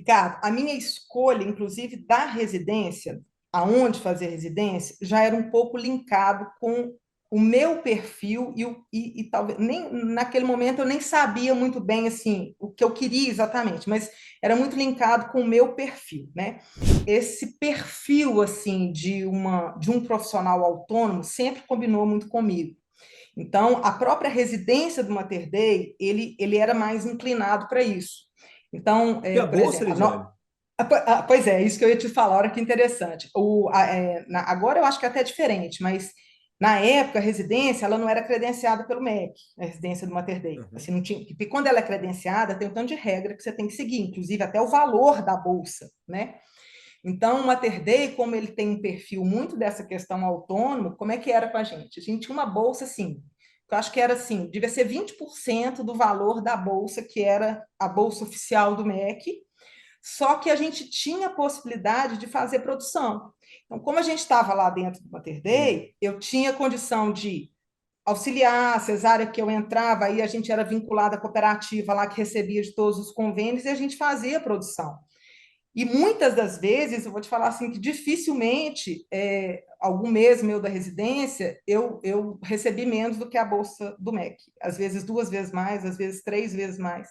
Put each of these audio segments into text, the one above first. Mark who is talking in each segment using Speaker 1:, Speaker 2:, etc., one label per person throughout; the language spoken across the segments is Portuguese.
Speaker 1: Ricardo, a minha escolha, inclusive, da residência, aonde fazer residência, já era um pouco linkado com o meu perfil e talvez nem naquele momento eu nem sabia muito bem assim o que eu queria exatamente, mas era muito linkado com o meu perfil, né? Esse perfil assim de um profissional autônomo sempre combinou muito comigo. Então, a própria residência do Mater Dei, ele era mais inclinado para isso. Então,
Speaker 2: E a
Speaker 1: por
Speaker 2: bolsa,
Speaker 1: exemplo,
Speaker 2: Lidiane?
Speaker 1: pois é, isso que eu ia te falar, olha que interessante. Agora eu acho que é até diferente, mas na época a residência ela não era credenciada pelo MEC, a residência do Mater Dei.
Speaker 2: Uhum.
Speaker 1: Assim, não tinha, porque quando ela é credenciada, tem um tanto de regra que você tem que seguir, inclusive até o valor da bolsa, né? Então, o Mater Dei, como ele tem um perfil muito dessa questão autônomo, como é que era com a gente? A gente tinha uma bolsa assim, eu acho que era assim, devia ser 20% do valor da bolsa, que era a bolsa oficial do MEC, só que a gente tinha a possibilidade de fazer produção. Então, como a gente estava lá dentro do Mater
Speaker 2: Hum.
Speaker 1: Dei, eu tinha condição de auxiliar, a cesárea que eu entrava, aí a gente era vinculado à cooperativa lá que recebia de todos os convênios e a gente fazia a produção. E muitas das vezes, eu vou te falar assim, que dificilmente, algum mês meu da residência, eu recebi menos do que a bolsa do MEC. Às vezes duas vezes mais, às vezes três vezes mais.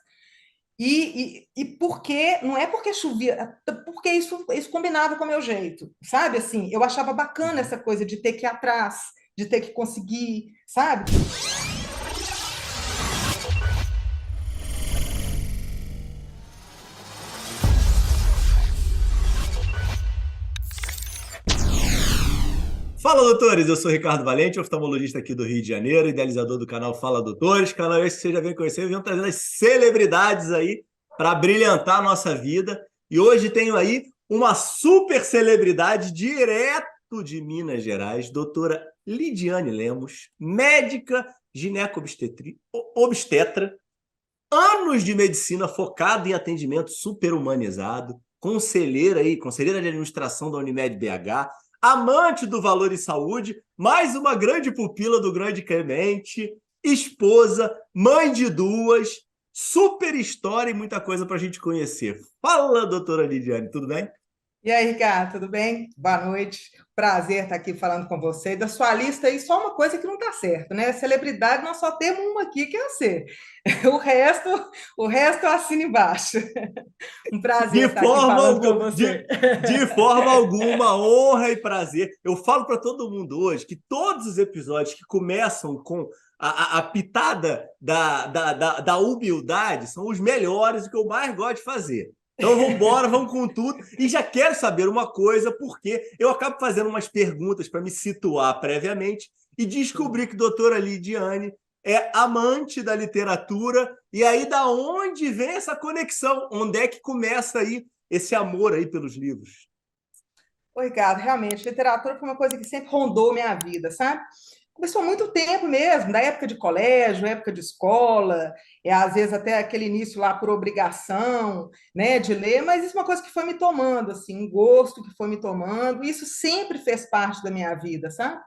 Speaker 1: E porque, não é porque chovia, porque isso combinava com o meu jeito, sabe? Assim, eu achava bacana
Speaker 2: Uhum.
Speaker 1: essa coisa de ter que ir atrás, de ter que conseguir, sabe?
Speaker 2: Fala, doutores! Eu sou Ricardo Valente, oftalmologista aqui do Rio de Janeiro, idealizador do canal Fala Doutores. Canal esse que você já vem conhecer, vem trazendo as celebridades aí para brilhantar a nossa vida. E hoje tenho aí uma super celebridade direto de Minas Gerais, doutora Lidiane Lemos, médica gineco-obstetra, anos de medicina focada em atendimento superhumanizado, conselheira de administração da Unimed BH, amante do Valor e Saúde, mais uma grande pupila do Grande Clemente, esposa, mãe de duas, super história e muita coisa para a gente conhecer. Fala, doutora Lidiane, tudo bem?
Speaker 1: E aí, Ricardo, tudo bem? Boa noite. Prazer estar aqui falando com você. Da sua lista aí, só uma coisa que não está certo, né? Celebridade, nós só temos uma aqui, que é você. O resto, o resto eu assino embaixo. Um prazer
Speaker 2: De
Speaker 1: estar aqui
Speaker 2: forma,
Speaker 1: falando com
Speaker 2: algu-
Speaker 1: você.
Speaker 2: de forma alguma, honra e prazer. Eu falo para todo mundo hoje que todos os episódios que começam com a pitada da humildade são os melhores, o que eu mais gosto de fazer. Então vamos embora, vamos com tudo. E já quero saber uma coisa, porque eu acabo fazendo umas perguntas para me situar previamente e descobri que a doutora Lidiane é amante da literatura. E aí, da onde vem essa conexão? Onde é que começa aí esse amor aí pelos livros?
Speaker 1: Oi, Ricardo, realmente, literatura foi uma coisa que sempre rondou minha vida, sabe? Começou há muito tempo mesmo, da época de colégio, época de escola, às vezes até aquele início lá por obrigação, né, de ler, mas isso é uma coisa que foi me tomando, assim, um gosto que foi me tomando, e isso sempre fez parte da minha vida, sabe?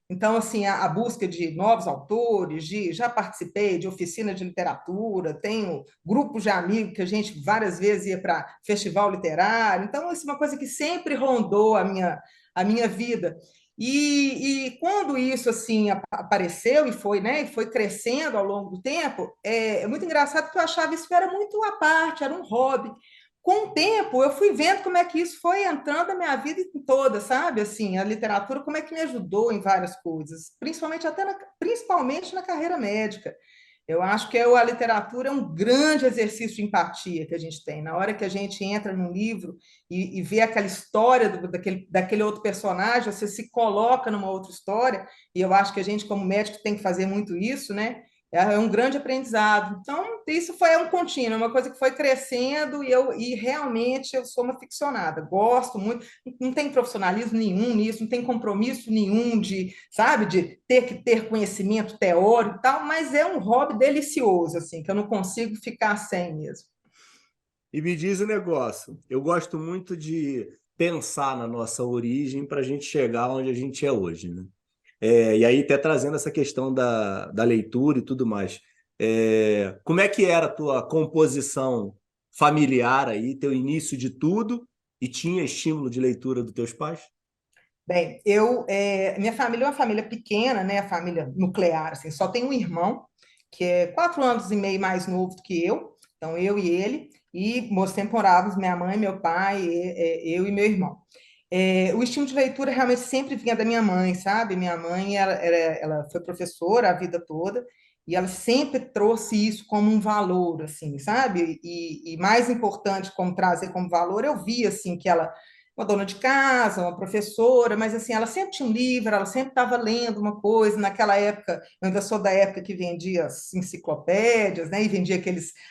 Speaker 1: Então, assim, a busca de novos autores, já participei de oficina de literatura, tenho grupos de amigos que a gente várias vezes ia para festival literário, então, isso é uma coisa que sempre rondou a minha vida. E quando isso assim apareceu e foi, né, e foi crescendo ao longo do tempo, é muito engraçado porque eu achava isso que era muito à parte, era um hobby. Com o tempo, eu fui vendo como é que isso foi entrando na minha vida toda, sabe? Assim, a literatura, como é que me ajudou em várias coisas, principalmente na carreira médica. Eu acho que a literatura é um grande exercício de empatia que a gente tem. Na hora que a gente entra num livro e vê aquela história daquele outro personagem, você se coloca numa outra história, e eu acho que a gente, como médico, tem que fazer muito isso, né? É um grande aprendizado. Então, isso foi um contínuo, uma coisa que foi crescendo e realmente eu sou uma ficcionada. Gosto muito, não tem profissionalismo nenhum nisso, não tem compromisso nenhum de, sabe, de ter que ter conhecimento teórico e tal, mas é um hobby delicioso, assim, que eu não consigo ficar sem mesmo.
Speaker 2: E me diz o negócio. Eu gosto muito de pensar na nossa origem para a gente chegar onde a gente é hoje, né? E aí, até trazendo essa questão da leitura e tudo mais. Como é que era a tua composição familiar aí, teu início de tudo, e tinha estímulo de leitura dos teus pais?
Speaker 1: Bem, minha família é uma família pequena, né? A família nuclear, assim, só tem um irmão, que é 4 anos e meio mais novo do que eu, então eu e ele, e nós sempre morávamos, minha mãe, meu pai, eu e meu irmão. O estímulo de leitura realmente sempre vinha da minha mãe, sabe? Minha mãe, ela foi professora a vida toda, e ela sempre trouxe isso como um valor, assim, sabe? E mais importante como trazer como valor, eu vi, assim, que ela uma dona de casa, uma professora, mas assim, ela sempre tinha um livro, ela sempre estava lendo uma coisa. Naquela época, eu ainda sou da época que vendia as enciclopédias, né? E vendia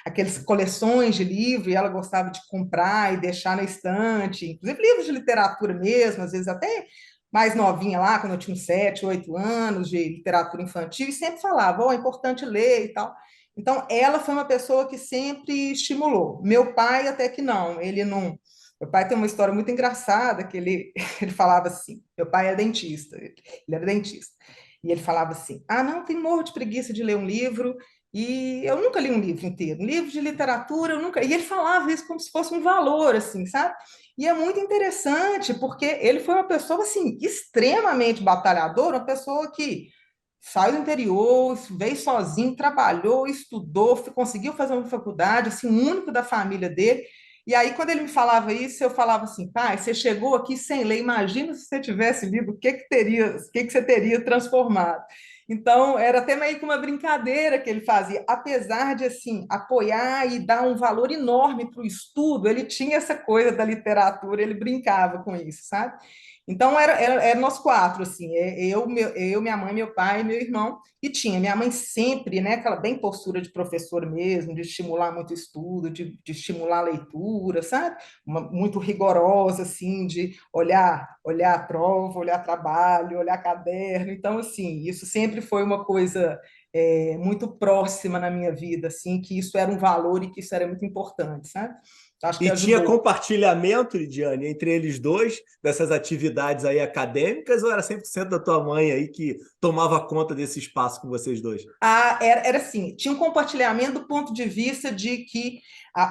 Speaker 1: aqueles coleções de livro, e ela gostava de comprar e deixar na estante, inclusive livros de literatura mesmo, às vezes até mais novinha lá, quando eu tinha uns 7, 8 anos, de literatura infantil, e sempre falava, oh, é importante ler e tal. Então, ela foi uma pessoa que sempre estimulou. Meu pai, até que não, ele não. Meu pai tem uma história muito engraçada que ele falava assim: meu pai é dentista, ele era dentista, e ele falava assim: ah, não, tem morro de preguiça de ler um livro, e eu nunca li um livro inteiro, um livro de literatura, eu nunca. E ele falava isso como se fosse um valor, assim, sabe? E é muito interessante, porque ele foi uma pessoa, assim, extremamente batalhadora, uma pessoa que saiu do interior, veio sozinho, trabalhou, estudou, conseguiu fazer uma faculdade, assim, o único da família dele. E aí, quando ele me falava isso, eu falava assim, pai, você chegou aqui sem ler, imagina se você tivesse lido, o que que você teria transformado? Então, era até meio que uma brincadeira que ele fazia, apesar de, assim, apoiar e dar um valor enorme para o estudo, ele tinha essa coisa da literatura, ele brincava com isso, sabe? Então, era nós quatro, assim, minha mãe, meu pai e meu irmão, e tinha minha mãe sempre, né, aquela bem postura de professor mesmo, de estimular muito estudo, de estimular a leitura, sabe? Muito rigorosa, assim, de olhar a prova, olhar trabalho, olhar caderno. Então, assim, isso sempre foi uma coisa muito próxima na minha vida, assim, que isso era um valor e que isso era muito importante, sabe? Acho que
Speaker 2: E tinha
Speaker 1: ajudou.
Speaker 2: compartilhamento, Lidiane, entre eles dois, dessas atividades aí acadêmicas, ou era 100% da tua mãe aí que tomava conta desse espaço com vocês dois?
Speaker 1: Era assim, tinha um compartilhamento do ponto de vista de que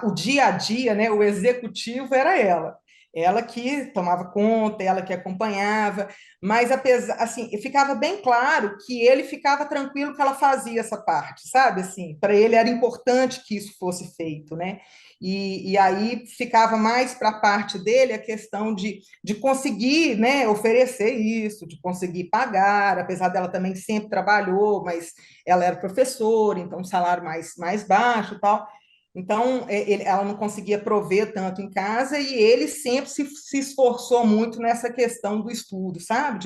Speaker 1: o dia a dia, né, o executivo era ela. Ela que tomava conta, ela que acompanhava, mas apesar, assim, ficava bem claro que ele ficava tranquilo que ela fazia essa parte, sabe? Assim, para ele era importante que isso fosse feito, né? E aí ficava mais para a parte dele a questão de conseguir, né, oferecer isso, de conseguir pagar, apesar dela também sempre trabalhou, mas ela era professora, então um salário mais baixo e tal. Então, ela não conseguia prover tanto em casa e ele sempre se esforçou muito nessa questão do estudo, sabe?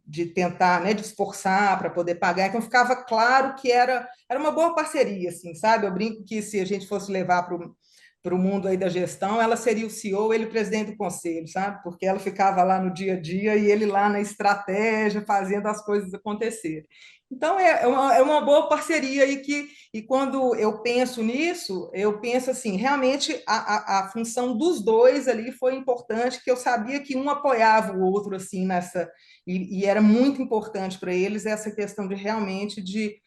Speaker 1: De tentar, né, de esforçar para poder pagar. Então, ficava claro que era uma boa parceria, assim, sabe? Eu brinco que se a gente fosse levar para o mundo aí da gestão, ela seria o CEO, ele o presidente do conselho, sabe? Porque ela ficava lá no dia a dia e ele lá na estratégia, fazendo as coisas acontecerem. Então, é uma boa parceria e quando eu penso nisso, eu penso assim, realmente a função dos dois ali foi importante, que eu sabia que um apoiava o outro assim nessa, e era muito importante para eles essa questão de realmente de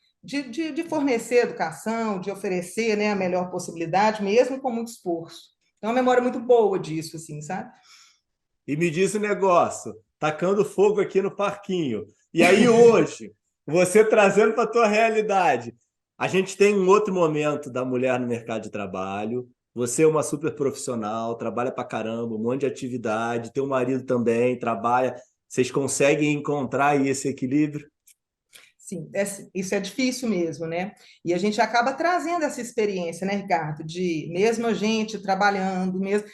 Speaker 1: fornecer educação, de oferecer, né, a melhor possibilidade, mesmo com muito esforço. Então, é uma memória muito boa disso, assim, sabe?
Speaker 2: E me diz o negócio, tacando fogo aqui no parquinho. E aí hoje, você trazendo para a tua realidade, a gente tem um outro momento da mulher no mercado de trabalho. Você é uma super profissional, trabalha para caramba, um monte de atividade, teu marido também trabalha. Vocês conseguem encontrar aí esse equilíbrio?
Speaker 1: Sim, isso é difícil mesmo, né? E a gente acaba trazendo essa experiência, né, Ricardo? De mesmo a gente trabalhando, mesmo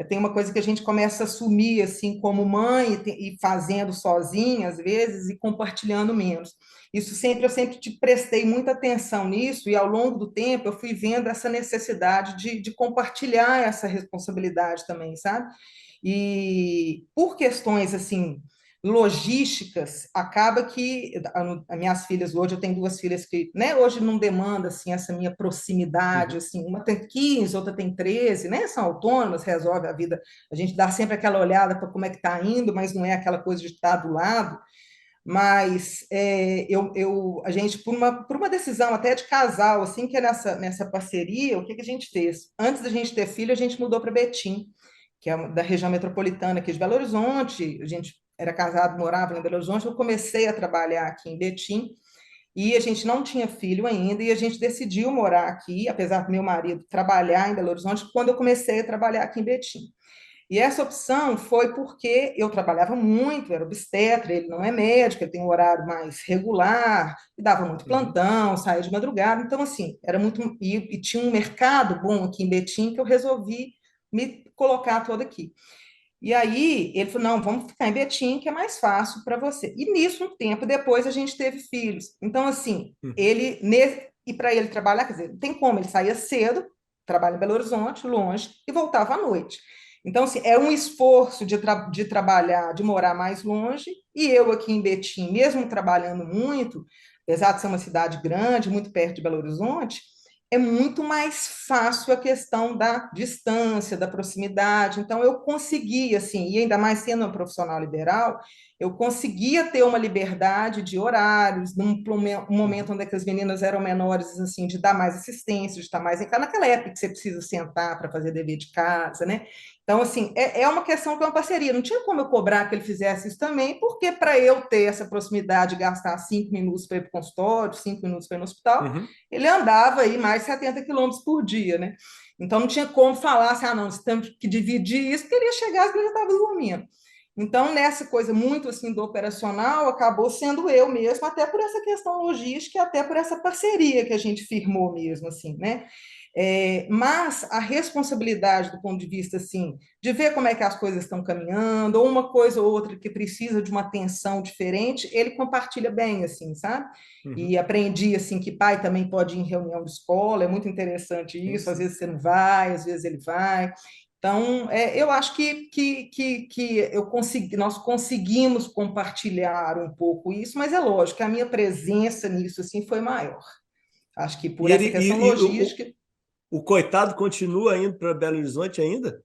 Speaker 1: tem uma coisa que a gente começa a assumir assim como mãe e fazendo sozinha às vezes e compartilhando menos. Eu sempre te prestei muita atenção nisso e ao longo do tempo eu fui vendo essa necessidade de compartilhar essa responsabilidade também, sabe? E por questões assim logísticas, acaba que as minhas filhas hoje, eu tenho duas filhas que, né, hoje não demanda assim essa minha proximidade,
Speaker 2: Uhum.
Speaker 1: assim, uma tem 15, outra tem 13, né, são autônomas, resolve a vida, a gente dá sempre aquela olhada para como é que está indo, mas não é aquela coisa de estar do lado, mas a gente, por uma decisão até de casal, assim, que é nessa parceria, o que que a gente fez? Antes da gente ter filho, a gente mudou para Betim, que é da região metropolitana aqui de Belo Horizonte. A gente era casado, morava em Belo Horizonte. Eu comecei a trabalhar aqui em Betim e a gente não tinha filho ainda e a gente decidiu morar aqui, apesar do meu marido trabalhar em Belo Horizonte, quando eu comecei a trabalhar aqui em Betim. E essa opção foi porque eu trabalhava muito, era obstetra, ele não é médico, ele tem um horário mais regular, e dava muito
Speaker 2: Uhum.
Speaker 1: plantão, saía de madrugada, então assim, era muito, e tinha um mercado bom aqui em Betim que eu resolvi me colocar toda aqui. E aí ele falou: não, vamos ficar em Betim, que é mais fácil para você. E nisso, um tempo depois, a gente teve filhos. Então, assim,
Speaker 2: Uhum.
Speaker 1: e para ele trabalhar, quer dizer, não tem como, ele saía cedo, trabalha em Belo Horizonte, longe, e voltava à noite. Então, assim, é um esforço de trabalhar, de morar mais longe, e eu aqui em Betim, mesmo trabalhando muito, apesar de ser uma cidade grande, muito perto de Belo Horizonte, é muito mais fácil a questão da distância, da proximidade. Então, eu conseguia, assim, e ainda mais sendo uma profissional liberal, eu conseguia ter uma liberdade de horários, num momento
Speaker 2: Uhum.
Speaker 1: onde as meninas eram menores, assim, de dar mais assistência, de estar mais em casa, naquela época que você precisa sentar para fazer dever de casa, né? Então, assim, é uma questão que é uma parceria. Não tinha como eu cobrar que ele fizesse isso também, porque para eu ter essa proximidade, gastar 5 minutos para ir para o consultório, 5 minutos para ir no hospital,
Speaker 2: Uhum.
Speaker 1: ele andava aí mais de 70 quilômetros por dia, né? Então não tinha como falar assim, ah, não, você tem que dividir isso, porque ele ia chegar e ele já estava dormindo. Então, nessa coisa muito assim do operacional, acabou sendo eu mesmo, até por essa questão logística, e até por essa parceria que a gente firmou mesmo, assim, né? Mas a responsabilidade do ponto de vista assim, de ver como é que as coisas estão caminhando, ou uma coisa ou outra que precisa de uma atenção diferente, ele compartilha bem, assim, sabe?
Speaker 2: Uhum.
Speaker 1: E aprendi assim que pai também pode ir em reunião de escola, é muito interessante
Speaker 2: Sim,
Speaker 1: isso. Às
Speaker 2: sim.
Speaker 1: vezes você não vai, às vezes ele vai. Então, eu acho que nós conseguimos compartilhar um pouco isso, mas é lógico que a minha presença nisso assim foi maior. Acho que por
Speaker 2: E ele
Speaker 1: essa questão
Speaker 2: e
Speaker 1: logística,
Speaker 2: o coitado continua indo para Belo Horizonte ainda?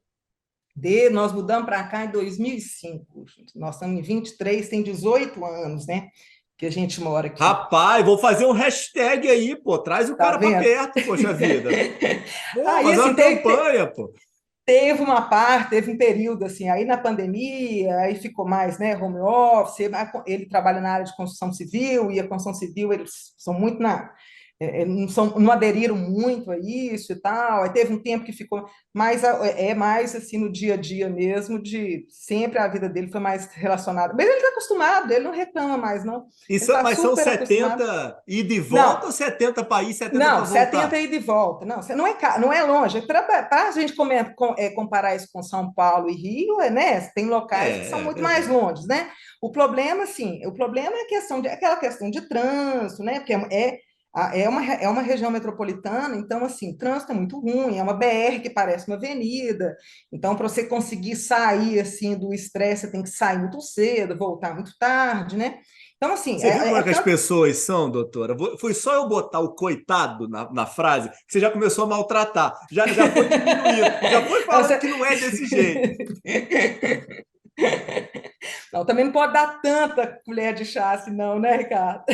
Speaker 1: nós mudamos para cá em 2005. Nós estamos em 23, tem 18 anos, né? Que a gente mora aqui.
Speaker 2: Rapaz, vou fazer um hashtag aí, pô. Traz o
Speaker 1: Tá
Speaker 2: cara para
Speaker 1: vendo?
Speaker 2: perto, poxa vida. Pô,
Speaker 1: Aí,
Speaker 2: fazer
Speaker 1: assim,
Speaker 2: uma campanha, pô.
Speaker 1: teve um período assim, aí na pandemia, aí ficou mais, né, home office, ele trabalha na área de construção civil, e a construção civil, eles são muito não aderiram muito a isso e tal. Aí teve um tempo que ficou mais, mais assim no dia a dia mesmo, de sempre a vida dele foi mais relacionada. Mas ele está acostumado, ele não reclama mais, não. Ele está
Speaker 2: Mas são
Speaker 1: super acostumado.
Speaker 2: 70 ida e volta ou
Speaker 1: Não,
Speaker 2: 70 para ir, 70 para
Speaker 1: não, 70
Speaker 2: voltar?
Speaker 1: ida e de volta. Não, não não é longe. Para a gente comparar isso com São Paulo e Rio, né? Tem locais que são
Speaker 2: É
Speaker 1: muito mais
Speaker 2: verdade.
Speaker 1: longe, né? O problema é aquela questão de trânsito, né? Porque é uma região metropolitana, então, assim, trânsito é muito ruim, é uma BR que parece uma avenida. Então, para você conseguir sair, assim, do estresse, você tem que sair muito cedo, voltar muito tarde, né? Então, assim,
Speaker 2: Você viu como é que as
Speaker 1: tanto.
Speaker 2: pessoas são, doutora? Foi só eu botar o coitado na frase que você já começou a maltratar. Já foi diminuindo. Já foi falando que não é desse jeito.
Speaker 1: Não, também não pode dar tanta colher de chá assim, não, né, Ricardo?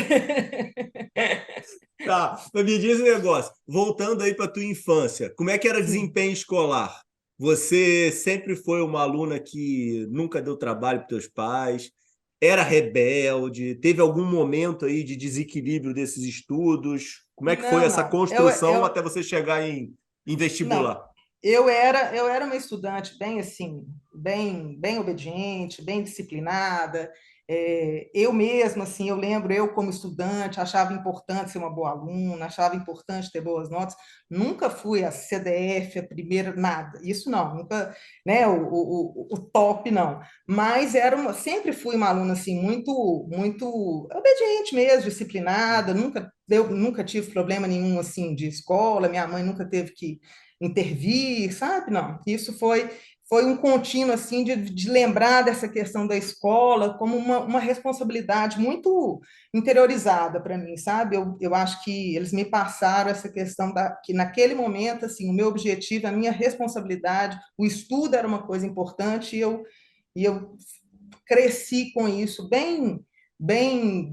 Speaker 2: Tá, mas me diz um negócio. Voltando aí para tua infância, como é que era
Speaker 1: Sim.
Speaker 2: desempenho escolar? Você sempre foi uma aluna que nunca deu trabalho para teus pais? Era rebelde? Teve algum momento aí de desequilíbrio desses estudos? Como é que foi
Speaker 1: Não,
Speaker 2: essa
Speaker 1: não.
Speaker 2: construção até você chegar em
Speaker 1: Não,
Speaker 2: vestibular?
Speaker 1: eu era uma estudante bem assim, bem obediente, bem disciplinada. Eu mesma, assim, eu lembro, eu como estudante, achava importante ser uma boa aluna, achava importante ter boas notas. Nunca fui a CDF, a primeira, nada. Isso não, nunca, né, o top não. Mas sempre fui uma aluna assim muito obediente mesmo, disciplinada. Nunca tive problema nenhum assim de escola. Minha mãe nunca teve que intervir, sabe? Não, isso foi um contínuo, assim, de lembrar dessa questão da escola como uma responsabilidade muito interiorizada para mim, sabe? Eu acho que eles me passaram essa questão que naquele momento, assim, o meu objetivo, a minha responsabilidade, o estudo era uma coisa importante, e eu cresci com isso bem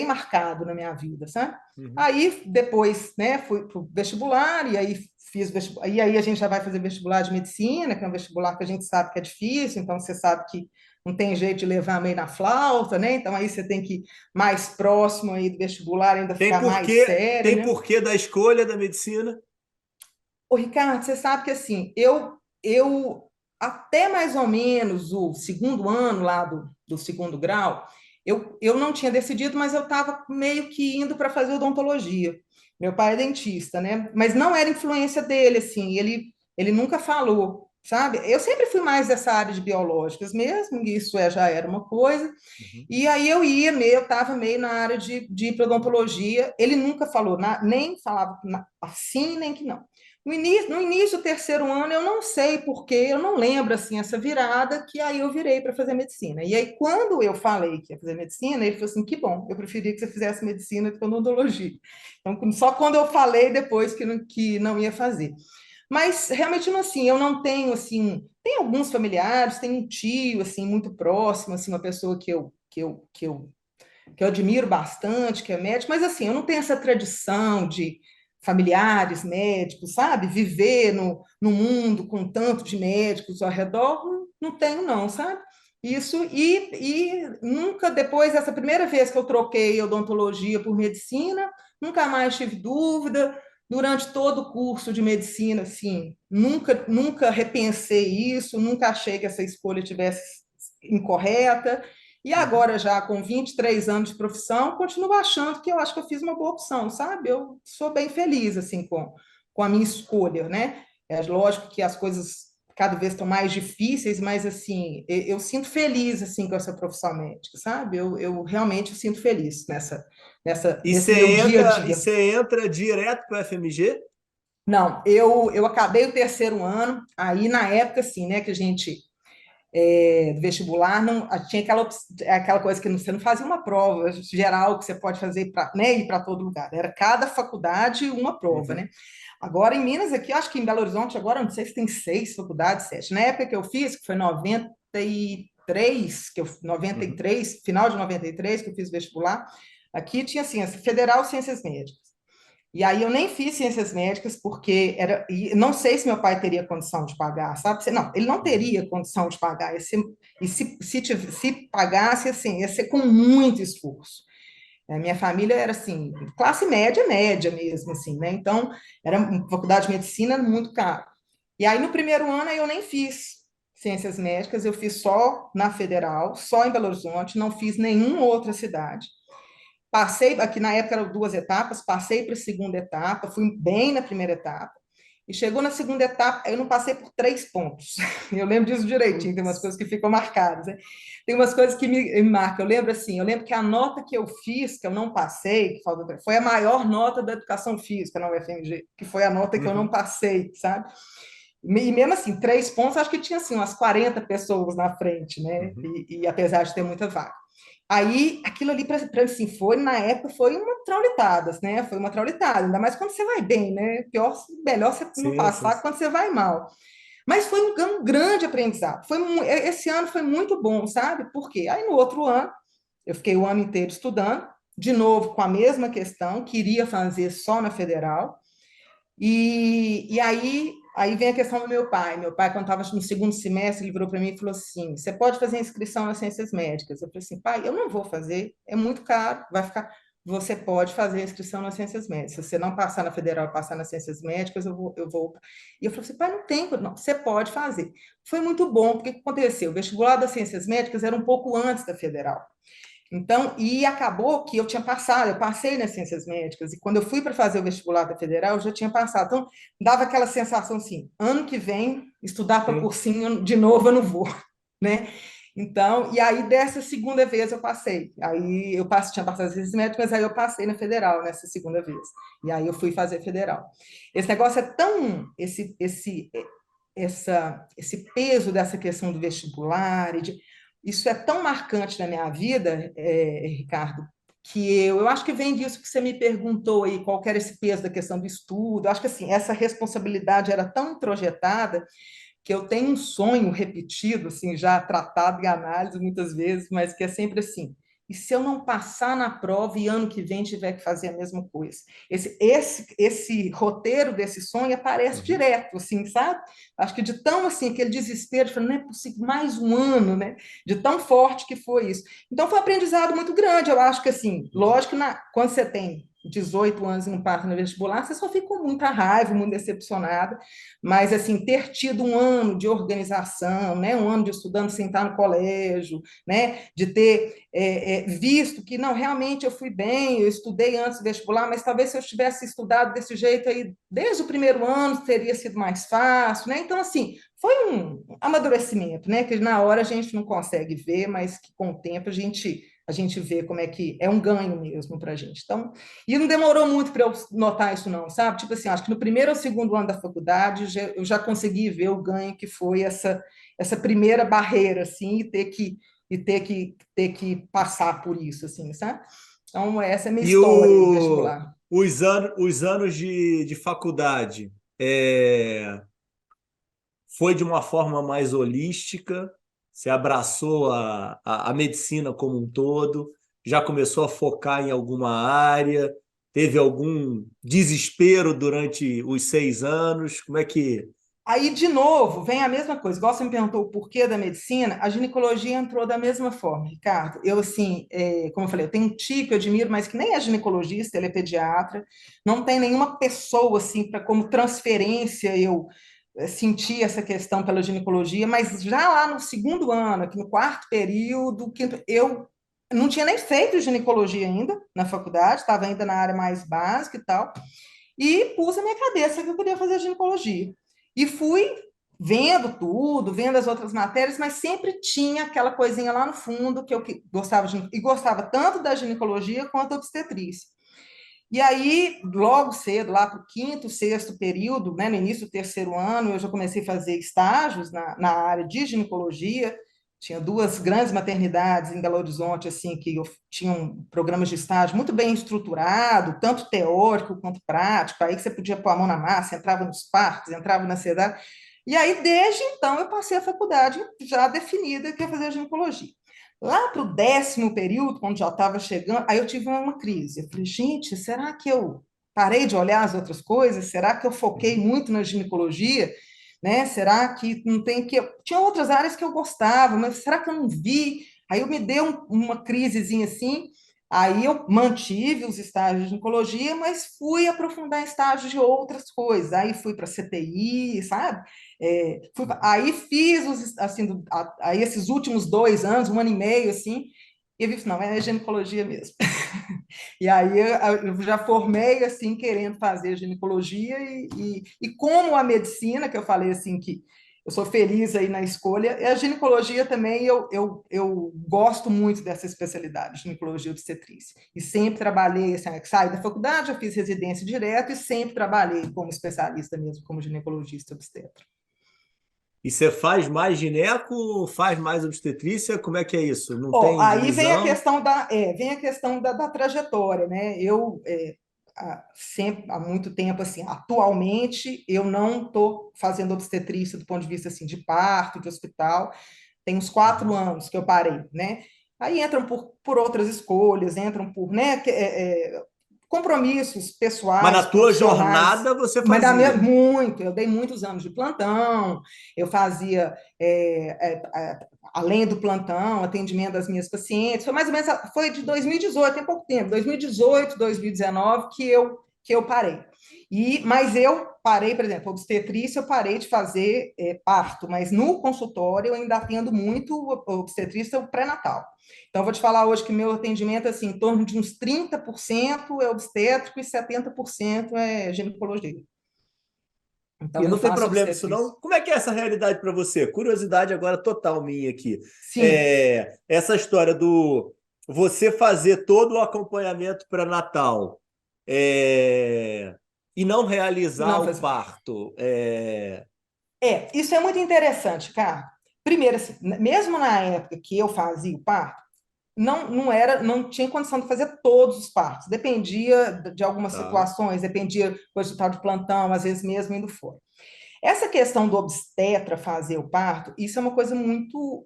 Speaker 1: marcado na minha vida, sabe?
Speaker 2: Uhum.
Speaker 1: Aí depois, né, fui para o vestibular e aí fiz vestibular, e aí a gente já vai fazer vestibular de medicina, que é um vestibular que a gente sabe que é difícil, então você sabe que não tem jeito de levar meio na flauta, né? Então aí você tem que ir mais próximo aí do vestibular, ainda ficar mais sério,
Speaker 2: Tem
Speaker 1: né?
Speaker 2: porquê da escolha da medicina?
Speaker 1: Ô, Ricardo, você sabe que assim, eu até mais ou menos o segundo ano lá do segundo grau, eu não tinha decidido, mas eu estava meio que indo para fazer odontologia. Meu pai é dentista, né? Mas não era influência dele, assim, ele nunca falou, sabe? Eu sempre fui mais dessa área de biológicas mesmo, e isso já era uma coisa.
Speaker 2: Uhum.
Speaker 1: E aí eu estava meio na área de ir para odontologia. Ele nunca falou, nem falava assim, nem que não. No início do terceiro ano, eu não sei porquê, eu não lembro assim essa virada, que aí eu virei para fazer medicina. E aí, quando eu falei que ia fazer medicina, ele falou assim: que bom, eu preferia que você fizesse medicina do que odontologia. Então, só quando eu falei depois que não ia fazer. Mas realmente não assim, eu não tenho assim, tem alguns familiares, tem um tio assim muito próximo, assim, uma pessoa que eu admiro bastante, que é médico, mas assim, eu não tenho essa tradição de familiares médicos, sabe? Viver no mundo com tanto de médicos ao redor, não tenho, não, sabe? Isso, e nunca, depois dessa primeira vez que eu troquei odontologia por medicina, nunca mais tive dúvida. Durante todo o curso de medicina, assim, nunca repensei isso, nunca achei que essa escolha tivesse incorreta. E
Speaker 2: Uhum.
Speaker 1: agora, já com 23 anos de profissão, continuo achando que eu acho que eu fiz uma boa opção, sabe? Eu sou bem feliz, assim, com a minha escolha, né? É lógico que as coisas cada vez estão mais difíceis, mas, assim, eu sinto feliz, assim, com essa profissão médica, sabe? Eu realmente sinto feliz nesse meu dia a
Speaker 2: E
Speaker 1: dia.
Speaker 2: você entra direto para o FMG?
Speaker 1: Não, eu acabei o terceiro ano, aí na época, assim, né, que a gente do vestibular, não, tinha aquela coisa que você não fazia uma prova geral que você pode fazer para, né, ir para todo lugar. Era cada faculdade uma prova,
Speaker 2: Uhum.
Speaker 1: né? Agora, em Minas, aqui, acho que em Belo Horizonte, agora, não sei se tem 6 faculdades, 7. Na época que eu fiz, que foi 93,
Speaker 2: Uhum.
Speaker 1: 93, final de 93, que eu fiz vestibular, aqui tinha, assim, essa Federal Ciências Médicas. E aí eu nem fiz ciências médicas porque e não sei se meu pai teria condição de pagar, sabe? Não, ele não
Speaker 2: Uhum.
Speaker 1: teria condição de pagar. E se pagasse, assim, ia ser com muito esforço. A minha família era assim, classe média, média mesmo, assim, né? Então, era uma faculdade de medicina muito caro. E aí, no primeiro ano, eu nem fiz ciências médicas, eu fiz só na Federal, só em Belo Horizonte, não fiz nenhuma outra cidade. Passei, aqui na época eram 2 etapas, passei para a segunda etapa, fui bem na primeira etapa, e chegou na segunda etapa, eu não passei por 3 pontos. Eu lembro disso direitinho, tem umas
Speaker 2: Putz.
Speaker 1: coisas que ficam marcadas, né? Tem umas coisas que me marcam. Eu lembro que a nota que eu fiz, que eu não passei, foi a maior nota da educação física na UFMG, que foi a nota que eu não
Speaker 2: Uhum.
Speaker 1: passei, sabe? E mesmo assim, 3 pontos, acho que tinha assim, umas 40 pessoas na frente, né?
Speaker 2: Uhum.
Speaker 1: E apesar de ter muita vaga. Aí, aquilo ali, assim, na época, foi uma traulitada, né? Foi uma traulitada, ainda mais quando você vai bem, né? Melhor você não
Speaker 2: Sim, sim,
Speaker 1: passar
Speaker 2: sim.
Speaker 1: quando você vai mal. Mas foi um grande aprendizado. Esse ano foi muito bom, sabe? Por quê? Aí, no outro ano, eu fiquei o ano inteiro estudando, de novo com a mesma questão, queria fazer só na federal, e aí vem a questão do meu pai. Meu pai, quando estava no segundo semestre, ele virou para mim e falou assim: Você pode fazer inscrição nas ciências médicas? Eu falei assim: Pai, eu não vou fazer, é muito caro, vai ficar. Você pode fazer inscrição nas ciências médicas. Se você não passar na federal e passar nas ciências médicas, eu vou. E eu falei assim: Pai, não tem, não, você pode fazer. Foi muito bom, porque o que aconteceu? O vestibular das ciências médicas era um pouco antes da federal. Então, e acabou que eu tinha passado, eu passei nas ciências médicas, e quando eu fui para fazer o vestibular da federal, eu já tinha passado. Então, dava aquela sensação assim: ano que vem, estudar para
Speaker 2: Sim.
Speaker 1: cursinho de novo eu não vou, né? Então, e aí dessa segunda vez eu passei. Aí tinha passado as ciências médicas, mas aí eu passei na federal nessa segunda vez. E aí eu fui fazer federal. Esse negócio é tão, esse peso dessa questão do vestibular e isso é tão marcante na minha vida, Ricardo, que eu acho que vem disso que você me perguntou aí, qual que era esse peso da questão do estudo. Eu acho que assim, essa responsabilidade era tão introjetada que eu tenho um sonho repetido, assim, já tratado em análise muitas vezes, mas que é sempre assim: E se eu não passar na prova e ano que vem tiver que fazer a mesma coisa? Esse roteiro desse sonho aparece
Speaker 2: Uhum.
Speaker 1: direto, assim, sabe? Acho que de tão, assim, aquele desespero, de falar, não é possível, mais um ano, né? De tão forte que foi isso. Então, foi um aprendizado muito grande. Eu acho que, assim,
Speaker 2: Uhum.
Speaker 1: lógico, quando você tem 18 anos e não passa no vestibular, você só fica com muita raiva, muito decepcionada, mas, assim, ter tido um ano de organização, né? Um ano de estudando sem estar no colégio, né? De ter visto que, não, realmente eu fui bem, eu estudei antes do vestibular, mas talvez se eu tivesse estudado desse jeito aí, desde o primeiro ano, teria sido mais fácil, né? Então, assim, foi um amadurecimento, né? Que na hora a gente não consegue ver, mas que com o tempo a gente vê como é que é um ganho mesmo para a gente. Então, e não demorou muito para eu notar isso, não, sabe? Tipo assim, acho que no primeiro ou segundo ano da faculdade eu já consegui ver o ganho que foi essa primeira barreira, assim, e ter que passar por isso, assim, sabe? Então, essa é a minha
Speaker 2: E
Speaker 1: história aí do vestibular.
Speaker 2: os anos de faculdade foi de uma forma mais holística? Você abraçou a medicina como um todo? Já começou a focar em alguma área? Teve algum desespero durante os 6 anos? Como é que.
Speaker 1: Aí, de novo, vem a mesma coisa. Igual você me perguntou o porquê da medicina, a ginecologia entrou da mesma forma, Ricardo. Eu, assim, como eu falei, eu tenho um tio que eu admiro, mas que nem é ginecologista, ele é pediatra. Não tem nenhuma pessoa, assim, para como transferência eu senti essa questão pela ginecologia, mas já lá no segundo ano, aqui no quarto período, quinto, eu não tinha nem feito ginecologia ainda na faculdade, estava ainda na área mais básica e tal. E pus na minha cabeça que eu queria fazer ginecologia. E fui vendo tudo, vendo as outras matérias, mas sempre tinha aquela coisinha lá no fundo que eu gostava e gostava tanto da ginecologia quanto da obstetrícia. E aí, logo cedo, lá para o quinto, sexto período, né, no início do terceiro ano, eu já comecei a fazer estágios na área de ginecologia. Tinha duas grandes maternidades em Belo Horizonte, assim, que tinham programas de estágio muito bem estruturado, tanto teórico quanto prático. Aí que você podia pôr a mão na massa, entrava nos partos, entrava na cidade. E aí, desde então, eu passei a faculdade já definida que ia fazer ginecologia. Lá para o décimo período, quando já estava chegando, aí eu tive uma crise. Eu falei, gente, será que eu parei de olhar as outras coisas? Será que eu foquei muito na ginecologia? Né? Será que não tem que. Tinha outras áreas que eu gostava, mas será que eu não vi? Aí eu me dei uma crisezinha assim. Aí eu mantive os estágios de ginecologia, mas fui aprofundar em estágios de outras coisas. Aí fui para CTI, sabe? Aí fiz assim, aí esses últimos 2 anos, um ano e meio, assim, e eu vi, não, é ginecologia mesmo. E aí eu já formei, assim, querendo fazer ginecologia e como a medicina, que eu falei, assim, que eu sou feliz aí na escolha, e a ginecologia também, eu gosto muito dessa especialidade, ginecologia e obstetrícia. E sempre trabalhei, assim, saí da faculdade, eu fiz residência direto e sempre trabalhei como especialista mesmo, como ginecologista e obstetra.
Speaker 2: E você faz mais gineco, faz mais obstetrícia? Como é que é isso? Não
Speaker 1: Ó,
Speaker 2: tem
Speaker 1: aí vem a
Speaker 2: divisão?
Speaker 1: questão da trajetória, né? Eu sempre há muito tempo assim, atualmente eu não estou fazendo obstetrícia do ponto de vista assim de parto, de hospital. Tem uns 4 anos que eu parei, né? Aí entram por outras escolhas, entram por, né, compromissos
Speaker 2: Mas na
Speaker 1: pessoais,
Speaker 2: tua
Speaker 1: profissionais,
Speaker 2: jornada você
Speaker 1: mas
Speaker 2: fazia.
Speaker 1: muito, eu dei muitos anos de plantão, eu fazia, além do plantão, atendimento das minhas pacientes, foi mais ou menos, foi de 2018, tem pouco tempo, 2018, 2019, que eu parei. Mas eu parei, por exemplo, obstetrícia, eu parei de fazer parto, mas no consultório eu ainda atendo muito obstetrícia pré-natal. Então, eu vou te falar hoje que meu atendimento, assim, em torno de uns 30% é obstétrico e 70% é ginecologia.
Speaker 2: E
Speaker 1: Então, eu
Speaker 2: não tem
Speaker 1: faço
Speaker 2: problema isso,
Speaker 1: obstetrícia.
Speaker 2: não? Como é que é essa realidade para você? Curiosidade agora total minha aqui.
Speaker 1: Sim,
Speaker 2: Essa história do você fazer todo o acompanhamento pré-natal e não
Speaker 1: e
Speaker 2: realizar
Speaker 1: não
Speaker 2: o
Speaker 1: fazer.
Speaker 2: parto.
Speaker 1: Isso é muito interessante, cara. Primeiro, assim, mesmo na época que eu fazia o parto, não tinha condição de fazer todos os partos. Dependia de algumas
Speaker 2: Tá.
Speaker 1: situações, dependia do hospital de plantão, às vezes mesmo indo fora. Essa questão do obstetra fazer o parto, isso é uma coisa muito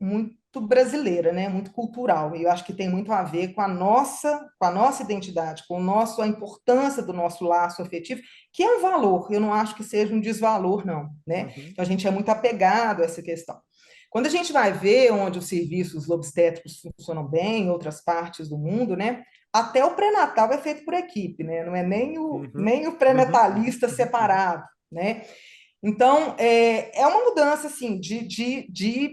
Speaker 1: brasileira, né? Muito cultural. E eu acho que tem muito a ver com a nossa identidade, com o nosso, a importância do nosso laço afetivo, que é um valor. Eu não acho que seja um desvalor, não, né?
Speaker 2: Uhum,
Speaker 1: Então, a gente é muito apegado a essa questão. Quando a gente vai ver onde os serviços obstétricos funcionam bem, em outras partes do mundo, né? Até o pré-natal é feito por equipe, né? Não é
Speaker 2: uhum,
Speaker 1: nem o
Speaker 2: uhum, uhum,
Speaker 1: pré-natalista
Speaker 2: uhum,
Speaker 1: separado, né? Então, é uma mudança, assim,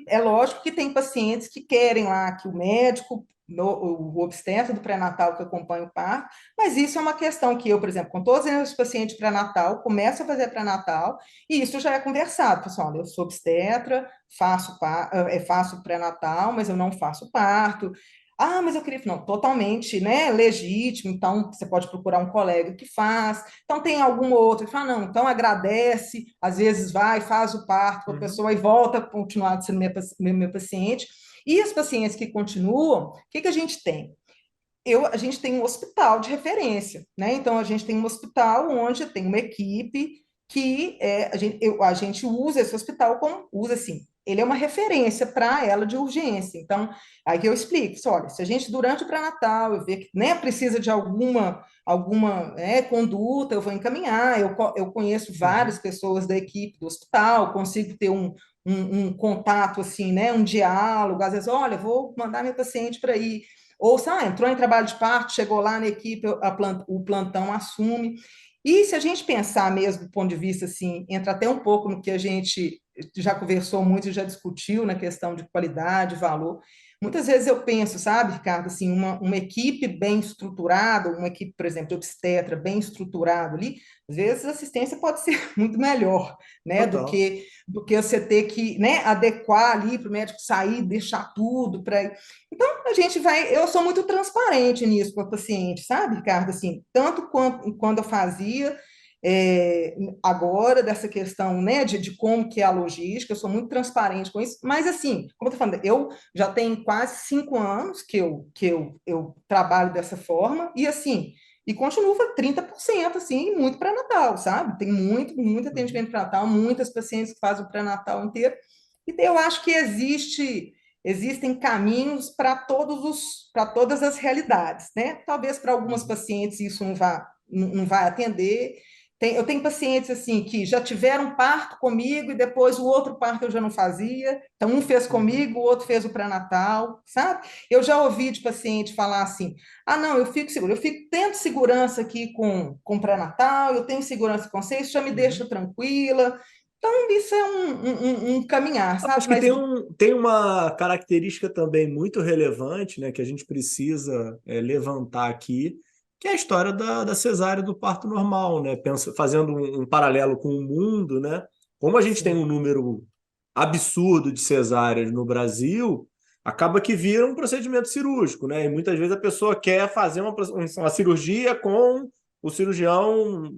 Speaker 1: é lógico que tem pacientes que querem lá que o médico, o obstetra do pré-natal que acompanha o parto, mas isso é uma questão que eu, por exemplo, com todos os pacientes pré-natal, começo a fazer pré-natal, e isso já é conversado, pessoal, olha, eu sou obstetra, faço pré-natal, mas eu não faço parto. Ah, mas eu queria, não, totalmente, né, legítimo, então você pode procurar um colega que faz, então tem alguma outra que fala, não, então agradece, às vezes vai, faz o parto com a
Speaker 2: uhum,
Speaker 1: pessoa e volta a continuar sendo meu paciente. E as pacientes que continuam, o que que a gente tem? A gente tem um hospital de referência, né? Então a gente tem um hospital onde tem uma equipe que a gente usa esse hospital como usa assim. Ele é uma referência para ela de urgência. Então, aí que eu explico, olha, se a gente durante o pré-natal eu ver que né, precisa de alguma conduta, eu vou encaminhar. Eu conheço várias
Speaker 2: uhum.
Speaker 1: pessoas da equipe do hospital, consigo ter um contato assim, né, um diálogo. Às vezes, olha, vou mandar meu paciente para ir ou se entrou em trabalho de parto, chegou lá na equipe, o plantão assume. E se a gente pensar mesmo do ponto de vista assim, entra até um pouco no que a gente já conversou muito e já discutiu na questão de qualidade, valor. Muitas vezes eu penso, sabe, Ricardo, assim, uma equipe bem estruturada, uma equipe, por exemplo, de obstetra bem estruturada ali, às vezes a assistência pode ser muito melhor, né,
Speaker 2: Total.
Speaker 1: do que você ter que, né, adequar ali para o médico sair, deixar tudo para então, a gente vai. Eu sou muito transparente nisso com a paciente, sabe, Ricardo? Assim, tanto quando eu fazia, agora, dessa questão, né, de como que é a logística, eu sou muito transparente com isso, mas, assim, como eu estou falando, eu já tenho quase 5 anos que eu trabalho dessa forma, e, assim, e continuo fazendo 30%, assim, muito pré-natal, sabe? Tem muito
Speaker 2: Uhum.
Speaker 1: atendimento pré-natal, muitas pacientes que fazem o pré-natal inteiro, e eu acho que existem caminhos para todas as realidades, né? Talvez para algumas
Speaker 2: Uhum.
Speaker 1: pacientes isso não vai atender. Eu tenho pacientes assim que já tiveram parto comigo e depois o outro parto eu já não fazia. Então, um fez
Speaker 2: Uhum.
Speaker 1: comigo, o outro fez o pré-natal, sabe? Eu já ouvi de paciente falar assim: ah, não, eu fico seguro, eu fico tendo segurança aqui com pré-natal, eu tenho segurança com você, isso já me deixa
Speaker 2: Uhum.
Speaker 1: tranquila. Então, isso é um caminhar, sabe?
Speaker 2: Acho que
Speaker 1: Mas
Speaker 2: tem uma característica também muito relevante, né, que a gente precisa levantar aqui, que é a história da cesárea do parto normal, né? Fazendo um paralelo com o mundo, né? Como a gente tem um
Speaker 1: sim.
Speaker 2: número absurdo de cesáreas no Brasil, acaba que vira um procedimento cirúrgico, né? E muitas vezes a pessoa quer fazer uma cirurgia com o cirurgião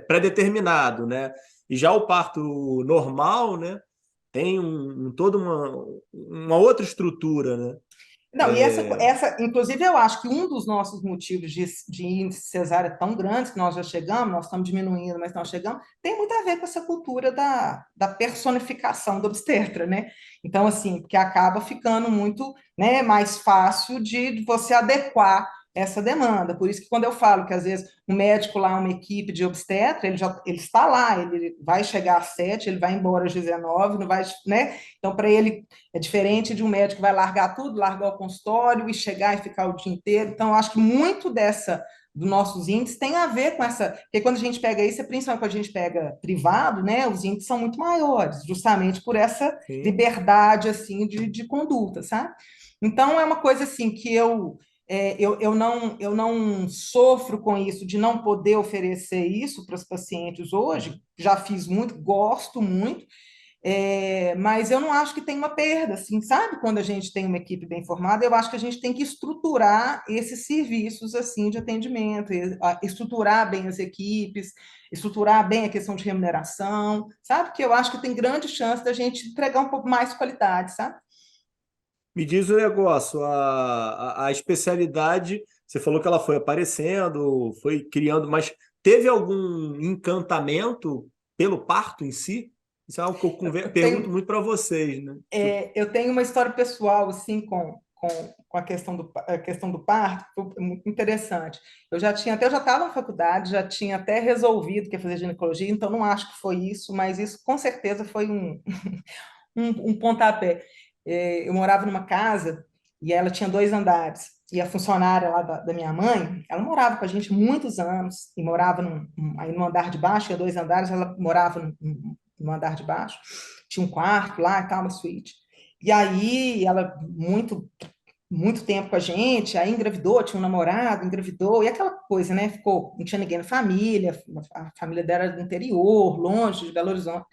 Speaker 2: pré-determinado, né? E já o parto normal, né? Tem toda uma outra estrutura, né?
Speaker 1: Não, e inclusive, eu acho que um dos nossos motivos de índice cesárea tão grandes, que nós já chegamos, nós estamos diminuindo, mas nós chegamos, tem muito a ver com essa cultura da personificação do obstetra, né? Então, assim, porque acaba ficando muito, né, mais fácil de você adequar essa demanda. Por isso que quando eu falo que às vezes um médico lá, uma equipe de obstetra, ele está lá, ele vai chegar às 7, ele vai embora às 19, não vai, né? Então, para ele é diferente de um médico que vai largar tudo, largar o consultório e chegar e ficar o dia inteiro. Então, eu acho que muito dos nossos índices tem a ver com essa. Porque quando a gente pega isso, principalmente quando a gente pega privado, né? Os índices são muito maiores, justamente por essa
Speaker 2: Sim.
Speaker 1: liberdade assim de conduta, sabe? Então, é uma coisa assim que eu não sofro com isso de não poder oferecer isso para os pacientes hoje.
Speaker 2: Uhum.
Speaker 1: Já fiz muito, gosto muito, mas eu não acho que tem uma perda, assim, sabe? Quando a gente tem uma equipe bem formada, eu acho que a gente tem que estruturar esses serviços, assim, de atendimento, estruturar bem as equipes, estruturar bem a questão de remuneração, sabe? Que eu acho que tem grande chance da gente entregar um pouco mais de qualidade, sabe?
Speaker 2: Me diz o negócio, a especialidade, você falou que ela foi aparecendo, foi criando, mas teve algum encantamento pelo parto em si? Isso é algo que eu pergunto
Speaker 1: Tenho,
Speaker 2: muito para vocês, né?
Speaker 1: eu tenho uma história pessoal assim com a questão do parto, que foi muito interessante. Eu já estava na faculdade, já tinha até resolvido que ia fazer ginecologia, então não acho que foi isso, mas isso com certeza foi um pontapé. Eu morava numa casa e ela tinha 2 andares. E a funcionária lá da minha mãe, ela morava com a gente muitos anos e morava aí no andar de baixo, tinha 2 andares, ela morava no andar de baixo, tinha um quarto lá e tal, uma suíte. E aí ela muito tempo com a gente, aí engravidou, tinha um namorado, engravidou, e aquela coisa, né? Ficou, não tinha ninguém na família, a família dela era do interior, longe de Belo Horizonte.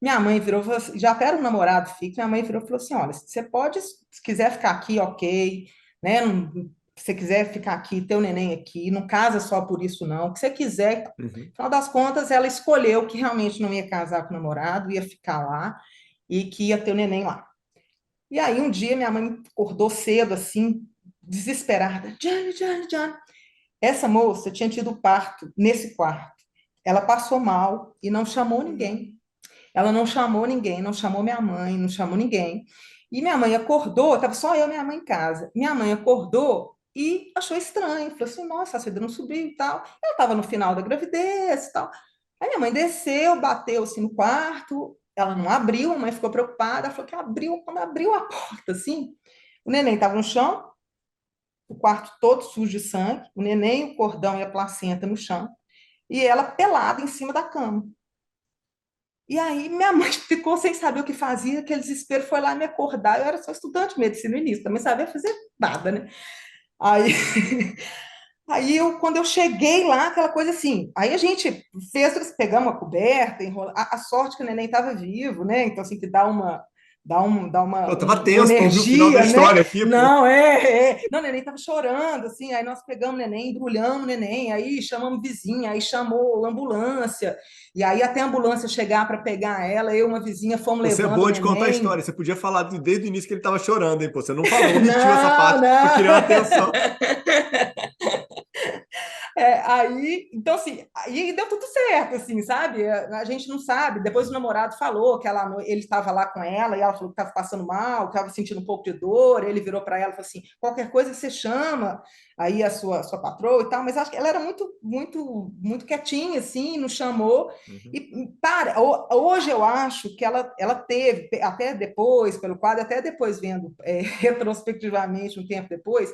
Speaker 1: Minha mãe virou, falou assim, já era um namorado fixo, minha mãe virou e falou assim, olha, você pode, se quiser ficar aqui, ok, né? Não, se você quiser ficar aqui, ter o neném aqui, não casa só por isso não, o que você quiser.
Speaker 2: Uhum.
Speaker 1: Afinal das contas, ela escolheu que realmente não ia casar com o namorado, ia ficar lá e que ia ter o neném lá. E aí um dia minha mãe acordou cedo, assim, desesperada. Johnny, Johnny, Johnny. Essa moça tinha tido parto nesse quarto. Ela passou mal e não chamou ninguém. Ela não chamou ninguém, não chamou minha mãe, não chamou ninguém. E minha mãe acordou, estava só eu e minha mãe em casa. Minha mãe acordou e achou estranho. Falou assim: nossa, a Cida não subiu e tal. Ela estava no final da gravidez e tal. Aí minha mãe desceu, bateu assim no quarto. Ela não abriu, a mãe ficou preocupada. Falou que abriu, quando abriu a porta assim, o neném estava no chão, o quarto todo sujo de sangue, o neném, o cordão e a placenta no chão, e ela pelada em cima da cama. E aí minha mãe ficou sem saber o que fazia, aquele desespero foi lá me acordar. Eu era só estudante de medicina no início, também sabia fazer nada, né? Aí, quando eu cheguei lá, aquela coisa assim, aí a gente pegamos a coberta, enrola, a sorte que o neném estava vivo, né? Então, assim, que dá
Speaker 2: Eu tava
Speaker 1: uma
Speaker 2: tenso para ouvir o final da
Speaker 1: energia, né?
Speaker 2: história aqui, pô.
Speaker 1: Não, Não, o neném tava chorando, assim, aí nós pegamos o neném, embrulhamos o neném, aí chamamos vizinha, aí chamou a ambulância, e aí até a ambulância chegar para pegar ela, eu e uma vizinha fomos
Speaker 2: Você é
Speaker 1: levando o
Speaker 2: boa de contar a
Speaker 1: neném.
Speaker 2: história. Você podia falar desde o início que ele tava chorando, hein, pô. Você não falou, omitiu essa
Speaker 1: Não,
Speaker 2: parte para
Speaker 1: não.
Speaker 2: criar uma atenção.
Speaker 1: Então assim, aí deu tudo certo, assim, sabe? A gente não sabe. Depois o namorado falou que ele estava lá com ela e ela falou que estava passando mal, que estava sentindo um pouco de dor. Ele virou para ela e falou assim: qualquer coisa você chama aí a sua patroa e tal. Mas acho que ela era muito quietinha, assim, não chamou.
Speaker 2: Uhum.
Speaker 1: E hoje eu acho que ela teve, até depois, pelo quadro, até depois vendo retrospectivamente, um tempo depois.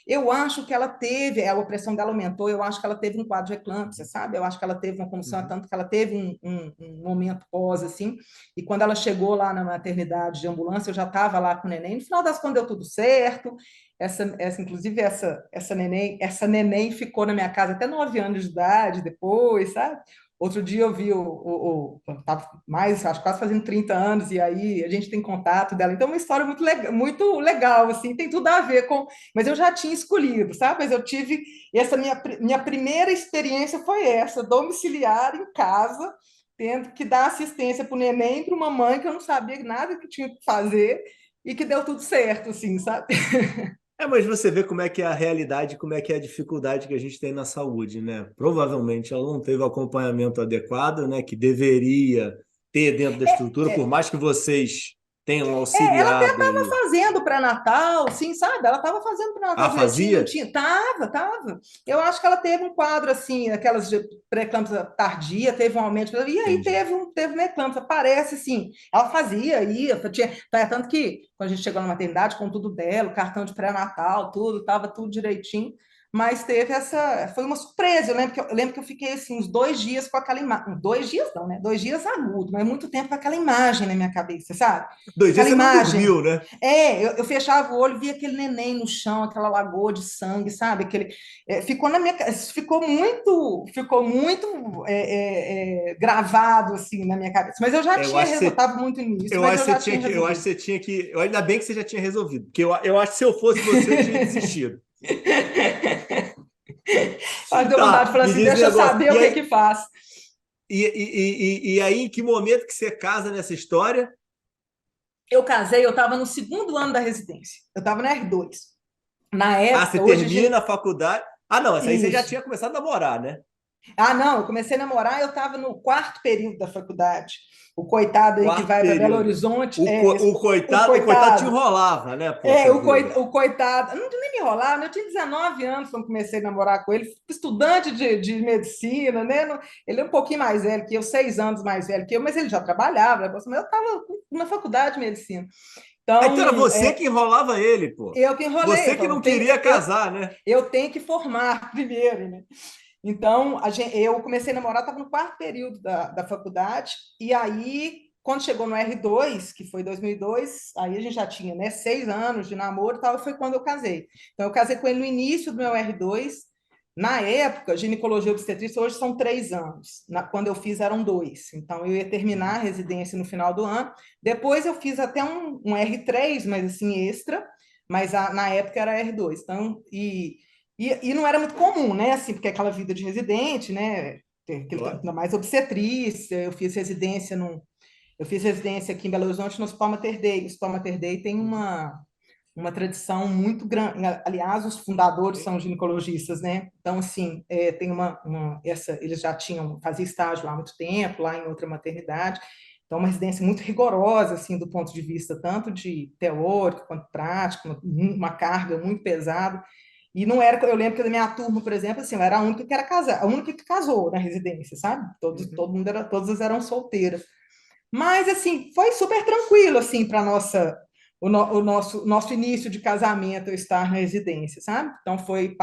Speaker 1: Eu acho que ela teve, a opressão dela aumentou, eu acho que ela teve um quadro de eclâmpsia, sabe? Eu acho que ela teve uma condição,
Speaker 2: Uhum.
Speaker 1: tanto que ela teve um momento pós, assim, e quando ela chegou lá na maternidade de ambulância, eu já estava lá com o neném, no final das contas deu tudo certo, inclusive essa neném ficou na minha casa até 9 anos de idade depois, sabe? Outro dia eu vi tava mais, acho quase fazendo 30 anos, e aí a gente tem contato dela. Então, é uma história muito legal, assim, tem tudo a ver com. Mas eu já tinha escolhido, sabe? Mas eu tive. Essa minha primeira experiência foi essa, domiciliar em casa, tendo que dar assistência para o neném e para uma mãe que eu não sabia nada que tinha que fazer e que deu tudo certo, assim, sabe?
Speaker 2: Mas você vê como é que é a realidade, como é que é a dificuldade que a gente tem na saúde, né? Provavelmente ela não teve o acompanhamento adequado, né? Que deveria ter dentro da estrutura, por mais que vocês tenham
Speaker 1: Ela até
Speaker 2: auxiliado
Speaker 1: estava
Speaker 2: aí.
Speaker 1: fazendo para Natal, sim, sabe? Ela estava fazendo para Natal
Speaker 2: Ah,
Speaker 1: direitinho,
Speaker 2: fazia?
Speaker 1: tinha, tava. Eu acho que ela teve um quadro assim, aquelas de pré-eclâmpsia tardia, teve um aumento, e aí
Speaker 2: Entendi.
Speaker 1: teve uma eclâmpsia, parece sim. Ela fazia, ia, tinha, tanto que quando a gente chegou na maternidade, com tudo dela, o cartão de pré-natal, tudo, estava tudo direitinho. Mas teve foi uma surpresa. Eu lembro que eu fiquei assim uns 2 dias com aquela imagem, 2 dias não, né? 2 dias agudo, mas muito tempo com aquela imagem na minha cabeça, sabe?
Speaker 2: 2 dias
Speaker 1: Aquela
Speaker 2: você não
Speaker 1: imagem.
Speaker 2: dormiu, né?
Speaker 1: Eu fechava o olho, via aquele neném no chão, aquela lagoa de sangue, sabe? Ficou muito gravado assim na minha cabeça. Mas eu já
Speaker 2: Eu
Speaker 1: tinha
Speaker 2: acho que você,
Speaker 1: resultado muito nisso,
Speaker 2: eu
Speaker 1: mas
Speaker 2: acho
Speaker 1: eu
Speaker 2: que você
Speaker 1: já
Speaker 2: tinha
Speaker 1: tinha
Speaker 2: que, eu acho que
Speaker 1: resolvido.
Speaker 2: você tinha que, ainda bem que você já tinha resolvido, porque eu acho que se eu fosse você, eu tinha desistido.
Speaker 1: Mas deu vontade de
Speaker 2: Tá,
Speaker 1: falar
Speaker 2: me
Speaker 1: assim,
Speaker 2: diz um
Speaker 1: deixa eu
Speaker 2: negócio.
Speaker 1: saber o que que faz.
Speaker 2: E aí, em que momento que você casa nessa história?
Speaker 1: Eu casei, eu estava no segundo ano da residência. Eu estava na R2. Na
Speaker 2: Ah, você
Speaker 1: época, hoje a
Speaker 2: termina
Speaker 1: gente.
Speaker 2: a faculdade. Ah, não, essa aí você já
Speaker 1: Isso.
Speaker 2: tinha começado a namorar, né?
Speaker 1: Ah, não, eu comecei a namorar, eu estava no quarto período da faculdade. O coitado aí que
Speaker 2: Quarto
Speaker 1: vai para Belo
Speaker 2: período.
Speaker 1: Horizonte, o
Speaker 2: O coitado te
Speaker 1: coitado,
Speaker 2: enrolava, né? Poxa vida.
Speaker 1: o coitado, não nem me enrolar, né? Eu tinha 19 anos quando comecei a namorar com ele, estudante de medicina, né? Ele é um pouquinho mais velho que eu, 6 anos mais velho que eu, mas ele já trabalhava, mas eu estava na faculdade de medicina.
Speaker 2: Ah, então era
Speaker 1: Então,
Speaker 2: você que enrolava ele, pô.
Speaker 1: eu que enrolei,
Speaker 2: Você
Speaker 1: eu,
Speaker 2: que
Speaker 1: falei,
Speaker 2: não queria casar, né?
Speaker 1: eu tenho que formar primeiro, né? Então, eu comecei a namorar, estava no quarto período da faculdade, e aí, quando chegou no R2, que foi 2002, aí a gente já tinha, né, 6 anos de namoro e tal, e foi quando eu casei. Então, eu casei com ele no início do meu R2. Na época, ginecologia e obstetrícia hoje são 3 anos. Quando eu fiz, eram 2. Então, eu ia terminar a residência no final do ano. Depois, eu fiz até um R3, mas assim, extra, mas na época era R2. Então, e não era muito comum, né? Assim, porque aquela vida de residente, né?
Speaker 2: Claro.
Speaker 1: Ainda mais obstetrícia, eu fiz residência aqui em Belo Horizonte no Hospital Mater Dei. O Hospital Mater Dei tem uma tradição muito grande. Aliás, os fundadores são ginecologistas, né? Então, assim, tem eles já fazia estágio lá há muito tempo, lá em outra maternidade. Então, uma residência muito rigorosa, assim, do ponto de vista tanto de teórico quanto prático, uma carga muito pesada. E não era, eu lembro que da minha turma, por exemplo, assim, eu era a única que era casada, a única que casou na residência, sabe?
Speaker 2: Uhum.
Speaker 1: Todo mundo todas eram solteiras. Mas, assim, foi super tranquilo, assim, para o nosso início de casamento, eu estar na residência, sabe? Então, foi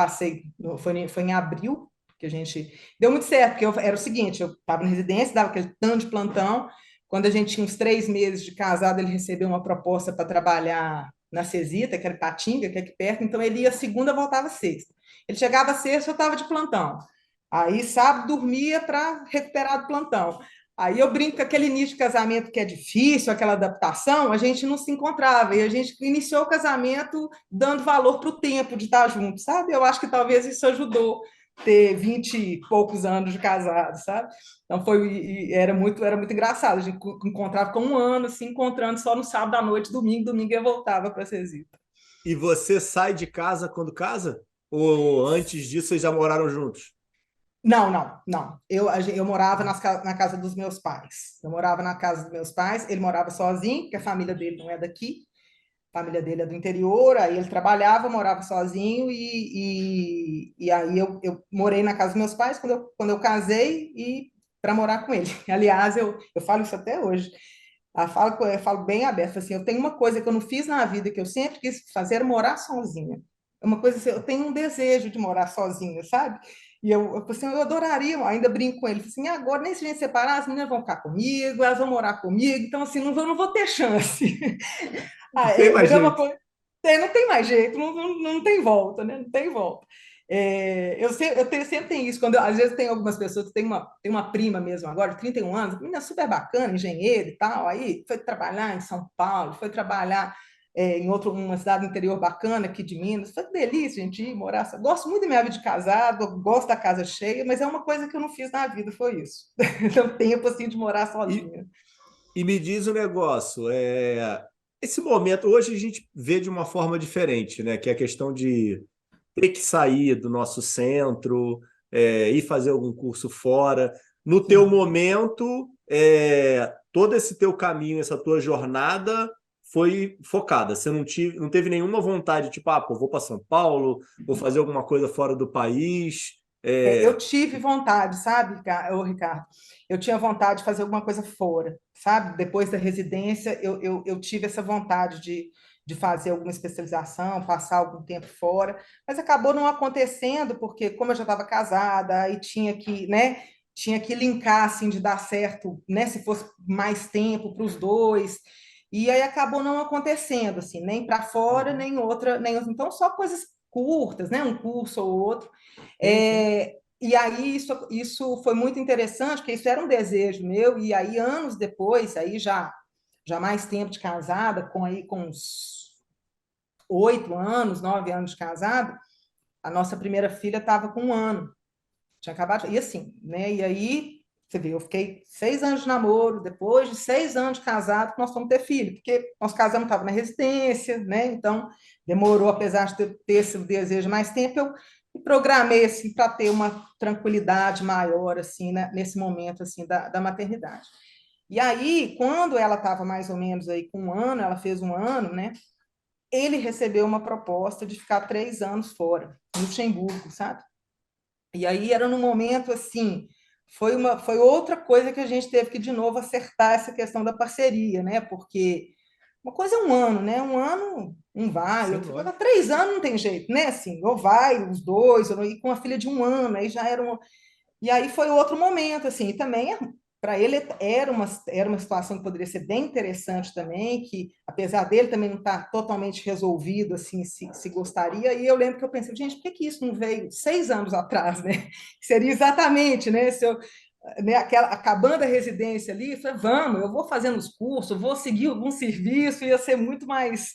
Speaker 1: em abril que a gente deu muito certo, porque era o seguinte, eu estava na residência, dava aquele tanto de plantão, quando a gente tinha uns 3 meses de casado, ele recebeu uma proposta para trabalhar na Cesita, que era Patinga, que é aqui perto, então ele ia segunda, voltava sexta. Ele chegava sexta, eu estava de plantão. Aí, sábado, dormia para recuperar do plantão. Aí eu brinco que aquele início de casamento que é difícil, aquela adaptação, a gente não se encontrava. E a gente iniciou o casamento dando valor para o tempo de estar junto, sabe? Eu acho que talvez isso ajudou ter 20 e poucos anos de casado, sabe? Então era muito engraçado. A gente encontrava com um ano, se encontrando só no sábado à noite, domingo eu voltava para Cesita.
Speaker 2: E você sai de casa quando casa? Ou antes disso vocês já moraram juntos?
Speaker 1: Não, não, não. Eu morava na casa dos meus pais. Eu morava na casa dos meus pais, ele morava sozinho, porque a família dele não é daqui, a família dele é do interior, aí ele trabalhava, morava sozinho, e aí eu morei na casa dos meus pais quando eu casei e para morar com ele. Aliás, eu falo isso até hoje. Eu falo bem aberto, assim, eu tenho uma coisa que eu não fiz na vida, que eu sempre quis fazer, era morar sozinha. É uma coisa assim, eu tenho um desejo de morar sozinha, sabe? E assim, eu adoraria, eu ainda brinco com ele, assim, agora, nem se a gente separar, as meninas vão ficar comigo, elas vão morar comigo, então, assim, não vou ter chance.
Speaker 2: Não tem mais
Speaker 1: Mas é uma
Speaker 2: jeito.
Speaker 1: coisa, não tem mais jeito, não tem volta, né? Não tem volta. Sempre tenho isso, às vezes tem algumas pessoas, tem uma prima mesmo agora, de 31 anos, menina super bacana, engenheira e tal, aí foi trabalhar em São Paulo, foi trabalhar em uma cidade do interior bacana aqui de Minas, foi que delícia, gente, ir morar. Gosto muito da minha vida de casado, gosto da casa cheia, mas é uma coisa que eu não fiz na vida, foi isso. Então, tempo assim de morar
Speaker 2: E,
Speaker 1: sozinha.
Speaker 2: e me diz o negócio, esse momento, hoje a gente vê de uma forma diferente, né? Que é a questão de ter que sair do nosso centro, ir fazer algum curso fora. No teu
Speaker 1: Sim.
Speaker 2: momento, todo esse teu caminho, essa tua jornada foi focada. Você não teve nenhuma vontade, tipo, pô, vou para São Paulo, vou fazer alguma coisa fora do país.
Speaker 1: Eu tive vontade, sabe, ô Ricardo? Eu tinha vontade de fazer alguma coisa fora, sabe? Depois da residência, eu tive essa vontade de fazer alguma especialização, passar algum tempo fora, mas acabou não acontecendo, porque como eu já estava casada, aí tinha que, né? Tinha que linkar, assim, de dar certo, né? Se fosse mais tempo para os dois. E aí acabou não acontecendo, assim, nem para fora,
Speaker 2: Uhum.
Speaker 1: nem outra, nem outra. Então, só coisas curtas, né? Um curso ou outro.
Speaker 2: Sim, sim.
Speaker 1: E aí isso foi muito interessante, porque isso era um desejo meu, e aí anos depois, aí já mais tempo de casada, com uns 8 anos, 9 anos de casada, a nossa primeira filha estava com 1 ano, tinha acabado, e assim, né? E aí, você vê, eu fiquei 6 anos de namoro, depois de 6 anos de casado, que nós fomos ter filho, porque nós casamos, estava na residência, né? Então, demorou, apesar de ter esse desejo mais tempo, e programei assim para ter uma tranquilidade maior assim, né, nesse momento assim da maternidade. E aí, quando ela estava mais ou menos aí com 1 ano, ela fez 1 ano, né? Ele recebeu uma proposta de ficar 3 anos fora, em Luxemburgo, sabe? E aí era num momento assim, foi outra coisa que a gente teve que de novo acertar essa questão da parceria, né? Porque uma coisa é 1 ano, né? 1 ano, um vai,
Speaker 2: Sim,
Speaker 1: outro vai.
Speaker 2: lógico.
Speaker 1: 3 anos não tem jeito, né? Assim, ou vai os dois, ou e com a filha de 1 ano, aí já era um. E aí foi outro momento, assim, e também para ele era uma situação que poderia ser bem interessante também, que apesar dele também não estar totalmente resolvido, assim, se gostaria, e eu lembro que eu pensei, gente, por que isso não veio 6 anos atrás, né? Seria exatamente, né, se eu, né, acabando a residência ali, eu falei, vamos, eu vou fazendo os cursos, vou seguir algum serviço, ia ser muito mais,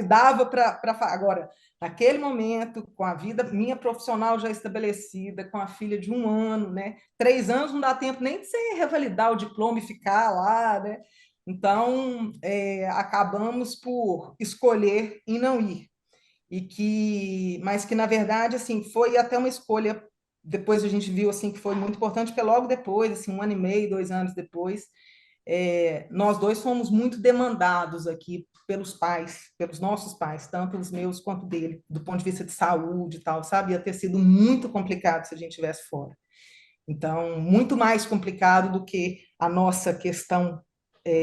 Speaker 1: dava para agora, naquele momento, com a vida minha profissional já estabelecida, com a filha de 1 ano, né? 3 anos não dá tempo nem de você revalidar o diploma e ficar lá, né? Então, acabamos por escolher em não ir. Mas que, na verdade, assim, foi até uma escolha, depois a gente viu, assim, que foi muito importante, porque logo depois, assim, 1 ano e meio, 2 anos depois, nós dois fomos muito demandados aqui pelos pais, pelos nossos pais, tanto os meus quanto dele, do ponto de vista de saúde e tal, sabe? Ia ter sido muito complicado se a gente estivesse fora. Então, muito mais complicado do que a nossa questão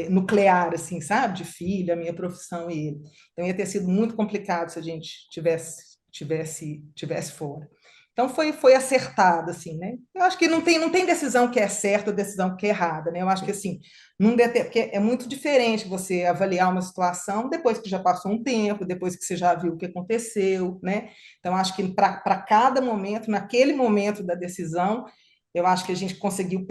Speaker 1: nuclear, assim, sabe? De filha, a minha profissão e ele. Então, ia ter sido muito complicado se a gente tivesse fora. Então, foi acertado, assim, né? Eu acho que não tem decisão que é certa ou decisão que é errada, né? Eu acho que, assim, porque é muito diferente você avaliar uma situação depois que já passou um tempo, depois que você já viu o que aconteceu, né? Então, acho que para cada momento, naquele momento da decisão, eu acho que a gente conseguiu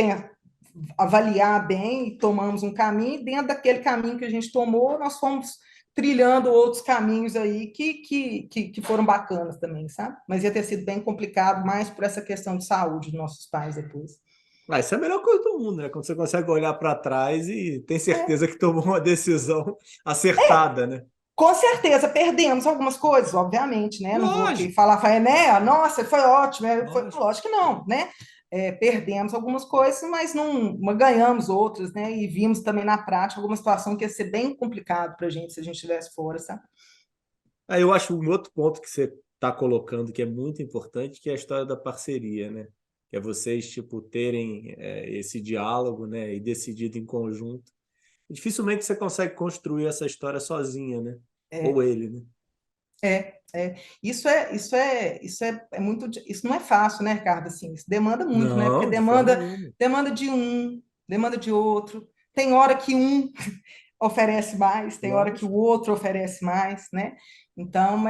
Speaker 1: avaliar bem e tomamos um caminho, e dentro daquele caminho que a gente tomou, nós fomos trilhando outros caminhos aí que foram bacanas também, sabe? Mas ia ter sido bem complicado, mais por essa questão de saúde dos nossos pais depois.
Speaker 2: Mas isso é a melhor coisa do mundo, né? Quando você consegue olhar para trás e tem
Speaker 1: É,
Speaker 2: certeza que tomou uma decisão acertada, né?
Speaker 1: com certeza, perdemos algumas coisas, obviamente, né? Não vou aqui
Speaker 2: Lógico,
Speaker 1: falar, né? Nossa, foi ótimo,
Speaker 2: lógico.
Speaker 1: lógico que não, né? Perdemos algumas coisas, mas não mas ganhamos outras, né? E vimos também na prática alguma situação que ia ser bem complicado para a gente se a gente estivesse fora, sabe?
Speaker 2: Aí eu acho um outro ponto que você está colocando que é muito importante, que é a história da parceria, né? Que é vocês, tipo, terem esse diálogo, né? E decidido em conjunto. Dificilmente você consegue construir essa história sozinha, né? Ou
Speaker 1: É,
Speaker 2: ele, né?
Speaker 1: isso não é fácil, né, Ricardo? Assim, isso demanda muito, né? Porque
Speaker 2: Não, de forma alguma.
Speaker 1: demanda de um, demanda de outro. Tem hora que um oferece mais, tem hora que o
Speaker 2: Lógico.
Speaker 1: outro oferece mais, né? Então,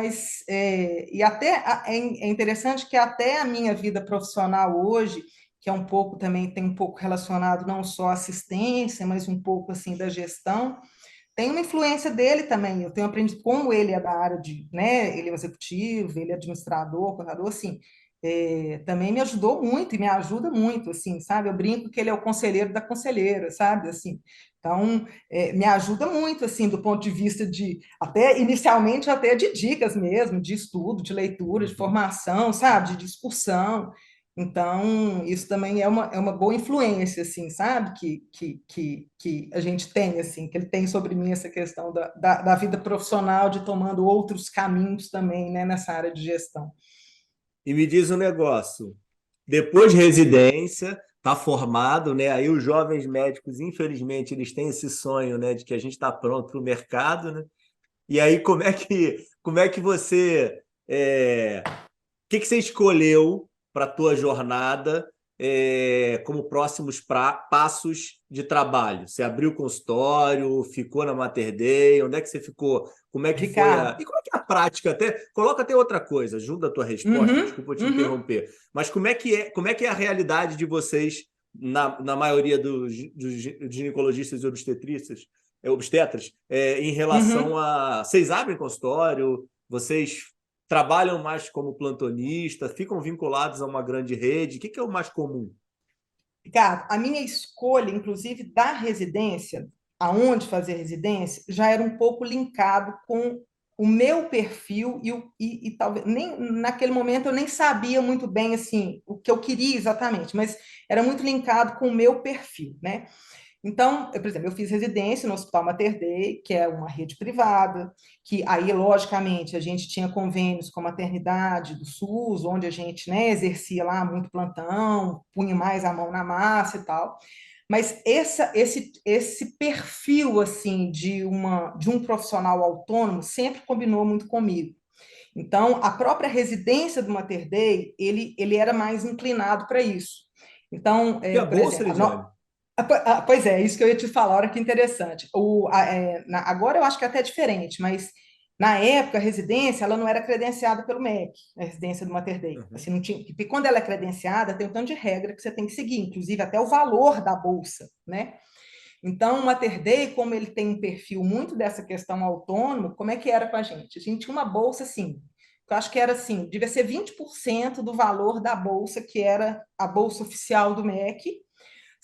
Speaker 1: e até é interessante que até a minha vida profissional hoje, que é um pouco também tem um pouco relacionado não só à assistência, mas um pouco assim da gestão, tem uma influência dele também. Eu tenho aprendido como ele é da área de, né? Ele é um executivo, ele é administrador, contador, assim. Também me ajudou muito e me ajuda muito, assim, sabe? Eu brinco que ele é o conselheiro da conselheira, sabe? Assim, então, me ajuda muito, assim, do ponto de vista de, até inicialmente, até de dicas mesmo, de estudo, de leitura, de
Speaker 2: Uhum.
Speaker 1: formação, sabe? De discussão. Então, isso também é uma boa influência, assim, sabe? Que a gente tem, assim, que ele tem sobre mim essa questão da vida profissional, de tomando outros caminhos também, né, nessa área de gestão.
Speaker 2: E me diz um negócio. Depois de residência, tá formado, né? Aí os jovens médicos, infelizmente, eles têm esse sonho, né, de que a gente está pronto para o mercado, né? E aí, como é que você, o que você escolheu para a tua jornada como próximos passos de trabalho? Você abriu consultório, ficou na Mater Dei, onde é que você ficou? Como é que foi
Speaker 1: Ricardo,
Speaker 2: e como é que é a prática? Coloca até outra coisa, junto à tua resposta,
Speaker 1: uhum,
Speaker 2: desculpa te
Speaker 1: uhum.
Speaker 2: interromper, mas como é que é a realidade de vocês na maioria dos ginecologistas e obstetras, em relação
Speaker 1: Uhum.
Speaker 2: a vocês abrem consultório, vocês trabalham mais como plantonista, ficam vinculados a uma grande rede? O que é o mais comum?
Speaker 1: Ricardo, a minha escolha, inclusive, da residência, aonde fazer residência, já era um pouco linkado com o meu perfil e talvez nem naquele momento eu nem sabia muito bem assim o que eu queria exatamente, mas era muito linkado com o meu perfil, né? Então, por exemplo, eu fiz residência no Hospital Mater Dei, que é uma rede privada, que aí, logicamente, a gente tinha convênios com a maternidade do SUS, onde a gente, né, exercia lá muito plantão, punha mais a mão na massa e tal. Mas esse perfil, assim, de um profissional autônomo sempre combinou muito comigo. Então, a própria residência do Mater Dei, ele era mais inclinado para isso. Então,
Speaker 2: E a
Speaker 1: por
Speaker 2: bolsa,
Speaker 1: exemplo,
Speaker 2: Lidiane?
Speaker 1: pois é, isso que eu ia te falar, olha que interessante. Agora eu acho que é até diferente, mas na época a residência ela não era credenciada pelo MEC, a residência do Mater Dei.
Speaker 2: Uhum.
Speaker 1: Assim, não tinha, porque quando ela é credenciada, tem um tanto de regra que você tem que seguir, inclusive até o valor da bolsa, né? Então, o Mater Dei, como ele tem um perfil muito dessa questão autônomo, como é que era com a gente? A gente tinha uma bolsa assim, eu acho que era assim, devia ser 20% do valor da bolsa, que era a bolsa oficial do MEC,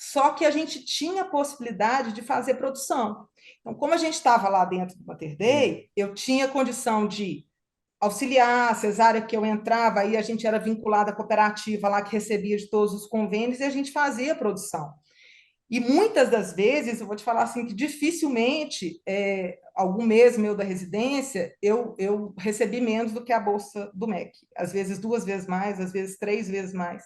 Speaker 1: só que a gente tinha a possibilidade de fazer produção. Então, como a gente estava lá dentro do Mater
Speaker 2: Entendi.
Speaker 1: Dei, eu tinha condição de auxiliar, a cesárea que eu entrava, aí a gente era vinculada à cooperativa lá que recebia de todos os convênios e a gente fazia a produção. E muitas das vezes, eu vou te falar assim, que dificilmente, algum mês meu da residência, eu recebi menos do que a bolsa do MEC. Às vezes duas vezes mais, às vezes três vezes mais.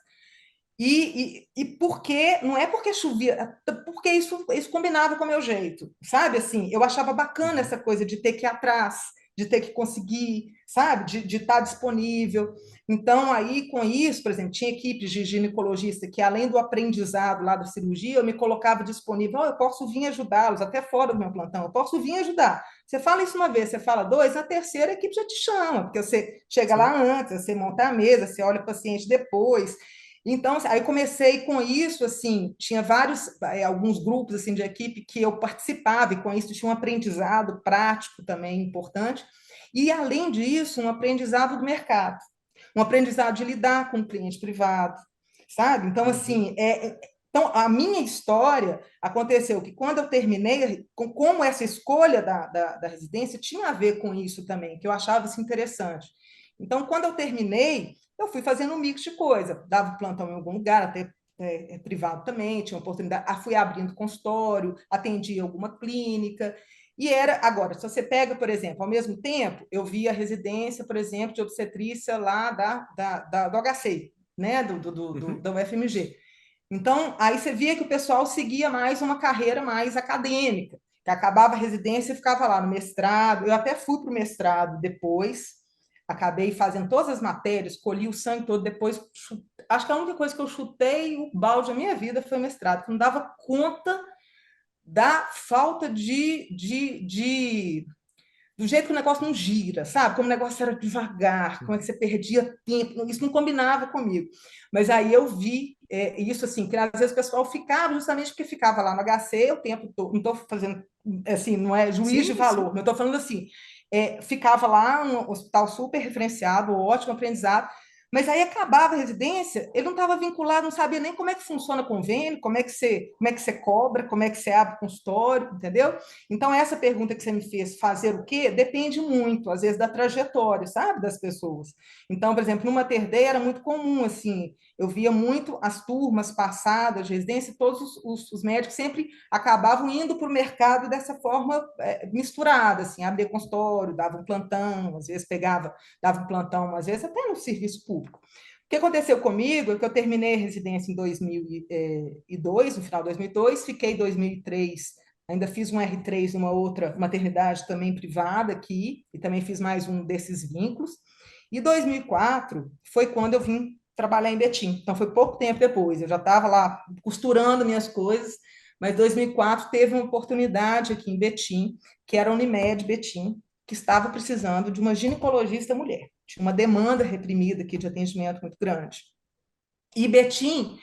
Speaker 1: E porque, não é porque chovia, porque isso combinava com o meu jeito, sabe? Assim, eu achava bacana
Speaker 2: Uhum.
Speaker 1: essa coisa de ter que ir atrás, de ter que conseguir, sabe? De estar disponível. Então, aí, com isso, por exemplo, tinha equipes de ginecologista que, além do aprendizado lá da cirurgia, eu me colocava disponível. Oh, eu posso vir ajudá-los, até fora do meu plantão, eu posso vir ajudar. Você fala isso uma vez, você fala dois, na terceira a equipe já te chama, porque você chega lá
Speaker 2: Sim.
Speaker 1: antes, você monta a mesa, você olha o paciente depois. Então, aí comecei com isso, assim, tinha alguns grupos, assim, de equipe que eu participava, e com isso tinha um aprendizado prático também importante, e, além disso, um aprendizado do mercado, um aprendizado de lidar com o cliente privado, sabe? Então,
Speaker 2: Uhum.
Speaker 1: assim, então, a minha história aconteceu que quando eu terminei, como essa escolha da residência tinha a ver com isso também, que eu achava isso interessante. Então, quando eu terminei, eu fui fazendo um mix de coisa, dava plantão em algum lugar, até privado também, tinha oportunidade, fui abrindo consultório, atendia alguma clínica, e era, agora, se você pega, por exemplo, ao mesmo tempo, eu vi a residência, por exemplo, de obstetrícia lá do HC, né,
Speaker 2: Uhum.
Speaker 1: da UFMG. Então, aí você via que o pessoal seguia mais uma carreira mais acadêmica, que acabava a residência e ficava lá no mestrado. Eu até fui para o mestrado depois, acabei fazendo todas as matérias, colhi o sangue todo, depois acho que a única coisa que eu chutei o balde da minha vida foi o mestrado, que não dava conta da falta do jeito que o negócio não gira, sabe? Como o negócio era devagar, como é que você perdia tempo, isso não combinava comigo. Mas aí eu vi isso assim, que às vezes o pessoal ficava justamente porque ficava lá no HC o tempo todo, não estou fazendo assim, não é juiz de
Speaker 2: Sim,
Speaker 1: valor,
Speaker 2: sim.
Speaker 1: mas estou falando assim, ficava lá no hospital super referenciado, ótimo aprendizado, mas aí acabava a residência, ele não estava vinculado, não sabia nem como é que funciona o convênio, como é que você cobra, como é que você abre consultório, entendeu? Então, essa pergunta que você me fez, fazer o quê? Depende muito, às vezes, da trajetória, sabe, das pessoas. Então, por exemplo, no Mater Dei era muito comum, assim, eu via muito as turmas passadas de residência, todos os médicos sempre acabavam indo para o mercado dessa forma misturada, assim, abria consultório, dava um plantão, às vezes dava um plantão, às vezes até no serviço público. O que aconteceu comigo é que eu terminei a residência em 2002, no final de 2002, fiquei em 2003. Ainda fiz um R3 numa outra maternidade também privada aqui, e também fiz mais um desses vínculos. E 2004 foi quando eu vim trabalhar em Betim. Então foi pouco tempo depois. Eu já estava lá costurando minhas coisas, mas 2004 teve uma oportunidade aqui em Betim, que era a Unimed Betim, que estava precisando de uma ginecologista mulher. Tinha uma demanda reprimida aqui de atendimento muito grande. E Betim,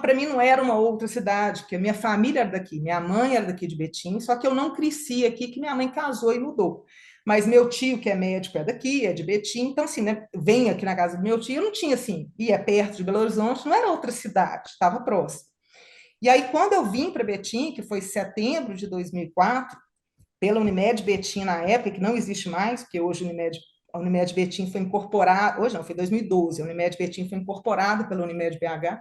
Speaker 1: para mim, não era uma outra cidade, porque a minha família era daqui, minha mãe era daqui de Betim, só que eu não cresci aqui, que minha mãe casou e mudou. Mas meu tio, que é médico, é daqui, é de Betim, então, assim, né, venho aqui na casa do meu tio, eu não tinha, assim, ia perto de Belo Horizonte, não era outra cidade, estava próximo. E aí, quando eu vim para Betim, que foi em setembro de 2004, pela Unimed Betim na época, que não existe mais, porque hoje a Unimed Betim foi incorporada, hoje não, foi em 2012, a Unimed Betim foi incorporada pela Unimed BH.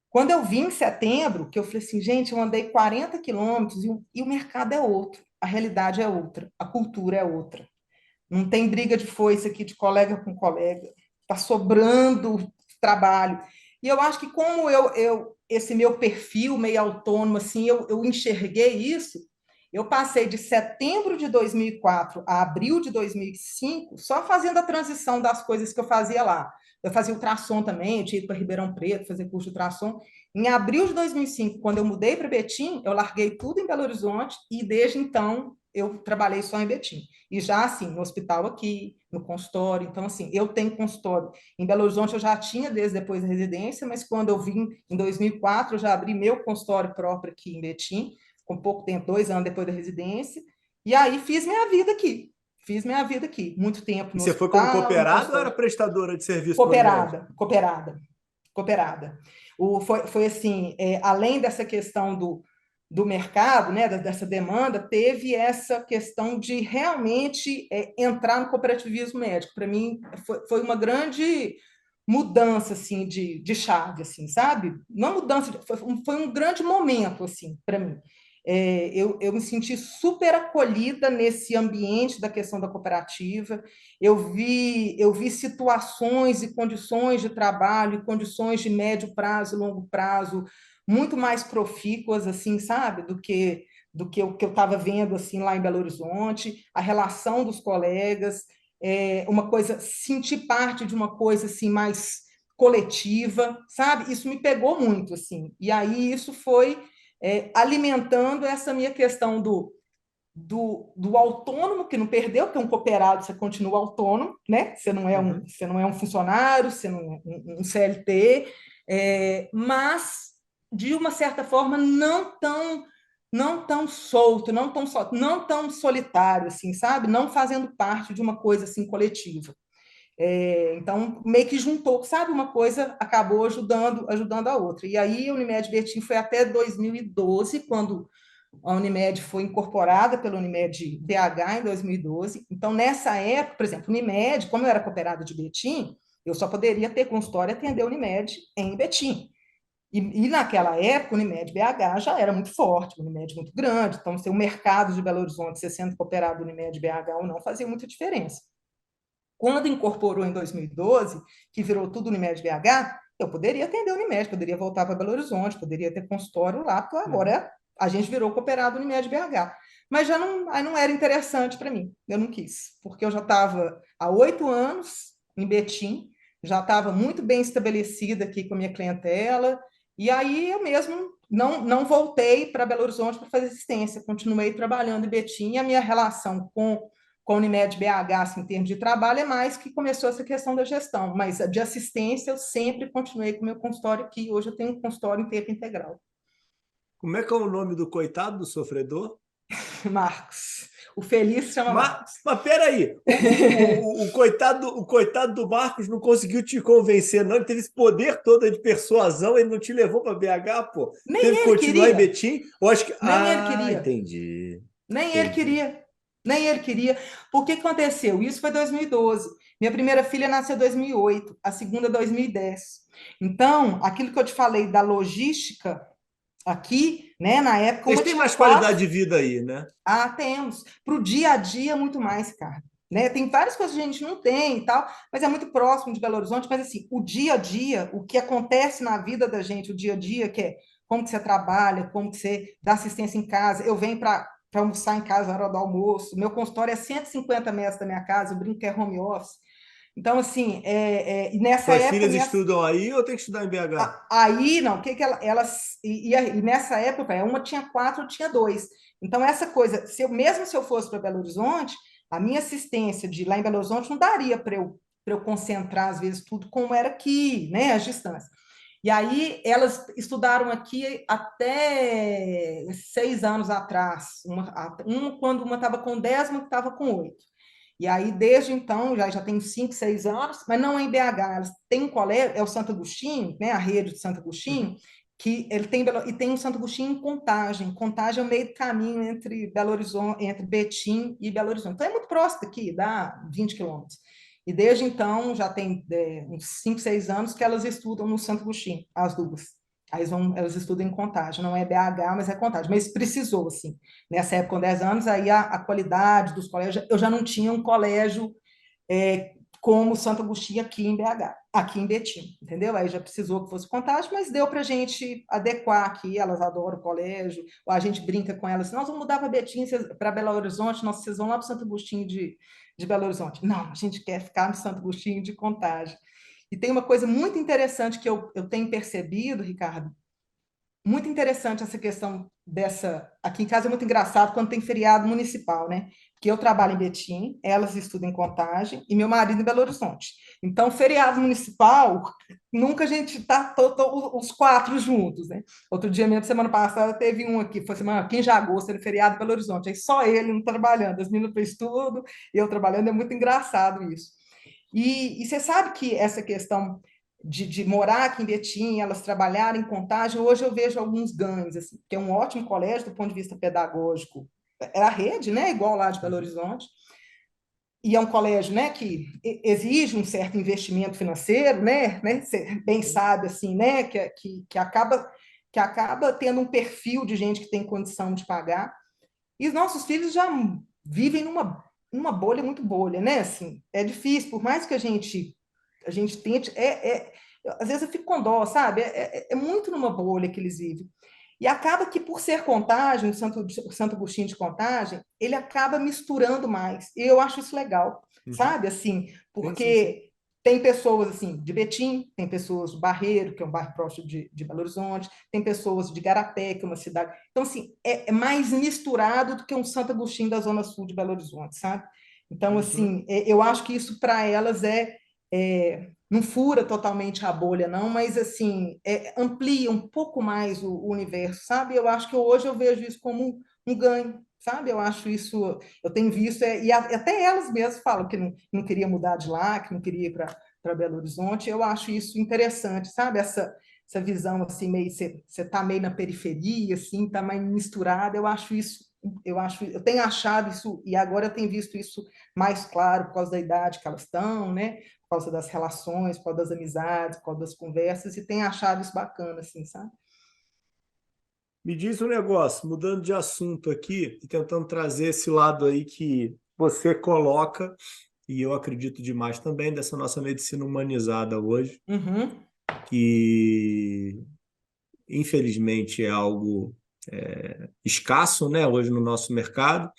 Speaker 1: Quando eu vim em setembro, que eu falei assim, gente, eu andei 40 quilômetros e o mercado é outro, a realidade é outra, a cultura é outra. Não tem briga de foice aqui de colega com colega, está sobrando trabalho. E eu acho que como esse meu perfil meio autônomo, assim, eu enxerguei isso, eu passei de setembro de 2004 a abril de 2005 só fazendo a transição das coisas que eu fazia lá. Eu fazia ultrassom também, eu tinha ido para Ribeirão Preto fazer curso de ultrassom. Em abril de 2005, quando eu mudei para Betim, eu larguei tudo em Belo Horizonte e desde então eu trabalhei só em Betim. E já assim, no hospital aqui, no consultório. Então, assim, eu tenho consultório. Em Belo Horizonte eu já tinha desde depois da residência, mas quando eu vim em 2004, eu já abri meu consultório próprio aqui em Betim, com pouco tempo, 2 anos depois da residência. E aí fiz minha vida aqui. Fiz minha vida aqui. Muito tempo
Speaker 2: E
Speaker 1: no
Speaker 2: você foi como
Speaker 1: hospital, no
Speaker 2: cooperado ou era
Speaker 1: consultório.
Speaker 2: prestadora de serviço para a Unimed?
Speaker 1: Cooperada. Foi assim, além dessa questão do mercado, né, dessa demanda, teve essa questão de realmente entrar no cooperativismo médico. Para mim, foi uma grande mudança assim de chave, assim, sabe? Não mudança, foi um grande momento assim para mim. Eu me senti super acolhida nesse ambiente da questão da cooperativa. Eu vi situações e condições de trabalho, condições de médio prazo e longo prazo muito mais profícuas, assim, sabe, do que o que eu estava vendo assim lá em Belo Horizonte, a relação dos colegas, uma coisa, sentir parte de uma coisa assim mais coletiva, sabe? Isso me pegou muito, assim. E aí isso foi alimentando essa minha questão do autônomo, que não perdeu, porque um cooperado você continua autônomo, né?
Speaker 2: Uhum.
Speaker 1: Você não é um funcionário, você não é um CLT, mas de uma certa forma não tão solto, não tão solitário, assim, sabe? Não fazendo parte de uma coisa assim coletiva. Então, meio que juntou, sabe? Uma coisa acabou ajudando a outra. E aí, a Unimed Betim foi até 2012, quando a Unimed foi incorporada pela Unimed BH em 2012. Então, nessa época, por exemplo, Unimed, como eu era cooperada de Betim, eu só poderia ter consultório e atender a Unimed em Betim. E naquela época, a Unimed BH já era muito forte, uma Unimed muito grande. Então, o mercado de Belo Horizonte, você sendo cooperado Unimed BH ou não, fazia muita diferença. Quando incorporou em 2012, que virou tudo Unimed BH, eu poderia atender a Unimed, poderia voltar para Belo Horizonte, poderia ter consultório lá, porque
Speaker 2: Uhum.
Speaker 1: agora a gente virou cooperado Unimed BH. Mas já não, aí não era interessante para mim, eu não quis, porque eu já estava há 8 anos em Betim, já estava muito bem estabelecida aqui com a minha clientela, e aí eu mesmo não voltei para Belo Horizonte para fazer assistência, continuei trabalhando em Betim, e a minha relação com a Unimed BH, assim, em termos de trabalho, é mais que começou essa questão da gestão, mas de assistência eu sempre continuei com o meu consultório aqui, hoje eu tenho um consultório em tempo integral.
Speaker 2: Como é que é o nome do coitado do sofredor?
Speaker 1: Marcos, o feliz se chama Marcos.
Speaker 2: Mas peraí, o coitado do Marcos não conseguiu te convencer, não. Ele teve esse poder todo de persuasão, ele não te levou para BH, pô.
Speaker 1: Nem
Speaker 2: Teve que
Speaker 1: ele
Speaker 2: continuar em
Speaker 1: queria,
Speaker 2: Betim? Eu acho que.
Speaker 1: nem ele
Speaker 2: Ah,
Speaker 1: queria,
Speaker 2: entendi.
Speaker 1: nem ele
Speaker 2: Entendi.
Speaker 1: queria, nem ele queria. Por que aconteceu? Isso foi 2012. Minha primeira filha nasceu em 2008, a segunda 2010. Então, aquilo que eu te falei da logística aqui, né, na época,
Speaker 2: Vocês
Speaker 1: uma
Speaker 2: têm
Speaker 1: tinha
Speaker 2: mais
Speaker 1: quatro.
Speaker 2: qualidade de vida aí, né?
Speaker 1: Temos. Para o dia a dia, muito mais, cara. Né? Tem várias coisas que a gente não tem e tal, mas é muito próximo de Belo Horizonte. Mas, assim, o dia a dia, o que acontece na vida da gente, o dia a dia, que é como que você trabalha, como que você dá assistência em casa. Eu venho para almoçar em casa na hora do almoço. Meu consultório é 150 metros da minha casa, eu brinco que é home office. Então, assim, e nessa
Speaker 2: Suas
Speaker 1: época,
Speaker 2: filhas
Speaker 1: minha
Speaker 2: estudam aí ou tem que estudar em BH?
Speaker 1: Aí, não, o que que elas. E nessa época, uma tinha 4, eu tinha 2. Então, essa coisa, mesmo se eu fosse para Belo Horizonte, a minha assistência de lá em Belo Horizonte não daria para eu concentrar, às vezes, tudo como era aqui, né, as distâncias. E aí, elas estudaram aqui até 6 anos atrás, quando uma estava com 10, uma estava com 8. E aí, desde então, já tem 5, 6 anos, mas não é em BH. Elas têm um colégio, é o Santo Agostinho, né, a rede de Santo Agostinho,
Speaker 2: Uhum.
Speaker 1: que ele tem e tem um Santo Agostinho em Contagem. Contagem é o meio do caminho entre Belo Horizonte, entre Betim e Belo Horizonte. Então é muito próximo daqui, dá 20 quilômetros. E desde então, já tem uns 5, 6 anos que elas estudam no Santo Agostinho, as duas. Aí elas estudam em Contagem, não é BH, mas é Contagem. Mas precisou, assim. Nessa época, com 10 anos, aí a qualidade dos colégios, eu já não tinha um colégio como Santo Agostinho aqui em BH, aqui em Betim, entendeu? Aí já precisou que fosse Contagem, mas deu para a gente adequar aqui, elas adoram o colégio, a gente brinca com elas, nós vamos mudar para Betim, para Belo Horizonte, vocês vão lá para Santo Agostinho de Belo Horizonte. Não, a gente quer ficar no Santo Agostinho de Contagem. E tem uma coisa muito interessante que eu tenho percebido, Ricardo, muito interessante essa questão dessa. Aqui em casa é muito engraçado quando tem feriado municipal, né? Que eu trabalho em Betim, elas estudam em Contagem e meu marido em Belo Horizonte. Então, feriado municipal, nunca a gente está os quatro juntos, né? Outro dia mesmo, semana passada, teve um aqui, foi semana 15 de agosto, era feriado em Belo Horizonte, aí só ele não trabalhando, as meninas para estudo, e eu trabalhando, é muito engraçado isso. E você sabe que essa questão de morar aqui em Betim, elas trabalharem em Contagem, hoje eu vejo alguns ganhos, assim, que é um ótimo colégio do ponto de vista pedagógico. É a rede, né, igual lá de Belo Horizonte, e é um colégio, né, que exige um certo investimento financeiro, né, você bem sabe, assim, né, que acaba tendo um perfil de gente que tem condição de pagar, e os nossos filhos já vivem numa bolha muito bolha, né, assim, é difícil, por mais que a gente tente, às vezes eu fico com dó, sabe? É muito numa bolha que eles vivem. E acaba que, por ser Contagem, o Santo Agostinho de Contagem, ele acaba misturando mais. E eu acho isso legal,
Speaker 2: Uhum.
Speaker 1: sabe? Assim,
Speaker 2: Sim, sim, sim.
Speaker 1: porque tem pessoas assim de Betim, tem pessoas do Barreiro, que é um bairro próximo de Belo Horizonte, tem pessoas de Garapé, que é uma cidade. Então, assim, é mais misturado do que um Santo Agostinho da Zona Sul de Belo Horizonte, sabe? Então,
Speaker 2: Uhum.
Speaker 1: assim, eu acho que isso para elas não fura totalmente a bolha, não, mas assim, amplia um pouco mais o universo, sabe? Eu acho que hoje eu vejo isso como um ganho, sabe? Eu acho isso, eu tenho visto, até elas mesmas falam que não queria mudar de lá, que não queria ir para Belo Horizonte, eu acho isso interessante, sabe? Essa visão assim, meio, você está meio na periferia, assim, está mais misturada, eu tenho achado isso, e agora eu tenho visto isso mais claro por causa da idade que elas estão, né? Por causa das relações, por causa das amizades, por causa das conversas, e tenho achado isso bacana, assim, sabe?
Speaker 2: Me diz um negócio, mudando de assunto aqui e tentando trazer esse lado aí que você coloca, e eu acredito demais também, dessa nossa medicina humanizada hoje,
Speaker 1: Uhum.
Speaker 2: que infelizmente é algo escasso, né, hoje no nosso mercado,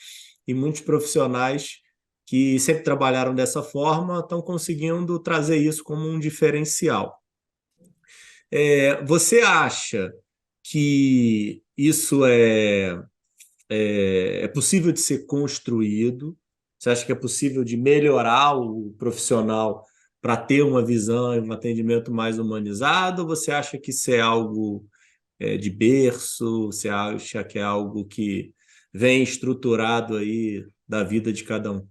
Speaker 2: e muitos profissionais que sempre trabalharam dessa forma estão conseguindo trazer isso como um diferencial. Você acha que isso é possível de ser construído? Você acha que é possível de melhorar o profissional para ter uma visão e um atendimento mais humanizado? Ou você acha que isso é algo de berço? Você acha que é algo que vem estruturado aí da vida de cada um?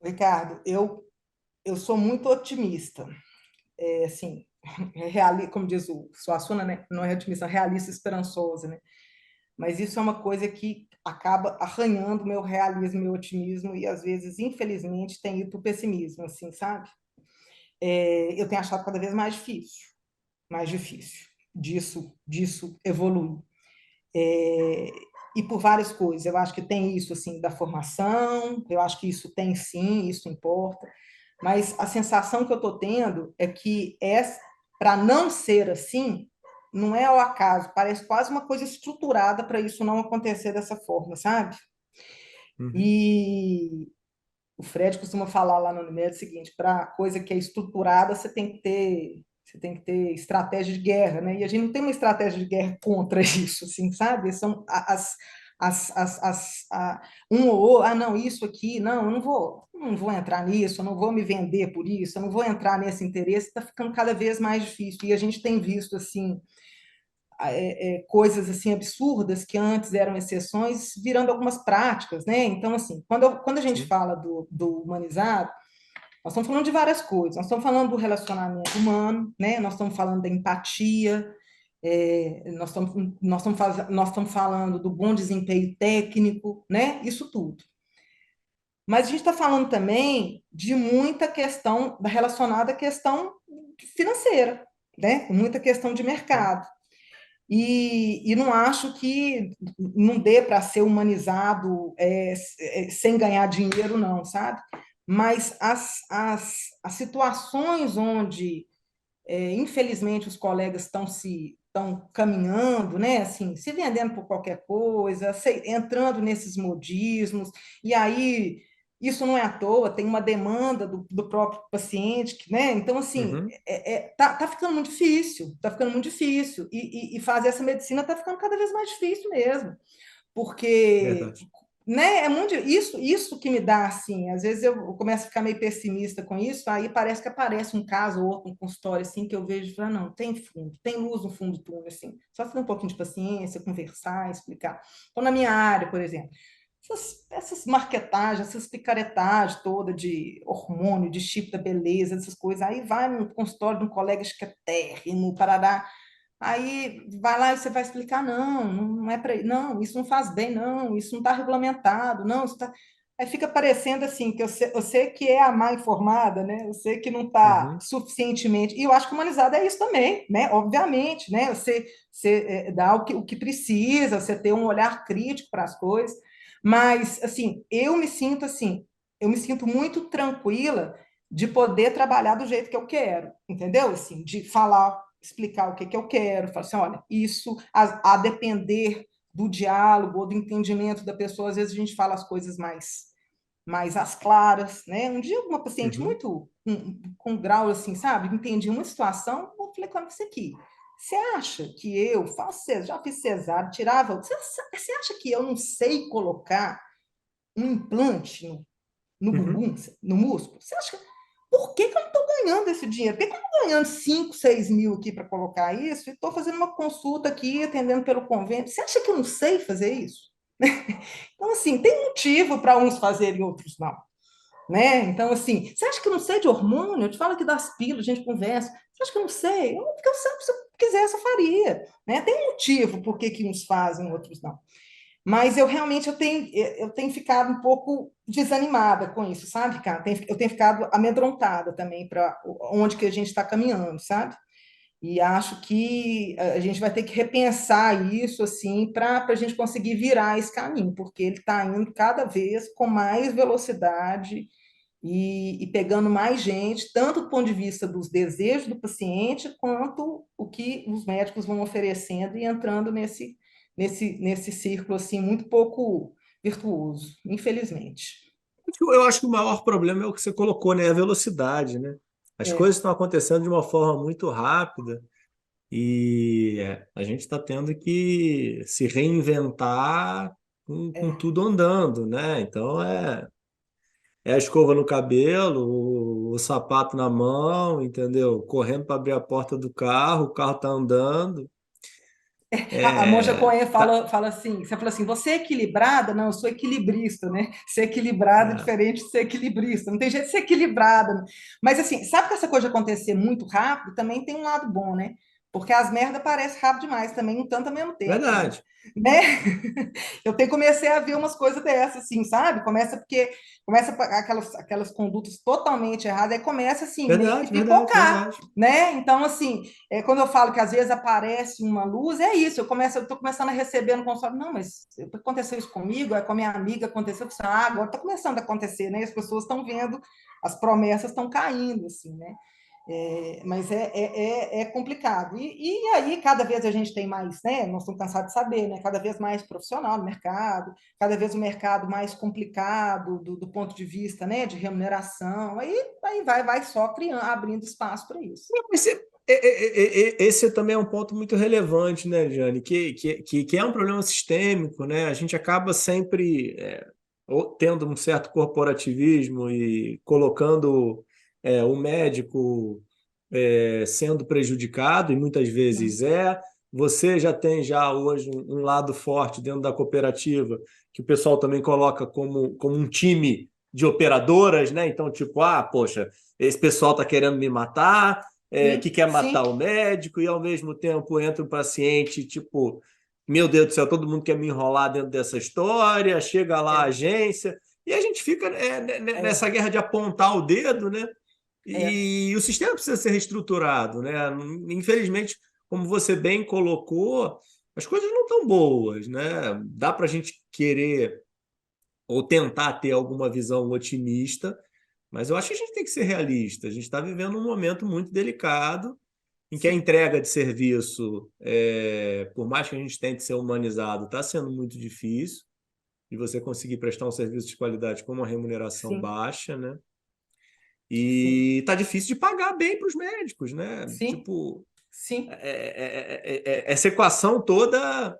Speaker 1: Ricardo, eu sou muito otimista, assim, como diz o Suassuna, né? Não é otimista, é realista esperançosa, né? Mas isso é uma coisa que acaba arranhando meu realismo, meu otimismo, e às vezes, infelizmente, tem ido para o pessimismo, assim, sabe? Eu tenho achado cada vez mais difícil disso evoluir. É, e por várias coisas. Eu acho que tem isso assim da formação, eu acho que isso tem sim, isso importa, mas a sensação que eu estou tendo é que para não ser assim, não é ao acaso, parece quase uma coisa estruturada para isso não acontecer dessa forma, sabe?
Speaker 2: Uhum.
Speaker 1: E o Fred costuma falar lá no Unimed o seguinte: para coisa que é estruturada, você tem que ter estratégia de guerra, né? E a gente não tem uma estratégia de guerra contra isso, assim, sabe? São um ou outro, não, isso aqui, não, eu não vou entrar nisso, eu não vou me vender por isso, eu não vou entrar nesse interesse, está ficando cada vez mais difícil. E a gente tem visto, assim, coisas assim absurdas que antes eram exceções, virando algumas práticas, né? Então, assim, quando a gente
Speaker 2: Sim.
Speaker 1: fala do humanizado, nós estamos falando de várias coisas. Nós estamos falando do relacionamento humano, né? Nós estamos falando da empatia, Nós estamos falando do bom desempenho técnico, né? Isso tudo. Mas a gente está falando também de muita questão relacionada à questão financeira, né? Muita questão de mercado. E não acho que não dê para ser humanizado sem ganhar dinheiro, não, sabe? Mas as situações onde, infelizmente, os colegas estão caminhando, né? Assim, se vendendo por qualquer coisa, entrando nesses modismos, e aí isso não é à toa, tem uma demanda do próprio paciente, né? Então, assim,
Speaker 2: Uhum.
Speaker 1: tá ficando muito difícil, tá ficando muito difícil, e fazer essa medicina tá ficando cada vez mais difícil mesmo, porque,
Speaker 2: Verdade.
Speaker 1: né, é muito isso que me dá assim, às vezes eu começo a ficar meio pessimista com isso, aí parece que aparece um caso ou outro, um consultório assim que eu vejo e falo, não, tem fundo, tem luz no fundo do túnel, assim, só ter um pouquinho de paciência, conversar, explicar. Então, na minha área, por exemplo, essas marketagens, essas picaretagens toda de hormônio, de chip da beleza, essas coisas, aí vai no consultório de um colega esquetérrimo, parará. Aí vai lá e você vai explicar, não é para, não, isso não faz bem, não, isso não está regulamentado, não, isso tá... Aí fica parecendo assim, que eu sei que é a má informada, né? Eu sei que não está
Speaker 2: Uhum.
Speaker 1: suficientemente, e eu acho que humanizado é isso também, né? Obviamente, né? Você dá o que precisa, você ter um olhar crítico para as coisas, mas assim, eu me sinto muito tranquila de poder trabalhar do jeito que eu quero, entendeu? Assim, de falar, explicar o que que eu quero, falar assim, olha, isso a depender do diálogo ou do entendimento da pessoa, às vezes a gente fala as coisas mais às claras, né? Um dia uma paciente
Speaker 2: Uhum.
Speaker 1: muito com grau assim, sabe? Entendi uma situação, eu falei com você aqui. Você acha que eu já fiz cesárea, tirava. Você acha que eu não sei colocar um implante no
Speaker 2: Uhum.
Speaker 1: bumbum, no músculo? Você acha que por que que eu não estou ganhando esse dinheiro? Por que que eu estou ganhando 5, 6 mil aqui para colocar isso e estou fazendo uma consulta aqui, atendendo pelo convênio? Você acha que eu não sei fazer isso? Então, assim, tem motivo para uns fazerem e outros não, né? Então, assim, você acha que eu não sei de hormônio? Eu te falo aqui das pílulas, a gente conversa. Você acha que eu não sei? Porque eu sei, se eu quisesse, eu faria, né? Tem motivo por que que uns fazem e outros não. Mas eu tenho ficado um pouco desanimada com isso, sabe, cara? Eu tenho ficado amedrontada também para onde que a gente está caminhando, sabe? E acho que a gente vai ter que repensar isso assim para a gente conseguir virar esse caminho, porque ele está indo cada vez com mais velocidade e pegando mais gente, tanto do ponto de vista dos desejos do paciente, quanto o que os médicos vão oferecendo e entrando nesse círculo assim muito pouco virtuoso, infelizmente.
Speaker 2: Eu acho que o maior problema é o que você colocou, né? A velocidade, né? As
Speaker 1: É,
Speaker 2: coisas estão acontecendo de uma forma muito rápida e a gente está tendo que se reinventar com
Speaker 1: é.
Speaker 2: tudo andando, né? Então é a escova no cabelo, o sapato na mão, entendeu? Correndo para abrir a porta do carro, o carro está andando.
Speaker 1: A Monja
Speaker 2: É,
Speaker 1: Coen
Speaker 2: tá,
Speaker 1: fala assim, você fala assim, você é equilibrada? Não, eu sou equilibrista, né? Ser equilibrado é
Speaker 2: é,
Speaker 1: diferente de ser equilibrista, não tem jeito de ser equilibrada, né? Mas assim, sabe que essa coisa de acontecer muito rápido também tem um lado bom, né? Porque as merdas parecem rápido demais também, um tanto ao mesmo tempo também,
Speaker 2: verdade,
Speaker 1: né? Comecei a ver umas coisas dessas, assim, sabe? Aquelas condutas totalmente erradas, aí começa assim, meio que
Speaker 2: verdade, verdade,
Speaker 1: pipocar,
Speaker 2: verdade.
Speaker 1: né? Então, assim, quando eu falo que às vezes aparece uma luz, é isso. Eu estou começando a receber no consultório, não, mas aconteceu isso comigo, com a minha amiga aconteceu, agora está começando a acontecer, né? As pessoas estão vendo, as promessas estão caindo, assim, né? Mas é complicado. E aí, cada vez a gente tem mais, né? Nós estamos cansados de saber, né? Cada vez mais profissional no mercado, cada vez o mercado mais complicado do ponto de vista, né? De remuneração. Aí vai só criando, abrindo espaço para isso.
Speaker 2: Esse também é um ponto muito relevante, né, Jane? Que é um problema sistêmico, né? A gente acaba sempre tendo um certo corporativismo e colocando o médico sendo prejudicado, e muitas vezes é. Você já hoje um lado forte dentro da cooperativa, que o pessoal também coloca como um time de operadoras, né? Então, tipo, poxa, esse pessoal está querendo me matar, que
Speaker 1: sim,
Speaker 2: quer matar
Speaker 1: sim,
Speaker 2: o médico, e ao mesmo tempo entra um paciente, tipo, meu Deus do céu, todo mundo quer me enrolar dentro dessa história, chega lá a
Speaker 1: é,
Speaker 2: agência, e a gente fica nessa
Speaker 1: é,
Speaker 2: guerra de apontar o dedo, né?
Speaker 1: é,
Speaker 2: E o sistema precisa ser reestruturado, né? Infelizmente, como você bem colocou, as coisas não estão boas, né? Dá para a gente querer ou tentar ter alguma visão otimista, mas eu acho que a gente tem que ser realista. A gente está vivendo um momento muito delicado em que a
Speaker 1: sim,
Speaker 2: entrega de serviço, por mais que a gente tente ser humanizado, está sendo muito difícil e você conseguir prestar um serviço de qualidade com uma remuneração
Speaker 1: sim,
Speaker 2: baixa, né?
Speaker 1: sim,
Speaker 2: E tá difícil de pagar bem para os médicos, né?
Speaker 1: sim,
Speaker 2: Tipo,
Speaker 1: sim.
Speaker 2: essa equação toda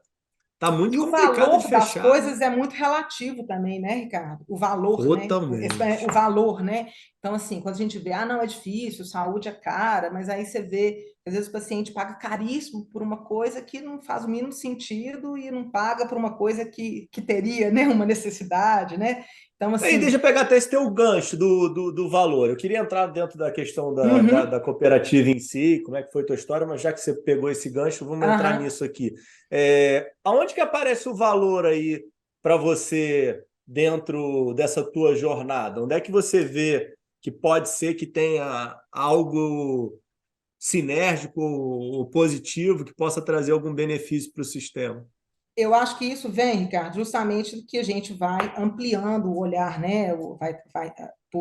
Speaker 2: tá muito
Speaker 1: E o
Speaker 2: complicada de
Speaker 1: valor das
Speaker 2: fechar, né?
Speaker 1: coisas é muito relativo também, né, Ricardo? O valor, né? O
Speaker 2: Totalmente.
Speaker 1: valor, né? Então, assim, quando a gente vê, ah, não, é difícil, saúde é cara, mas aí você vê, às vezes o paciente paga caríssimo por uma coisa que não faz o mínimo sentido e não paga por uma coisa que teria, né, uma necessidade, né? Então,
Speaker 2: Aí,
Speaker 1: assim,
Speaker 2: deixa eu pegar até esse teu gancho do valor. Eu queria entrar dentro da questão da
Speaker 1: uhum,
Speaker 2: cooperativa em si, como é que foi a tua história, mas já que você pegou esse gancho, vamos entrar
Speaker 1: aham.
Speaker 2: nisso aqui. Aonde que aparece o valor aí para você dentro dessa tua jornada? Onde é que você vê que pode ser que tenha algo sinérgico ou positivo que possa trazer algum benefício para o sistema?
Speaker 1: Eu acho que isso vem, Ricardo, justamente do que a gente vai ampliando o olhar, né?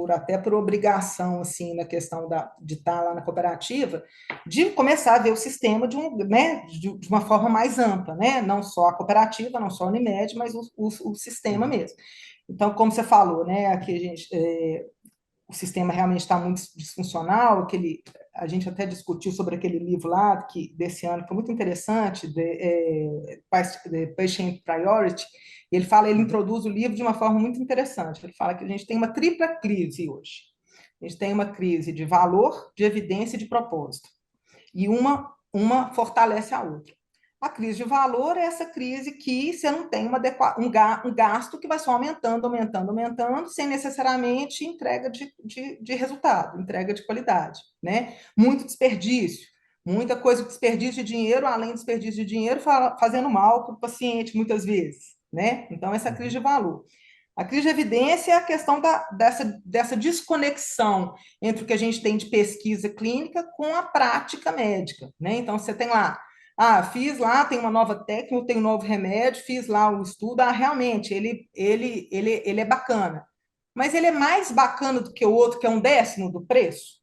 Speaker 1: Até por obrigação, assim, na questão de estar lá na cooperativa, de começar a ver o sistema né, de uma forma mais ampla, né? Não só a cooperativa, não só a Unimed, mas o sistema
Speaker 2: Uhum.
Speaker 1: mesmo. Então, como você falou, né? Aqui a gente, o sistema realmente está muito disfuncional, a gente até discutiu sobre aquele livro lá, desse ano, que foi muito interessante, The Patient Priority, e ele
Speaker 2: Uhum.
Speaker 1: introduz o livro de uma forma muito interessante, ele fala que a gente tem uma tripla crise hoje, a gente tem uma crise de valor, de evidência e de propósito, e uma fortalece a outra. A crise de valor é essa crise que você não tem um gasto que vai só aumentando, aumentando, aumentando, sem necessariamente entrega de resultado, entrega de qualidade, né? Muito desperdício, muita coisa, desperdício de dinheiro, além de desperdício de dinheiro, fazendo mal para o paciente, muitas vezes, né? Então, essa é a crise de
Speaker 2: Uhum.
Speaker 1: valor. A crise de evidência é a questão dessa desconexão entre o que a gente tem de pesquisa clínica com a prática médica, né? Então, você tem lá, fiz lá, tem uma nova técnica, tem um novo remédio, fiz lá o estudo, realmente, ele é bacana. Mas ele é mais bacana do que o outro, que é um décimo do preço?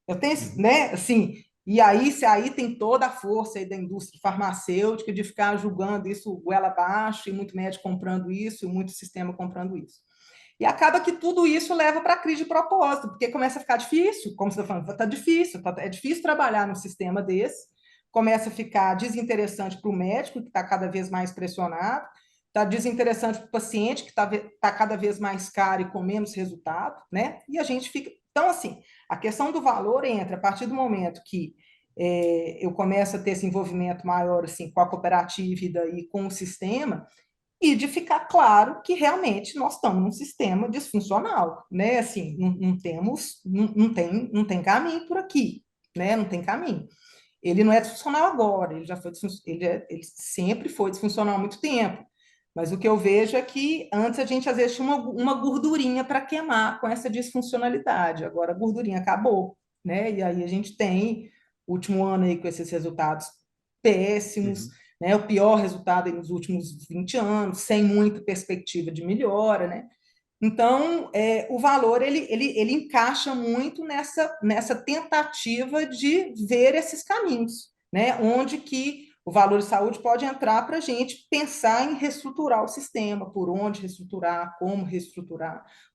Speaker 1: Eu tenho,
Speaker 2: Uhum.
Speaker 1: né, assim, e aí, se aí tem toda a força aí da indústria farmacêutica de ficar julgando isso goela abaixo, e muito médico comprando isso, e muito sistema comprando isso. E acaba que tudo isso leva para a crise de propósito, porque começa a ficar difícil, como você está falando, está difícil, é difícil trabalhar num sistema desse, começa a ficar desinteressante para o médico, que está cada vez mais pressionado, está desinteressante para o paciente, que está cada vez mais caro e com menos resultado, né? E a gente fica. Então, assim, a questão do valor entra a partir do momento que eu começo a ter esse envolvimento maior assim, com a cooperativa e daí com o sistema, e de ficar claro que realmente nós estamos num sistema disfuncional, né? Assim, não temos, não tem caminho por aqui, né? Não tem caminho. Ele não é disfuncional agora, ele já foi ele sempre foi disfuncional há muito tempo. Mas o que eu vejo é que antes a gente às vezes tinha uma gordurinha para queimar com essa disfuncionalidade. Agora a gordurinha acabou, né? E aí a gente tem o último ano aí com esses resultados péssimos,
Speaker 2: Uhum.
Speaker 1: né? O pior resultado aí nos últimos 20 anos, sem muita perspectiva de melhora, né? Então, o valor ele encaixa muito nessa tentativa de ver esses caminhos, né? Onde que o valor de saúde pode entrar para a gente pensar em reestruturar o sistema, por onde reestruturar,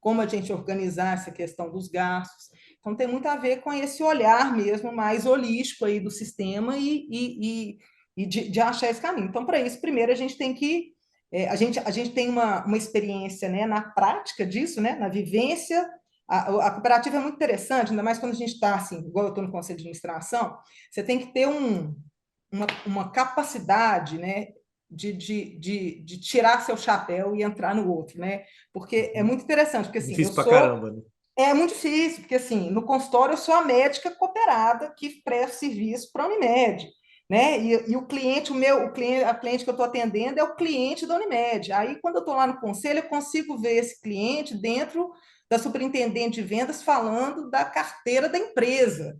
Speaker 1: como a gente organizar essa questão dos gastos. Então, tem muito a ver com esse olhar mesmo mais holístico aí do sistema e de achar esse caminho. Então, para isso, primeiro a gente tem que a gente tem uma experiência, né, na prática disso, né, na vivência. A cooperativa é muito interessante, ainda mais quando a gente está assim, igual eu estou no conselho de administração, você tem que ter uma capacidade, né, de tirar seu chapéu e entrar no outro, né? Porque é
Speaker 2: Uhum.
Speaker 1: muito interessante, porque assim, eu
Speaker 2: Difícil pra
Speaker 1: sou
Speaker 2: caramba, né?
Speaker 1: É muito difícil, porque assim, no consultório eu sou a médica cooperada que presta serviço para a Unimed, né? E o cliente, o cliente, a cliente que eu estou atendendo é o cliente da Unimed. Aí, quando eu estou lá no conselho, eu consigo ver esse cliente dentro da superintendente de vendas falando da carteira da empresa,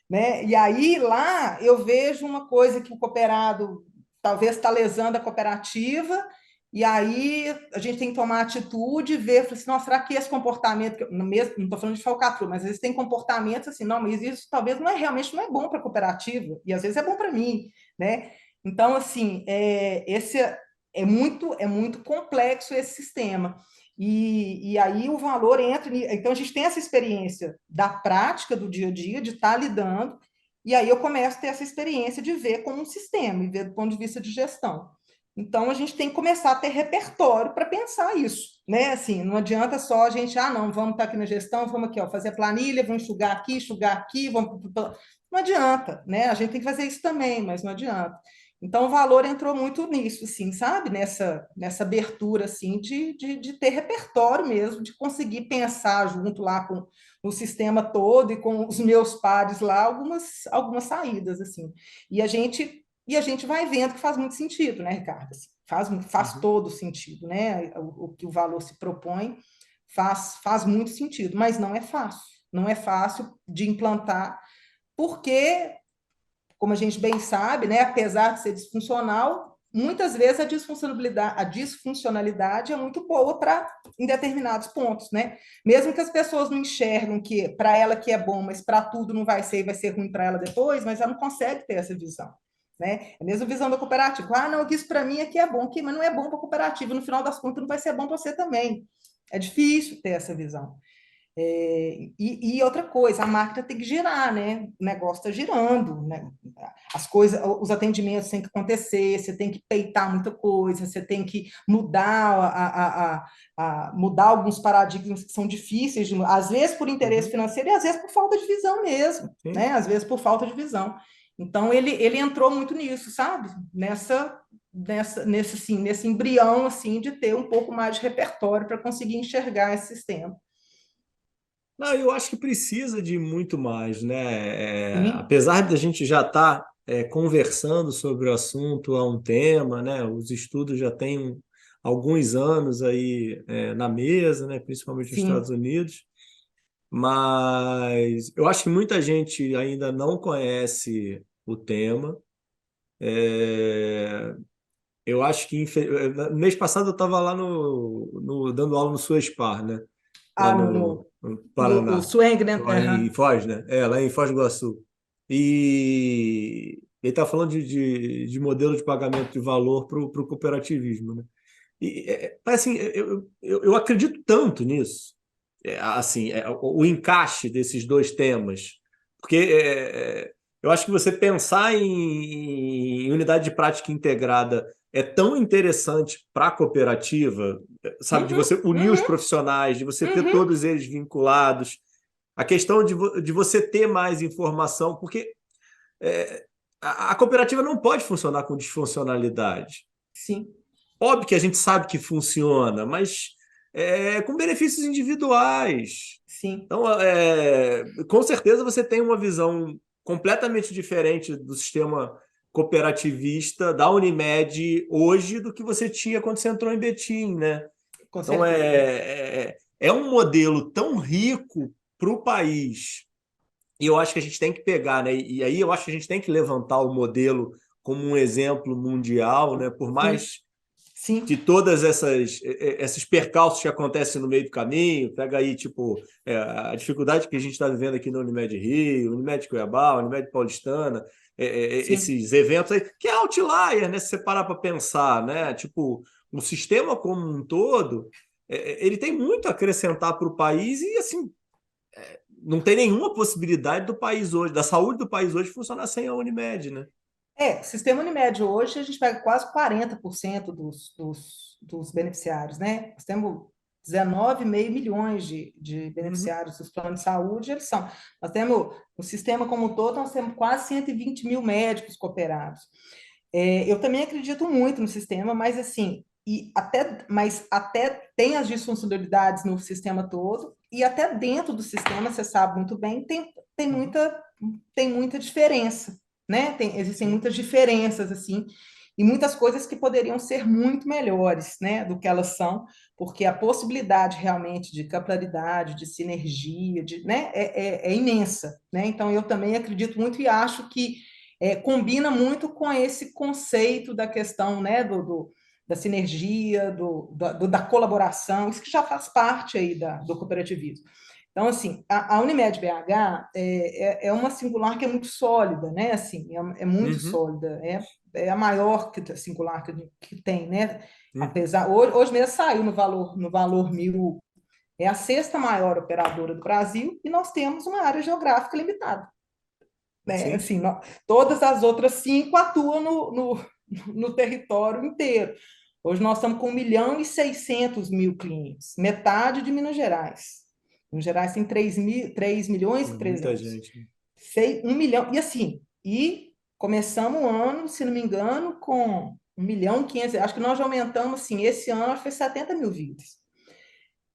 Speaker 1: né? E aí lá eu vejo uma coisa que o cooperado talvez está lesando a cooperativa, e aí a gente tem que tomar atitude, ver, falar assim, nossa, será que esse comportamento, no mesmo, não estou falando de falcatrua, mas às vezes tem comportamentos assim, não, mas isso talvez não é realmente não é bom para a cooperativa, e às vezes é bom para mim, né? Então, assim, esse é muito complexo esse sistema. E aí o valor entra. Então, a gente tem essa experiência da prática do dia a dia, de estar lidando, e aí eu começo a ter essa experiência de ver como um sistema, e ver do ponto de vista de gestão. Então, a gente tem que começar a ter repertório para pensar isso, né? Assim, não adianta só a gente, não, vamos estar aqui na gestão, vamos aqui, ó, fazer a planilha, vamos enxugar aqui, vamos. Não adianta, né? A gente tem que fazer isso também, mas não adianta. Então, o valor entrou muito nisso, assim, sabe? Nessa abertura, assim, de ter repertório mesmo, de conseguir pensar junto lá com o sistema todo e com os meus pares lá, algumas saídas, assim. E a gente vai vendo que faz muito sentido, né, Ricardo? Assim, faz
Speaker 2: Uhum.
Speaker 1: todo sentido, né? O que o valor se propõe faz muito sentido, mas não é fácil. Não é fácil de implantar, porque como a gente bem sabe, né, apesar de ser disfuncional, muitas vezes a disfuncionalidade é muito boa para em determinados pontos, né? Mesmo que as pessoas não enxergam que para ela que é bom, mas para tudo não vai ser e vai ser ruim para ela depois, mas ela não consegue ter essa visão. Né? É a mesma visão da cooperativa. Não, isso para mim aqui é bom, aqui, mas não é bom para a cooperativa. No final das contas, não vai ser bom para você também. É difícil ter essa visão. E outra coisa, a máquina tem que girar, né? O negócio está girando, né? As coisas, os atendimentos têm que acontecer, você tem que peitar muita coisa, você tem que mudar mudar alguns paradigmas que são difíceis, às vezes por interesse
Speaker 2: Uhum.
Speaker 1: financeiro e às vezes por falta de visão mesmo,
Speaker 2: Sim.
Speaker 1: né? Às vezes por falta de visão. Então ele entrou muito nisso, sabe? Nesse embrião assim de ter um pouco mais de repertório para conseguir enxergar esse sistema.
Speaker 2: Não, eu acho que precisa de muito mais, né?
Speaker 1: Sim,
Speaker 2: Apesar da gente já estar conversando sobre o assunto há um tema, né? Os estudos já têm alguns anos aí na mesa, né? Principalmente nos Estados
Speaker 1: sim.
Speaker 2: Unidos, mas eu acho que muita gente ainda não conhece o tema. É, eu acho que no mês passado eu estava lá dando aula no Suespar, né? Lá
Speaker 1: No,
Speaker 2: no
Speaker 1: o
Speaker 2: Paraná,
Speaker 1: swing, né?
Speaker 2: lá em
Speaker 1: Uhum.
Speaker 2: Foz, né? Lá em Foz do Iguaçu. E ele está falando de modelo de pagamento de valor para o cooperativismo, né? Mas, assim, eu acredito tanto nisso, assim, o encaixe desses dois temas, porque eu acho que você pensar em unidade de prática integrada é tão interessante para a cooperativa, sabe, de
Speaker 1: Uhum,
Speaker 2: você unir os
Speaker 1: uhum,
Speaker 2: profissionais, de você ter
Speaker 1: uhum.
Speaker 2: todos eles vinculados, a questão de você ter mais informação, porque a cooperativa não pode funcionar com disfuncionalidade.
Speaker 1: Sim,
Speaker 2: Óbvio que a gente sabe que funciona, mas com benefícios individuais.
Speaker 1: sim,
Speaker 2: Então, com certeza você tem uma visão completamente diferente do sistema cooperativista da Unimed hoje do que você tinha quando você entrou em Betim, né?
Speaker 1: com
Speaker 2: Então,
Speaker 1: certeza.
Speaker 2: é um modelo tão rico para o país, e eu acho que a gente tem que pegar, né? E aí eu acho que a gente tem que levantar o modelo como um exemplo mundial, né? Por
Speaker 1: Sim,
Speaker 2: mais
Speaker 1: sim,
Speaker 2: de todas esses percalços que acontecem no meio do caminho, pega aí, tipo, a dificuldade que a gente está vivendo aqui no Unimed Rio, Unimed Cuiabá, Unimed Paulistana,
Speaker 1: sim.
Speaker 2: esses eventos aí, que é outlier, né? Se você parar para pensar, né? Tipo, o sistema como um todo, ele tem muito a acrescentar para o país e, assim, não tem nenhuma possibilidade do país hoje, da saúde do país hoje funcionar sem a Unimed, né?
Speaker 1: O sistema Unimed hoje, a gente pega quase 40% dos beneficiários, né? Nós temos 19,5 milhões de
Speaker 2: Uhum.
Speaker 1: beneficiários dos planos de saúde, eles são. Nós temos, o sistema como um todo, nós temos quase 120 mil médicos cooperados. Eu também acredito muito no sistema, mas assim, mas até tem as disfuncionalidades no sistema todo, e até dentro do sistema, você sabe muito bem, tem muita diferença, né? Existem
Speaker 2: Sim.
Speaker 1: muitas diferenças, assim, e muitas coisas que poderiam ser muito melhores, né, do que elas são, porque a possibilidade realmente de capilaridade, de sinergia, né, é imensa, né? Então, eu também acredito muito e acho que combina muito com esse conceito da questão, né, da sinergia, da colaboração, isso que já faz parte aí do cooperativismo. Então, assim, a Unimed BH é uma singular que é muito sólida, né? Assim, é muito
Speaker 2: Uhum.
Speaker 1: sólida, é a maior singular que tem, né?
Speaker 2: Uhum.
Speaker 1: Apesar, hoje mesmo saiu no valor 1.000, é a sexta maior operadora do Brasil e nós temos uma área geográfica limitada, né?
Speaker 2: Sim.
Speaker 1: Assim, todas as outras cinco atuam no território inteiro. Hoje nós estamos com 1.600.000 clientes, metade de Minas Gerais. Minas Gerais tem 3 milhões e
Speaker 2: Muita
Speaker 1: 300.
Speaker 2: gente, né?
Speaker 1: Sei, 1 milhão. E assim, começamos o ano, se não me engano, com 1.500.000. Acho que nós já aumentamos, assim, esse ano, acho que foi 70 mil vidas.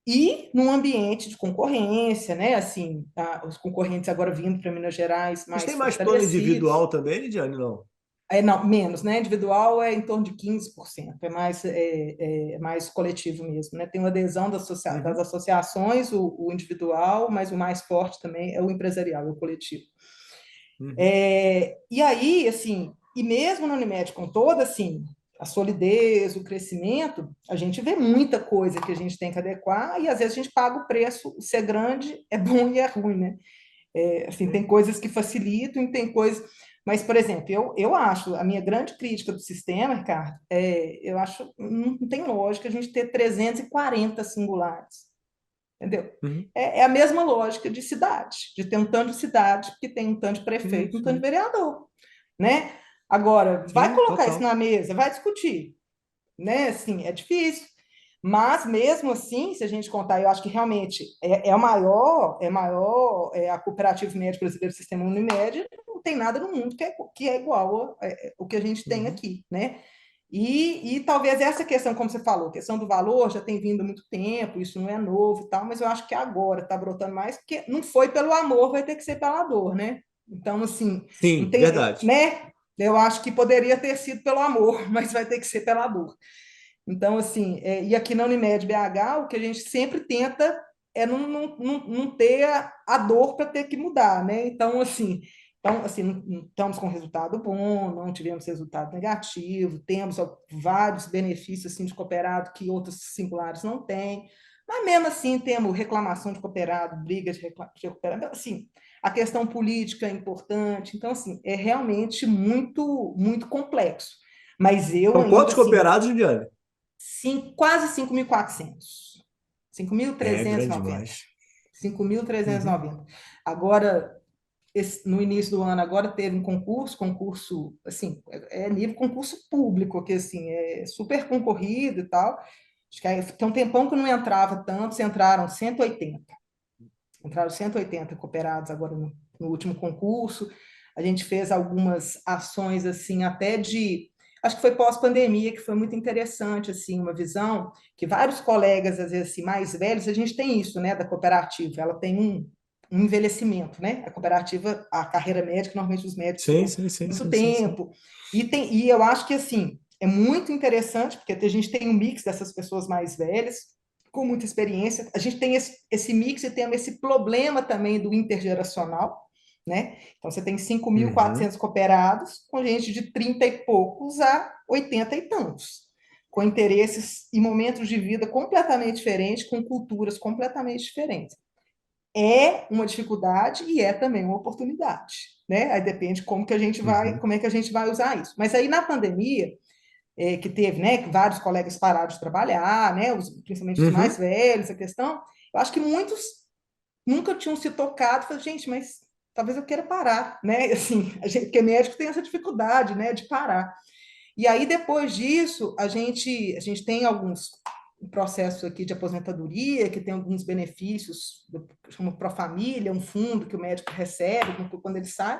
Speaker 1: E num ambiente de concorrência, né? Assim, os concorrentes agora vindo para Minas Gerais
Speaker 2: Mas tem
Speaker 1: mais
Speaker 2: mais plano
Speaker 1: fortalecidos.
Speaker 2: individual também, Lidiane? Não.
Speaker 1: Não, menos, né? Individual é em torno de 15%, é mais coletivo mesmo, né? Tem uma adesão das
Speaker 2: Uhum.
Speaker 1: associações, o individual, mas o mais forte também é o empresarial, é o coletivo.
Speaker 2: Uhum.
Speaker 1: E aí, assim, e mesmo na Unimed, com toda, assim, a solidez, o crescimento, a gente vê muita coisa que a gente tem que adequar e às vezes a gente paga o preço. Ser grande é bom e é ruim, né? Assim, tem
Speaker 2: Sim.
Speaker 1: coisas que facilitam e tem coisas. Mas, por exemplo, eu acho, a minha grande crítica do sistema, Ricardo, eu acho não tem lógica a gente ter 340 singulares, entendeu?
Speaker 2: Uhum.
Speaker 1: É a mesma lógica de cidade, de ter um tanto de cidade, que tem um tanto de
Speaker 2: Sim,
Speaker 1: prefeito, um tanto de
Speaker 2: sim.
Speaker 1: vereador, né? Agora, vai
Speaker 2: Sim,
Speaker 1: colocar isso
Speaker 2: total.
Speaker 1: na mesa, vai discutir, né? Assim, é difícil. Mas mesmo assim, se a gente contar, eu acho que realmente a Cooperativa Médica Brasileira do Sistema Unimed, não tem nada no mundo que é igual o que a gente tem
Speaker 2: Uhum.
Speaker 1: aqui, né? E talvez essa questão, como você falou, a questão do valor já tem vindo há muito tempo, isso não é novo e tal, mas eu acho que agora está brotando mais, porque não foi pelo amor, vai ter que ser pela dor, né? Então, assim, não
Speaker 2: Sim,
Speaker 1: tem,
Speaker 2: verdade.
Speaker 1: né? Eu acho que poderia ter sido pelo amor, mas vai ter que ser pela dor. Então, assim, e aqui na Unimed BH, o que a gente sempre tenta é não ter a dor para ter que mudar, né? Então, assim, não estamos com resultado bom, não tivemos resultado negativo, temos vários benefícios assim, de cooperado que outros singulares não têm, mas mesmo assim temos reclamação de cooperado, briga de cooperado, então, assim, a questão política é importante, então, assim, é realmente muito, muito complexo. Mas eu
Speaker 2: São
Speaker 1: ainda,
Speaker 2: quantos
Speaker 1: assim,
Speaker 2: cooperados, Juliane?
Speaker 1: quase 5.400.
Speaker 2: É grande
Speaker 1: 5.390.
Speaker 2: demais. Uhum.
Speaker 1: 5.390. Agora, no início do ano, agora teve um concurso, assim, nível concurso público, que, assim, é super concorrido e tal. Acho que tem um tempão que não entrava tanto, entraram 180. Entraram 180 cooperados agora no último concurso. A gente fez algumas ações assim, até acho que foi pós-pandemia, que foi muito interessante, assim, uma visão que vários colegas, às vezes, assim, mais velhos, a gente tem isso, né, da cooperativa, ela tem um envelhecimento, né? A cooperativa, a carreira médica, normalmente os médicos
Speaker 2: Sim,
Speaker 1: ficam
Speaker 2: sim, sim,
Speaker 1: muito
Speaker 2: sim, sim, sim.
Speaker 1: tempo, e eu acho que, assim, é muito interessante, porque a gente tem um mix dessas pessoas mais velhas, com muita experiência. A gente tem esse mix e temos esse problema também do intergeracional, né? Então, você tem
Speaker 2: Uhum.
Speaker 1: 5.400 cooperados, com gente de 30 e poucos a 80 e tantos, com interesses e momentos de vida completamente diferentes, com culturas completamente diferentes. É uma dificuldade e é também uma oportunidade, né? Aí depende
Speaker 2: Uhum.
Speaker 1: como é que a gente vai usar isso. Mas aí na pandemia, que teve, né, que vários colegas pararam de trabalhar, né, principalmente os mais
Speaker 2: Uhum.
Speaker 1: velhos, a questão, eu acho que muitos nunca tinham se tocado, falei, gente, mas talvez eu queira parar, né, assim, porque médico tem essa dificuldade, né, de parar. E aí, depois disso, a gente tem alguns processos aqui de aposentadoria, que tem alguns benefícios, chama Profamília, um fundo que o médico recebe quando ele sai,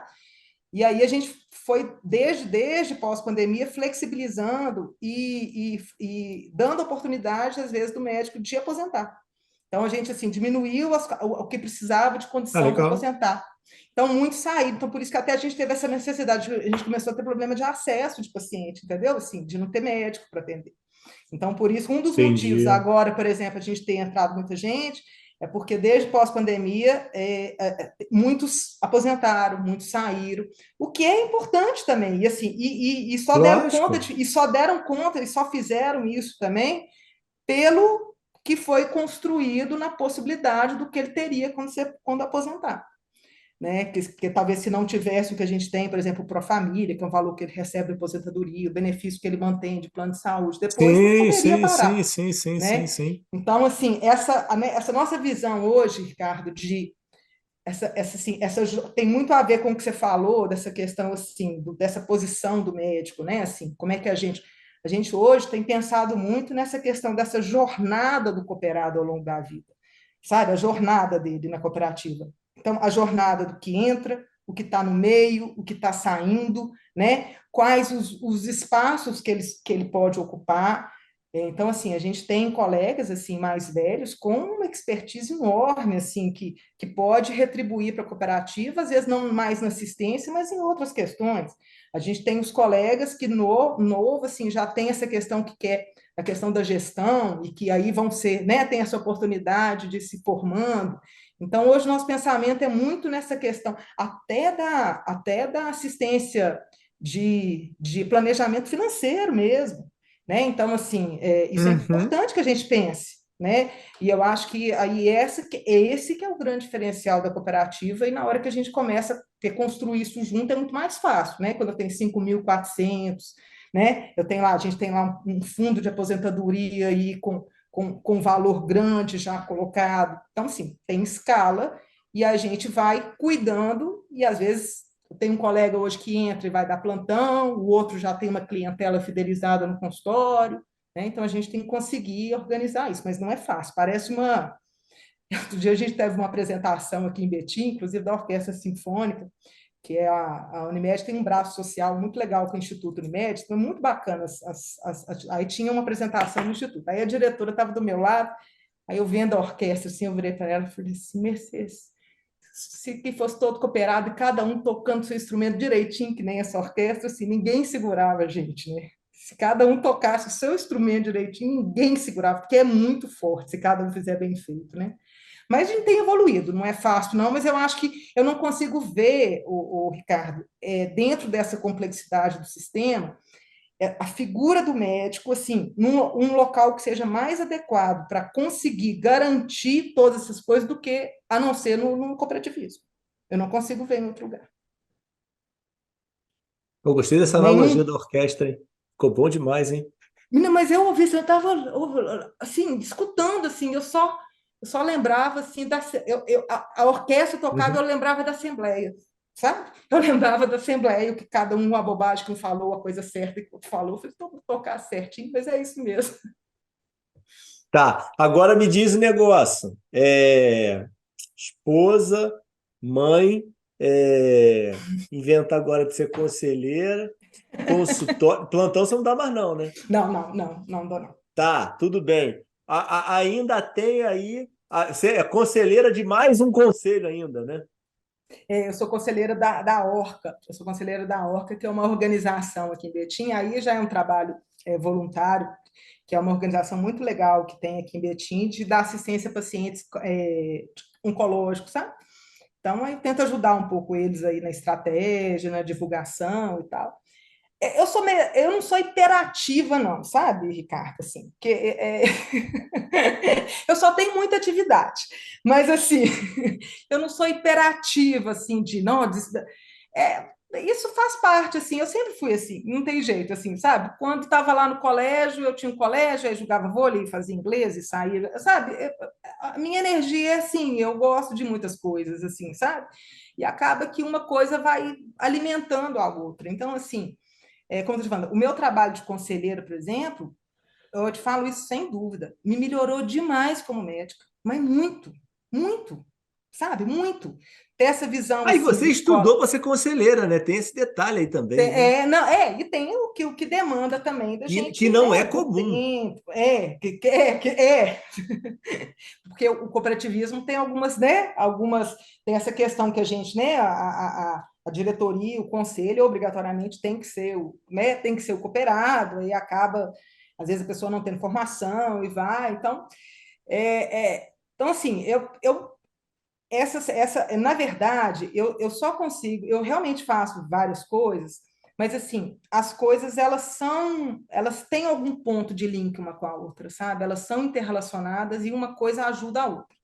Speaker 1: e aí a gente foi, desde pós-pandemia, flexibilizando e dando oportunidade, às vezes, do médico de aposentar. Então, a gente, assim, diminuiu o que precisava de
Speaker 2: Ah,
Speaker 1: condição para
Speaker 2: legal.
Speaker 1: aposentar. Então, muitos saíram. Então, por isso que até a gente teve essa necessidade, a gente começou a ter problema de acesso de paciente, entendeu? Assim, de não ter médico para atender. Então, por isso, um dos motivos
Speaker 2: Entendi.
Speaker 1: agora, por exemplo, a gente tem entrado muita gente, é porque desde pós-pandemia, muitos aposentaram, muitos saíram, o que é importante também, e assim, e só deram conta
Speaker 2: Lógico.
Speaker 1: e só deram conta, e só fizeram isso também pelo que foi construído na possibilidade do que ele teria quando aposentar. Né? Que talvez se não tivesse o que a gente tem, por exemplo, o Profamília, que é um valor que ele recebe de aposentadoria, o benefício que ele mantém de plano de saúde, depois não
Speaker 2: Sim,
Speaker 1: poderia
Speaker 2: sim,
Speaker 1: parar,
Speaker 2: sim, sim, sim, sim,
Speaker 1: né?
Speaker 2: sim.
Speaker 1: Então, assim, essa nossa visão hoje, Ricardo, de assim, tem muito a ver com o que você falou dessa questão assim, dessa posição do médico, né? Assim, como é que a gente hoje tem pensado muito nessa questão dessa jornada do cooperado ao longo da vida, sabe? A jornada dele na cooperativa. Então, a jornada do que entra, o que está no meio, o que está saindo, né? Quais os espaços que ele pode ocupar. Então, assim, a gente tem colegas assim mais velhos com uma expertise enorme, assim, que pode retribuir para a cooperativa, às vezes não mais na assistência, mas em outras questões. A gente tem os colegas que novo assim já tem essa questão que quer a questão da gestão e que aí vão ser, né, tem essa oportunidade de se formando. Então, hoje nosso pensamento é muito nessa questão, até da assistência de planejamento financeiro mesmo, né? Então, assim, isso é
Speaker 2: Uhum.
Speaker 1: importante que a gente pense, né? E eu acho que aí esse que é o grande diferencial da cooperativa, e na hora que a gente começa construir isso junto é muito mais fácil, né? Quando eu tenho 5.400, né? A gente tem lá um fundo de aposentadoria aí com valor grande já colocado. Então, assim, tem escala e a gente vai cuidando e às vezes tem um colega hoje que entra e vai dar plantão, o outro já tem uma clientela fidelizada no consultório, né? Então a gente tem que conseguir organizar isso, mas não é fácil. Parece uma. Outro dia a gente teve uma apresentação aqui em Betim, inclusive da Orquestra Sinfônica, que é a Unimed tem um braço social muito legal com o Instituto Unimed, foi muito bacana. Aí tinha uma apresentação no Instituto. Aí a diretora estava do meu lado, aí eu vendo a orquestra, assim, eu virei para ela e falei assim, Mercedes, se que fosse todo cooperado e cada um tocando seu instrumento direitinho, que nem essa orquestra, assim, ninguém segurava a gente, né? Se cada um tocasse o seu instrumento direitinho, ninguém segurava, porque é muito forte se cada um fizer bem feito, né? Mas a gente tem evoluído, não é fácil, não, mas eu acho que eu não consigo ver, o Ricardo, dentro dessa complexidade do sistema, a figura do médico, assim, num um local que seja mais adequado para conseguir garantir todas essas coisas do que a não ser no cooperativismo. Eu não consigo ver em outro lugar.
Speaker 2: Eu gostei dessa analogia da
Speaker 1: Nenhum.
Speaker 2: orquestra, hein? Ficou bom demais, hein?
Speaker 1: Menina, mas eu ouvi, eu estava assim, escutando, assim, eu só lembrava assim a orquestra tocava, eu
Speaker 2: Uhum.
Speaker 1: lembrava da Assembleia, sabe? Eu lembrava da Assembleia, o que cada um, a bobagem que um falou, a coisa certa que o outro falou, eu falei, vou tocar certinho, mas é isso mesmo.
Speaker 2: Tá, agora me diz o negócio. Esposa, mãe, inventa agora de ser conselheira, consultório. Plantão você não dá mais, não, né?
Speaker 1: Não, não, não, não dou não.
Speaker 2: Tá, tudo bem. Ainda tem aí. Você é conselheira de mais um conselho ainda, né?
Speaker 1: Eu sou conselheira da Orca, eu sou conselheira da Orca, que é uma organização aqui em Betim, aí já é um trabalho voluntário, que é uma organização muito legal que tem aqui em Betim, de dar assistência a pacientes oncológicos, sabe? Então, aí tenta ajudar um pouco eles aí na estratégia, na divulgação e tal. Eu não sou hiperativa, não, sabe, Ricardo? Assim, porque eu só tenho muita atividade, mas assim, eu não sou hiperativa, assim, de não, isso faz parte, assim, eu sempre fui assim, não tem jeito, assim, sabe? Quando estava lá no colégio, eu tinha um colégio, aí jogava vôlei, fazia inglês e saía, sabe? A minha energia é assim, eu gosto de muitas coisas, assim, sabe? E acaba que uma coisa vai alimentando a outra. Então, assim, como eu estou falando, o meu trabalho de conselheiro, por exemplo, eu te falo isso sem dúvida, me melhorou demais como médica, mas muito, muito, sabe? Muito. Ter essa visão,
Speaker 2: Aí
Speaker 1: assim,
Speaker 2: você
Speaker 1: de
Speaker 2: estudou
Speaker 1: escola.
Speaker 2: para ser conselheira, né? Tem esse detalhe aí também, né?
Speaker 1: Não, e tem o que demanda também da
Speaker 2: Que
Speaker 1: gente,
Speaker 2: não é
Speaker 1: né, do
Speaker 2: comum.
Speaker 1: tempo, porque o cooperativismo tem algumas, né, tem essa questão que a gente, né, a diretoria, o conselho, obrigatoriamente tem que ser né, tem que ser o cooperado, e acaba, às vezes a pessoa não tendo formação e vai, então, então assim, na verdade, eu só consigo, eu realmente faço várias coisas, mas assim, as coisas elas têm algum ponto de link uma com a outra, sabe? Elas são interrelacionadas e uma coisa ajuda a outra.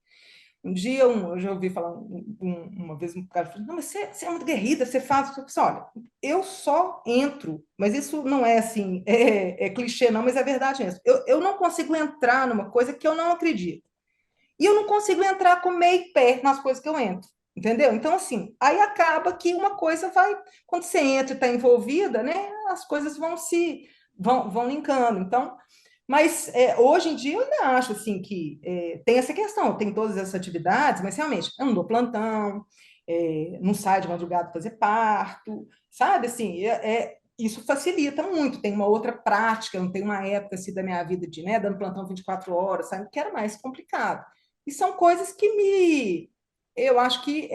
Speaker 1: Um dia, eu já ouvi falar uma vez um cara falou, não, mas você é muito guerrida, você faz. Eu disse, olha, eu só entro, mas isso não é assim, é clichê, não, mas é verdade mesmo. Eu não consigo entrar numa coisa que eu não acredito. E eu não consigo entrar com meio pé nas coisas que eu entro, entendeu? Então, assim, aí acaba que uma coisa vai, quando você entra e está envolvida, né, as coisas vão linkando. Então, mas hoje em dia eu ainda acho assim que tem essa questão, tem todas essas atividades, mas realmente eu não dou plantão, não saio de madrugada fazer parto, sabe? Assim, isso facilita muito. Tem uma outra prática, não tem uma época assim da minha vida de, né, dando plantão 24 horas, sabe? Que era mais complicado. E são coisas que eu acho que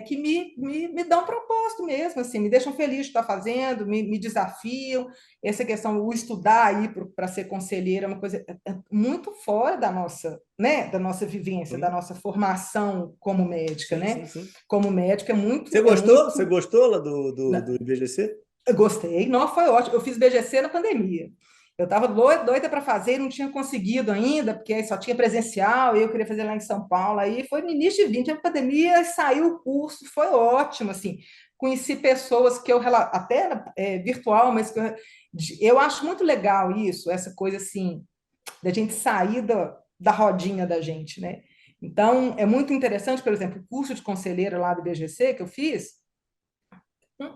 Speaker 1: que me dão propósito mesmo, assim, me deixam feliz de estar fazendo, me desafiam. Essa questão, o estudar aí para ser conselheira é uma coisa muito fora da nossa, né, da nossa vivência, da
Speaker 2: Sim,
Speaker 1: nossa formação como médica,
Speaker 2: sim,
Speaker 1: né?
Speaker 2: sim, sim.
Speaker 1: Como médica
Speaker 2: Você
Speaker 1: é
Speaker 2: gostou? Você
Speaker 1: muito,
Speaker 2: gostou lá do IBGC?
Speaker 1: eu gostei, não, foi ótimo. Eu fiz BGC na pandemia. Eu estava doida para fazer, e não tinha conseguido ainda, porque aí só tinha presencial, e eu queria fazer lá em São Paulo. Aí foi no início de 20, a pandemia, saiu o curso, foi ótimo, assim. Conheci pessoas que até virtual, mas eu acho muito legal isso, essa coisa assim, da gente sair da rodinha da gente, né? Então, é muito interessante, por exemplo, o curso de conselheira lá do BGC que eu fiz,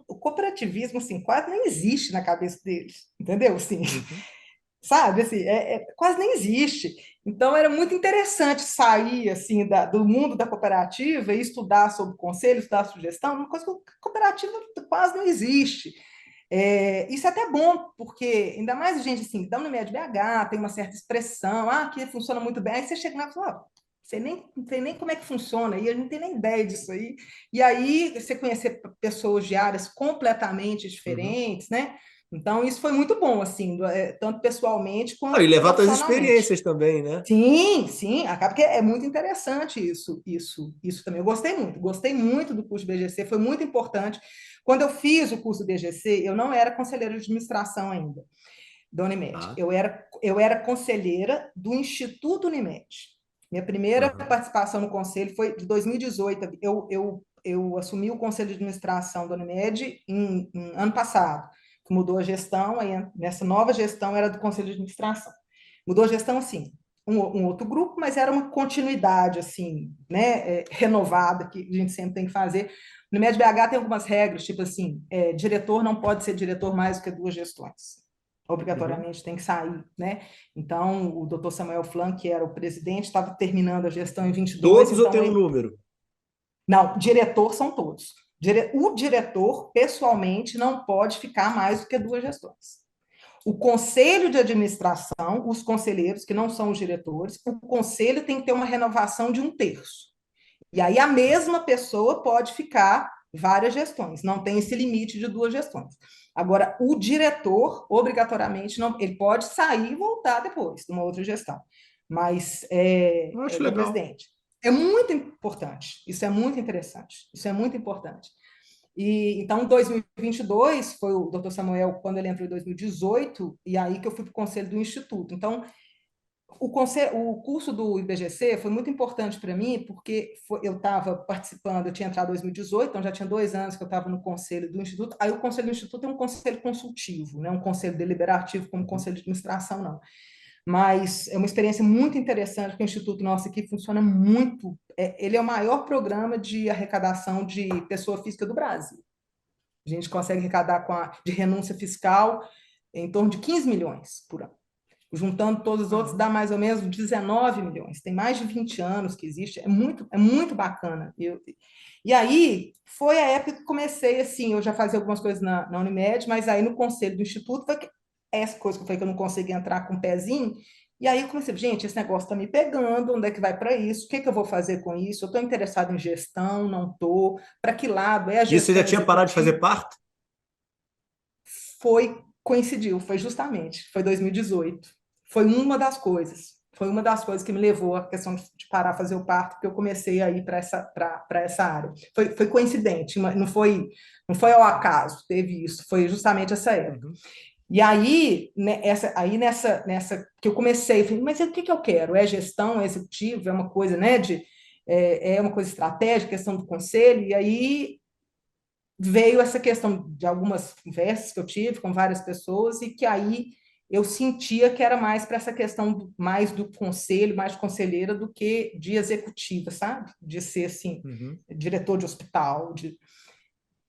Speaker 1: o cooperativismo, assim, quase nem existe na cabeça deles, entendeu? Assim,
Speaker 2: Uhum.
Speaker 1: sabe, assim, quase nem existe. Então, era muito interessante sair, assim, do mundo da cooperativa e estudar sobre conselho, estudar sugestão, uma coisa que a cooperativa quase não existe. Isso é até bom, porque ainda mais a gente, assim, dá no médio BH, tem uma certa expressão, que funciona muito bem, aí você chega lá e fala, você não sei nem como é que funciona, e a gente não tem nem ideia disso aí. E aí você conhecer pessoas de áreas completamente
Speaker 2: Uhum.
Speaker 1: diferentes, né? Então, isso foi muito bom, assim, tanto pessoalmente
Speaker 2: Ah, e
Speaker 1: quanto
Speaker 2: levar suas
Speaker 1: profissionalmente.
Speaker 2: experiências também, né?
Speaker 1: Sim, sim, acaba que é muito interessante isso também. Eu gostei muito do curso de BGC, foi muito importante. Quando eu fiz o curso BGC, eu não era conselheira de administração ainda, da Unimed.
Speaker 2: Ah,
Speaker 1: Eu era conselheira do Instituto Unimed. Minha primeira
Speaker 2: aham.
Speaker 1: participação no conselho foi de 2018. Eu assumi o conselho de administração da Unimed em ano passado, que mudou a gestão, aí nessa nova gestão era do conselho de administração. Mudou a gestão, assim, um outro grupo, mas era uma continuidade, assim, né, renovada, que a gente sempre tem que fazer. No Unimed BH tem algumas regras, tipo assim, diretor não pode ser diretor mais do que 2 gestões.
Speaker 2: Uhum.
Speaker 1: Obrigatoriamente tem que sair, né? Então, o doutor Samuel Flan, que era o presidente, estava terminando a gestão em 22,
Speaker 2: Todos eu
Speaker 1: então
Speaker 2: tenho um
Speaker 1: ele...
Speaker 2: número.
Speaker 1: Não, diretor são todos. O diretor, pessoalmente, não pode ficar mais do que 2 gestões. O conselho de administração, os conselheiros, que não são os diretores, o conselho tem que ter uma renovação de 1/3. E aí a mesma pessoa pode ficar várias gestões, não tem esse limite de 2 gestões. Agora, o diretor, obrigatoriamente, não, ele pode sair e voltar depois, de uma outra gestão, mas
Speaker 2: Eu
Speaker 1: é
Speaker 2: acho
Speaker 1: do
Speaker 2: legal.
Speaker 1: presidente. É muito importante, isso é muito interessante, isso é muito importante. E, então, em 2022, foi o doutor Samuel, quando ele entrou em 2018, e aí que eu fui para o conselho do Instituto. Então, o curso do IBGC foi muito importante para mim, porque eu estava participando, eu tinha entrado em 2018, então já tinha 2 anos que eu estava no conselho do Instituto. Aí o conselho do Instituto é um conselho consultivo, não é um conselho deliberativo como
Speaker 2: Uhum.
Speaker 1: conselho de administração, não. Mas é uma experiência muito interessante, porque o Instituto nosso aqui funciona muito. Ele é o maior programa de arrecadação de pessoa física do Brasil. A gente consegue arrecadar de renúncia fiscal em torno de 15 milhões por ano. Juntando todos os outros, dá mais ou menos 19 milhões. Tem mais de 20 anos que existe, é muito bacana. E aí, foi a época que comecei, assim, eu já fazia algumas coisas na Unimed, mas aí no conselho do Instituto, foi que, essa coisa que foi que eu não consegui entrar com o pezinho, e aí eu comecei, gente, esse negócio está me pegando, onde é que vai para isso? O que, que eu vou fazer com isso? Eu estou interessado em gestão, não estou. Para que lado? É a
Speaker 2: E você já
Speaker 1: gestão
Speaker 2: tinha parado de fazer
Speaker 1: executiva?
Speaker 2: parto?
Speaker 1: Coincidiu, foi justamente, foi 2018. Foi uma das coisas. Foi uma das coisas que me levou à questão de parar fazer o parto, porque eu comecei a ir para essa área. Foi coincidente, não foi ao acaso, teve isso, foi justamente essa época.
Speaker 2: Uhum.
Speaker 1: E aí, né, nessa que eu comecei, falei, mas o que, que eu quero? É gestão, é executivo, é uma coisa, né, é uma coisa estratégica, questão do conselho, e aí veio essa questão de algumas conversas que eu tive com várias pessoas, e que aí eu sentia que era mais para essa questão mais do conselho, mais de conselheira do que de executiva, sabe? De ser, assim,
Speaker 2: Uhum.
Speaker 1: diretor de hospital,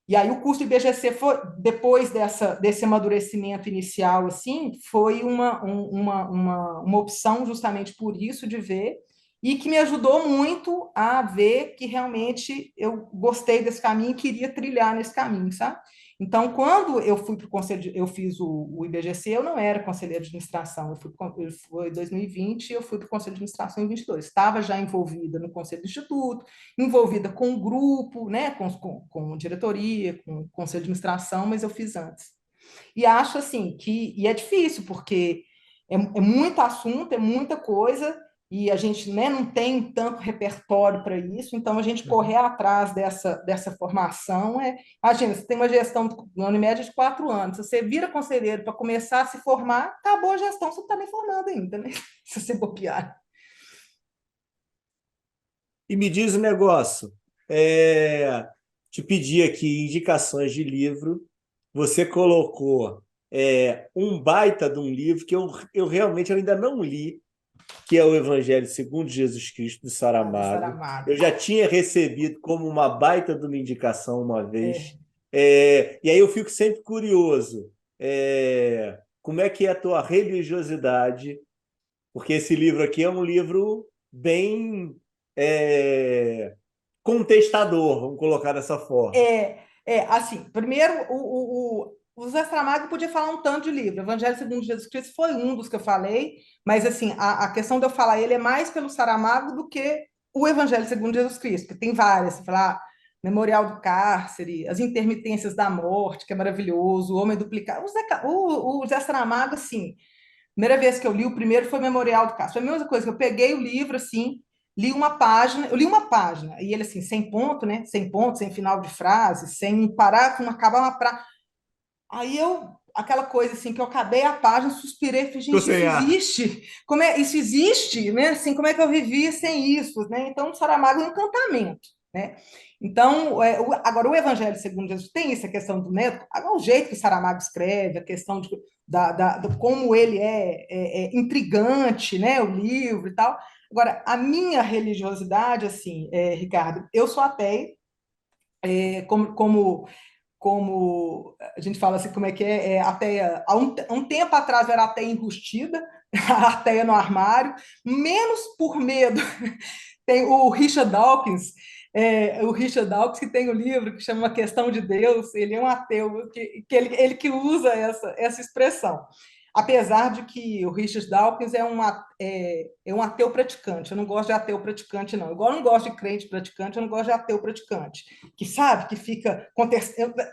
Speaker 1: e aí o curso de IBGC foi, depois desse amadurecimento inicial, assim, foi uma opção justamente por isso de ver, e que me ajudou muito a ver que realmente eu gostei desse caminho e queria trilhar nesse caminho, sabe? Então, quando eu fui para o conselho, eu fiz o IBGC, eu não era conselheiro de administração, foi em 2020 e eu fui para o conselho de administração em 22. Estava já envolvida no conselho do instituto, envolvida com o grupo, né, com diretoria, com conselho de administração, mas eu fiz antes. E acho assim que e é difícil, porque é muito assunto, é muita coisa, e a gente, né, não tem tanto repertório para isso, então a gente correr
Speaker 2: Uhum.
Speaker 1: atrás dessa formação imagina, você tem uma gestão na Unimed de 4 anos, se você vira conselheiro para começar a se formar, acabou a gestão, você não está nem formando ainda, né? Se você bobear.
Speaker 2: E me diz o negócio. Te pedi aqui indicações de livro. Você colocou um baita de um livro que eu realmente ainda não li, que é o Evangelho segundo Jesus Cristo, do
Speaker 1: Ah, do
Speaker 2: Saramago.
Speaker 1: Saramago.
Speaker 2: Eu já tinha recebido como uma baita de uma indicação uma vez.
Speaker 1: É,
Speaker 2: E aí eu fico sempre curioso. Como é que é a tua religiosidade? Porque esse livro aqui é um livro bem contestador, vamos colocar dessa forma.
Speaker 1: assim, primeiro, o Zé Saramago podia falar um tanto de livro. Evangelho segundo Jesus Cristo foi um dos que eu falei, mas assim, a questão de eu falar ele é mais pelo Saramago do que o Evangelho segundo Jesus Cristo, que tem várias. Você fala, Memorial do Cárcere, As Intermitências da Morte, que é maravilhoso, O Homem Duplicado. O Zé Saramago, assim, primeira vez que eu li, o primeiro foi Memorial do Castro. Foi a mesma coisa, que eu peguei o livro, assim, li uma página, eu li uma página, e ele, assim, sem ponto, né? Sem ponto, sem final de frase, sem parar, não acabar uma pra... Aí aquela coisa, assim, que eu acabei a página, suspirei, falei,
Speaker 2: Tô
Speaker 1: gente, isso
Speaker 2: sem ar.
Speaker 1: existe? Isso existe, né? Assim, como é que eu vivi sem isso, né? Então, o Saramago é um encantamento, né? Então, agora, o Evangelho segundo Jesus tem essa questão do médico, agora, o jeito que o Saramago escreve, a questão do como ele é intrigante, né? O livro e tal. Agora, a minha religiosidade, assim, Ricardo, eu sou ateia, como a gente fala assim, como é que ateia, há um tempo atrás eu era ateia enrustida, ateia no armário, menos por medo. Tem o Richard Dawkins que tem o um livro que chama Uma Questão de Deus, ele é um ateu, que ele que usa essa expressão. Apesar de que o Richard Dawkins é um ateu praticante, eu não gosto de ateu praticante, não. Igual eu não gosto de crente praticante, eu não gosto de ateu praticante, que sabe, que fica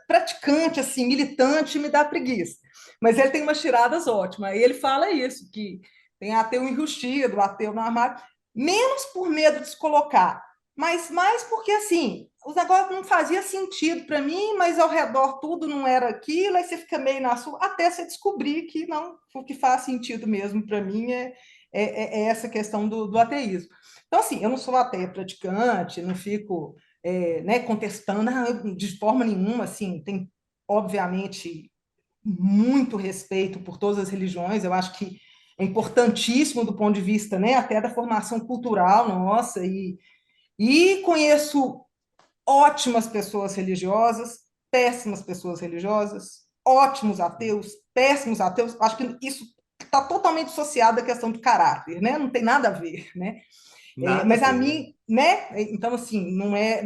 Speaker 1: praticante, assim, militante, me dá preguiça. Mas ele tem umas tiradas ótimas, e ele fala isso, que tem ateu enrustido, ateu no armário, menos por medo de se colocar, mas mais porque, assim, os negócios não fazia sentido para mim, mas ao redor tudo não era aquilo, aí você fica meio na sua, até você descobrir que não, o que faz sentido mesmo para mim é essa questão do ateísmo. Então, assim, eu não sou ateia praticante, não fico né, contestando de forma nenhuma, assim, tem, obviamente, muito respeito por todas as religiões, eu acho que é importantíssimo do ponto de vista, né, até da formação cultural nossa, e conheço ótimas pessoas religiosas, péssimas pessoas religiosas, ótimos ateus, péssimos ateus. Acho que isso está totalmente associado à questão do caráter, né? Não tem nada a ver, né?
Speaker 2: Nada a
Speaker 1: Mas a
Speaker 2: ver, né?
Speaker 1: mim, né? Então, assim, não é.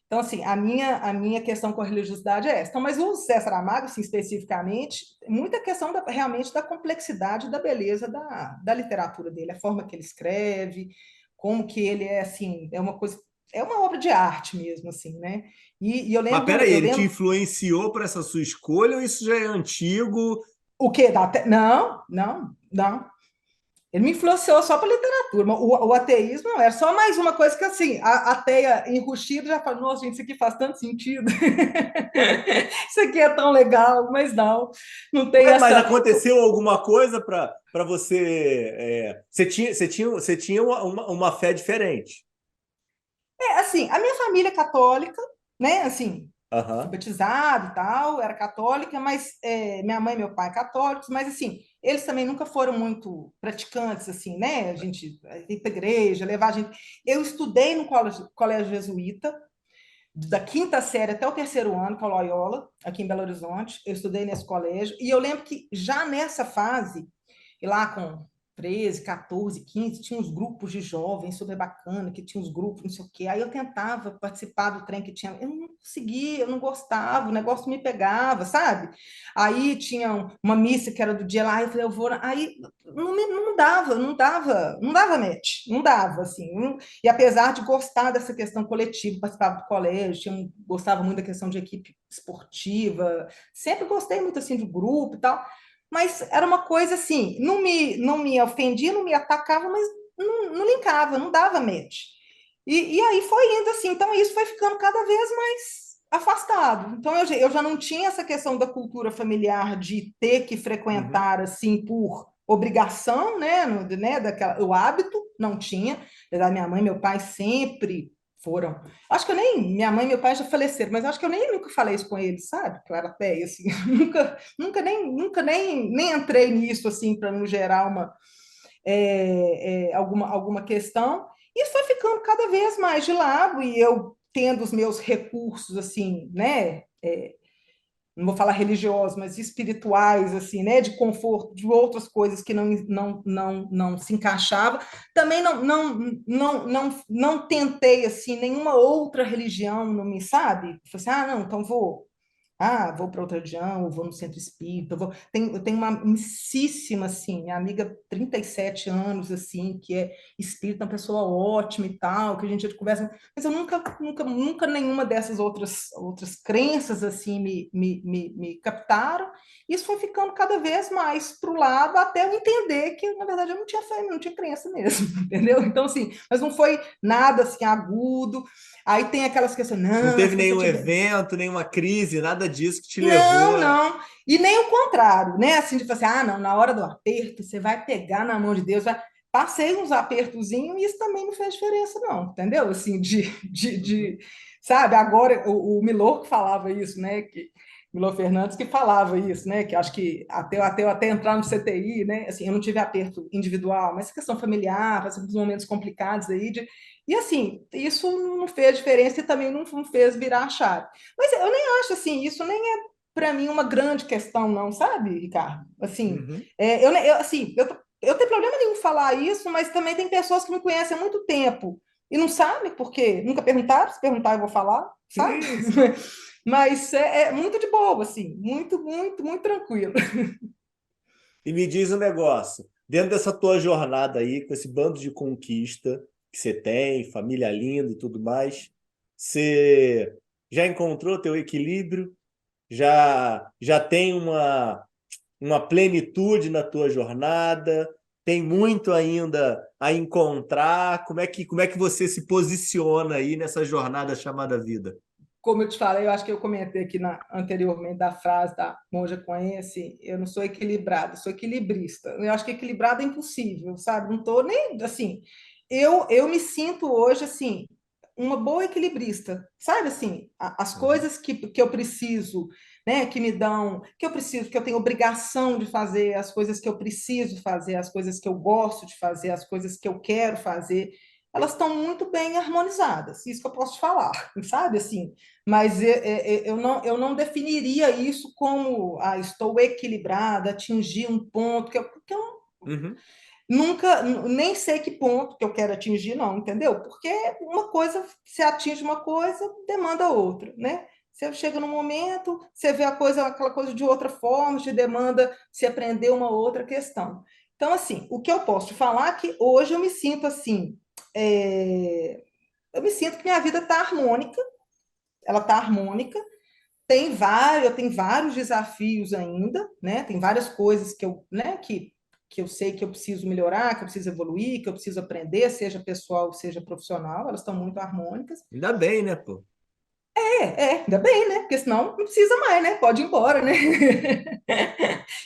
Speaker 1: Então, assim, a minha questão com a religiosidade é essa. Então, mas o Zé Saramago, assim, especificamente, muita questão realmente da complexidade, da beleza da literatura dele, a forma que ele escreve, como que ele é, assim, é uma coisa, é uma obra de arte mesmo, assim, né? E eu
Speaker 2: Mas
Speaker 1: lembro,
Speaker 2: peraí,
Speaker 1: eu
Speaker 2: ele te
Speaker 1: lembro
Speaker 2: influenciou para essa sua escolha ou isso já é antigo?
Speaker 1: o quê? Não, não, não. Ele me influenciou só para literatura. O ateísmo não era só mais uma coisa que, assim, a ateia enrustida já fala, nossa, gente, isso aqui faz tanto sentido. Isso aqui é tão legal, mas não tem
Speaker 2: Mas
Speaker 1: essa.
Speaker 2: aconteceu alguma coisa para você? Você tinha uma fé diferente.
Speaker 1: É, assim, a minha família é católica, né? Assim, fui
Speaker 2: Aham.
Speaker 1: batizado e tal, era católica, mas minha mãe e meu pai católicos, mas assim, eles também nunca foram muito praticantes, assim, né? A gente ir para igreja, levar a gente. Eu estudei no colégio jesuíta, da quinta série até o terceiro ano, com a Loyola, aqui em Belo Horizonte. Eu estudei nesse colégio, e eu lembro que já nessa fase, e lá com 13, 14, 15, tinha uns grupos de jovens super bacana, que tinha uns grupos, não sei o quê. Aí eu tentava participar do trem que tinha, eu não conseguia, eu não gostava, o negócio me pegava, sabe? Aí tinha uma missa que era do dia lá, eu falei, eu vou. Aí não dava match, não dava, assim. E apesar de gostar dessa questão coletiva, participava do colégio, gostava muito da questão de equipe esportiva, sempre gostei muito assim do grupo e tal, mas era uma coisa assim, não me ofendia, não me atacava, mas não linkava, não dava match. E aí foi indo assim, então isso foi ficando cada vez mais afastado. Então eu já não tinha essa questão da cultura familiar de ter que
Speaker 2: Uhum.
Speaker 1: frequentar assim por obrigação, né, o hábito não tinha. Da minha mãe e meu pai sempre foram. Acho que eu nem, minha mãe e meu pai já faleceram, mas acho que eu nem nunca falei isso com eles, sabe? Que eu era ateia, assim, nunca nem entrei nisso, assim, para não gerar alguma questão. Isso foi ficando cada vez mais de lado, e eu tendo os meus recursos, assim, né? Não vou falar religiosos, mas espirituais, assim, né, de conforto, de outras coisas que não se encaixava. Também não tentei, assim, nenhuma outra religião, não me sabe? Falei assim, não, então vou para outra religião, eu vou no centro espírita, eu tenho uma amicíssima, assim, minha amiga, 37 anos, assim, que é espírita, uma pessoa ótima e tal, que a gente conversa, mas eu nunca nenhuma dessas outras crenças, assim, me captaram. Isso foi ficando cada vez mais para o lado, até eu entender que, na verdade, eu não tinha fé, não tinha crença mesmo, entendeu? Então, assim, mas não foi nada, assim, agudo. Aí tem aquelas questões,
Speaker 2: Não
Speaker 1: não,
Speaker 2: teve
Speaker 1: se você
Speaker 2: nenhum
Speaker 1: tiver.
Speaker 2: evento, nenhuma crise, nada disso que te levou
Speaker 1: Não,
Speaker 2: a...
Speaker 1: não. E nem o contrário, né? Assim, de falar assim, não, na hora do aperto, você vai pegar na mão de Deus. Passei uns apertozinhos e isso também não fez diferença, não, entendeu? Assim,
Speaker 2: Uhum.
Speaker 1: sabe, agora o Milor que falava isso, né? Milor Fernandes que falava isso, né? Que acho que até eu entrar no CTI, né? Assim, eu não tive aperto individual, mas questão familiar, passei por uns momentos complicados aí, e assim, isso não fez diferença e também não fez virar a chave. Mas eu nem acho assim, isso nem é para mim uma grande questão, não, sabe, Ricardo? Assim,
Speaker 2: Uhum.
Speaker 1: assim, eu tenho problema nenhum em falar isso, mas também tem pessoas que me conhecem há muito tempo e não sabem por quê. Nunca perguntaram, se perguntar eu vou falar, sabe?
Speaker 2: Sim, sim.
Speaker 1: Mas é muito de boa, assim, muito, muito, muito tranquilo.
Speaker 2: E me diz um negócio, dentro dessa tua jornada aí, com esse bando de conquista que você tem, família linda e tudo mais, você já encontrou teu equilíbrio? Já tem uma plenitude na tua jornada? Tem muito ainda a encontrar? Como é que você se posiciona aí nessa jornada chamada vida?
Speaker 1: Como eu te falei, eu acho que eu comentei aqui anteriormente da frase da monja Coense, eu não sou equilibrada, sou equilibrista. Eu acho que equilibrado é impossível, sabe? Não estou nem assim. Eu me sinto hoje assim uma boa equilibrista, sabe assim, as
Speaker 2: Uhum.
Speaker 1: coisas que eu preciso, né, que me dão, que eu preciso, que eu tenho obrigação de fazer, as coisas que eu preciso fazer, as coisas que eu gosto de fazer, as coisas que eu quero fazer, elas estão muito bem harmonizadas, isso que eu posso te falar, sabe, assim, mas eu não definiria isso como, estou equilibrada, atingi um ponto, porque eu
Speaker 2: Uhum.
Speaker 1: nunca, nem sei que ponto que eu quero atingir, não, entendeu? Porque uma coisa, se atinge uma coisa, demanda outra, né? Você chega num momento, você vê a coisa, aquela coisa de outra forma, te demanda se aprender uma outra questão. Então, assim, o que eu posso te falar é que hoje eu me sinto assim, eu me sinto que minha vida está harmônica, ela está harmônica, eu tenho vários desafios ainda, né? Tem várias coisas que eu, né, que eu sei que eu preciso melhorar, que eu preciso evoluir, que eu preciso aprender, seja pessoal, seja profissional, elas estão muito harmônicas.
Speaker 2: Ainda bem, né, pô?
Speaker 1: Ainda bem, né? Porque senão não precisa mais, né? Pode ir embora, né?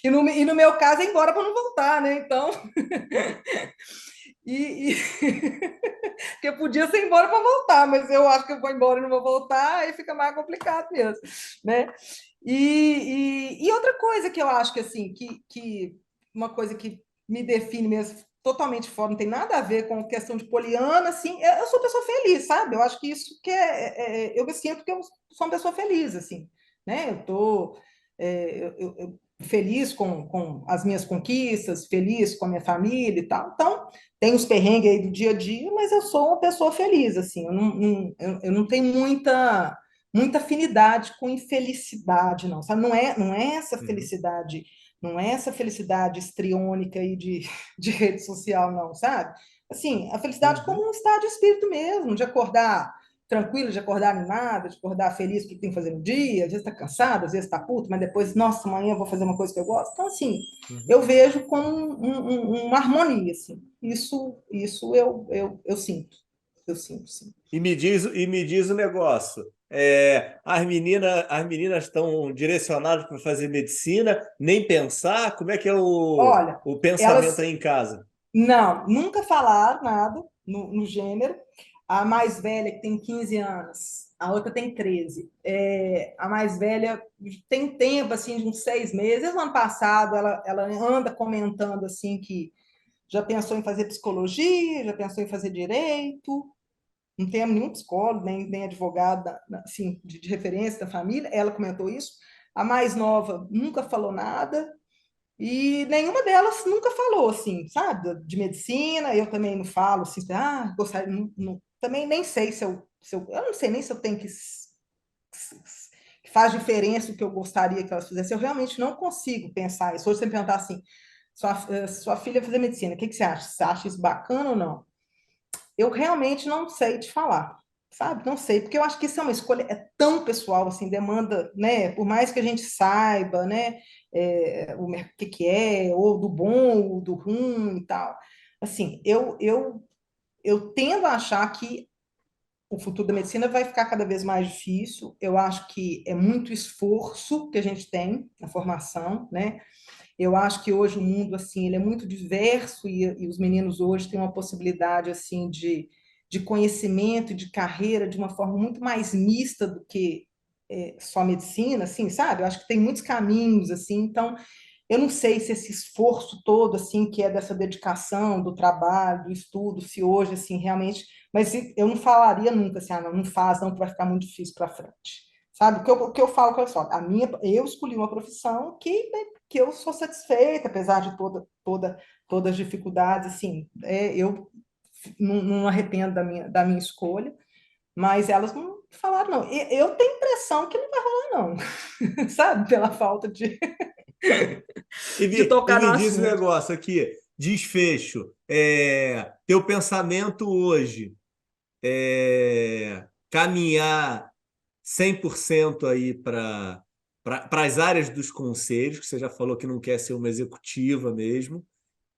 Speaker 1: E no meu caso é ir embora para não voltar, né? Então, e, porque podia ser embora para voltar, mas eu acho que eu vou embora e não vou voltar, aí fica mais complicado mesmo, né? E outra coisa que eu acho que assim, que uma coisa que me define mesmo totalmente fora, não tem nada a ver com questão de poliana, assim, eu sou uma pessoa feliz, sabe? Eu acho que isso que eu me sinto que eu sou uma pessoa feliz, assim, né? Eu tô feliz com as minhas conquistas, feliz com a minha família e tal. Então, tem os perrengues aí do dia a dia, mas eu sou uma pessoa feliz, assim, eu não tenho muita afinidade com infelicidade, não, sabe? Não é essa
Speaker 2: Uhum.
Speaker 1: felicidade, não é essa felicidade histriônica aí de rede social, não, sabe? Assim, a felicidade
Speaker 2: Uhum.
Speaker 1: como um estado de espírito mesmo, de acordar tranquilo, de acordar animada, de acordar feliz com o que tem que fazer no dia, às vezes está cansado, às vezes está puto, mas depois, nossa, amanhã eu vou fazer uma coisa que eu gosto. Então, assim,
Speaker 2: Uhum.
Speaker 1: eu vejo como uma harmonia, assim. Isso eu sinto. Eu sinto, sim.
Speaker 2: E me diz o negócio. As meninas estão direcionadas para fazer medicina, nem pensar. Como é que é
Speaker 1: Olha,
Speaker 2: o pensamento
Speaker 1: elas
Speaker 2: aí em casa?
Speaker 1: não, nunca falaram nada no gênero. A mais velha, que tem 15 anos, a outra tem 13. A mais velha tem tempo, assim, de uns 6 meses. No ano passado, ela anda comentando, assim, que já pensou em fazer psicologia, já pensou em fazer direito. Não temos nenhum psicólogo, nem advogado, assim, de referência da família. Ela comentou isso. A mais nova nunca falou nada. E nenhuma delas nunca falou, assim, sabe, de medicina. Eu também não falo, assim, gostaria, também nem sei eu não sei nem se eu tenho que faz diferença o que eu gostaria que elas fizessem. Eu realmente não consigo pensar isso. Hoje você me perguntar assim, sua filha vai fazer medicina, o que você acha? Você acha isso bacana ou não? Eu realmente não sei te falar, sabe? Não sei, porque eu acho que isso é uma escolha tão pessoal, assim, demanda, né? Por mais que a gente saiba, né? O que é, ou do bom, ou do ruim e tal. Assim, eu tendo a achar que o futuro da medicina vai ficar cada vez mais difícil. Eu acho que é muito esforço que a gente tem na formação, né? Eu acho que hoje o mundo assim ele é muito diverso e os meninos hoje têm uma possibilidade assim de conhecimento, de carreira de uma forma muito mais mista do que só medicina, assim, sabe? Eu acho que tem muitos caminhos assim. Então, eu não sei se esse esforço todo assim que é dessa dedicação do trabalho, do estudo, se hoje assim realmente, mas eu não falaria nunca assim, não, não faz, não, que vai ficar muito difícil para frente. Sabe? O que eu falo com só, eu escolhi uma profissão que eu sou satisfeita, apesar de todas as dificuldades, assim, eu não arrependo da minha escolha, mas elas não falaram, não. Eu tenho impressão que não vai rolar, não, sabe? Pela falta de
Speaker 2: E
Speaker 1: tocar no
Speaker 2: me diz um
Speaker 1: assunto.
Speaker 2: negócio aqui, desfecho. Teu pensamento hoje caminhar 100% aí para as áreas dos conselhos, que você já falou que não quer ser uma executiva mesmo,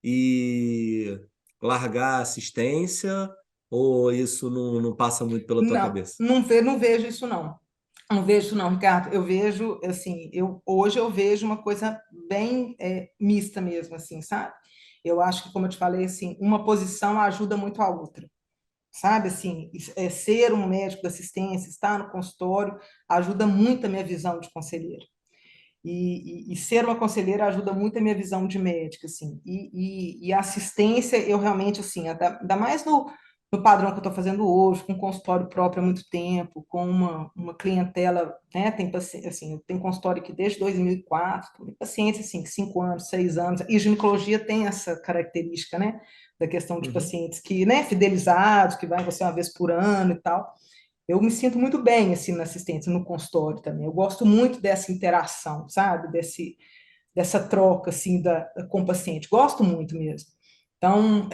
Speaker 2: e largar a assistência, ou isso não passa muito pela tua
Speaker 1: Não,
Speaker 2: cabeça?
Speaker 1: não vejo isso, não. Não vejo isso, não, Ricardo. Eu vejo, assim, hoje eu vejo uma coisa bem mista mesmo, assim, sabe? Eu acho que, como eu te falei, assim, uma posição ajuda muito a outra, sabe? Assim, ser um médico de assistência, estar no consultório, ajuda muito a minha visão de conselheiro. E ser uma conselheira ajuda muito a minha visão de médica, assim. E a assistência, eu realmente, assim, ainda mais no padrão que eu estou fazendo hoje, com consultório próprio há muito tempo, com uma clientela, né? Tem paciente, assim, eu tenho consultório aqui desde 2004, tem pacientes assim, 5 anos, 6 anos, e ginecologia tem essa característica, né? Da questão de
Speaker 2: Uhum.
Speaker 1: pacientes que, né, fidelizados, que vai você uma vez por ano e tal. Eu me sinto muito bem, assim, na assistência, no consultório também. Eu gosto muito dessa interação, sabe? Dessa troca, assim, com o paciente. Gosto muito mesmo. Então,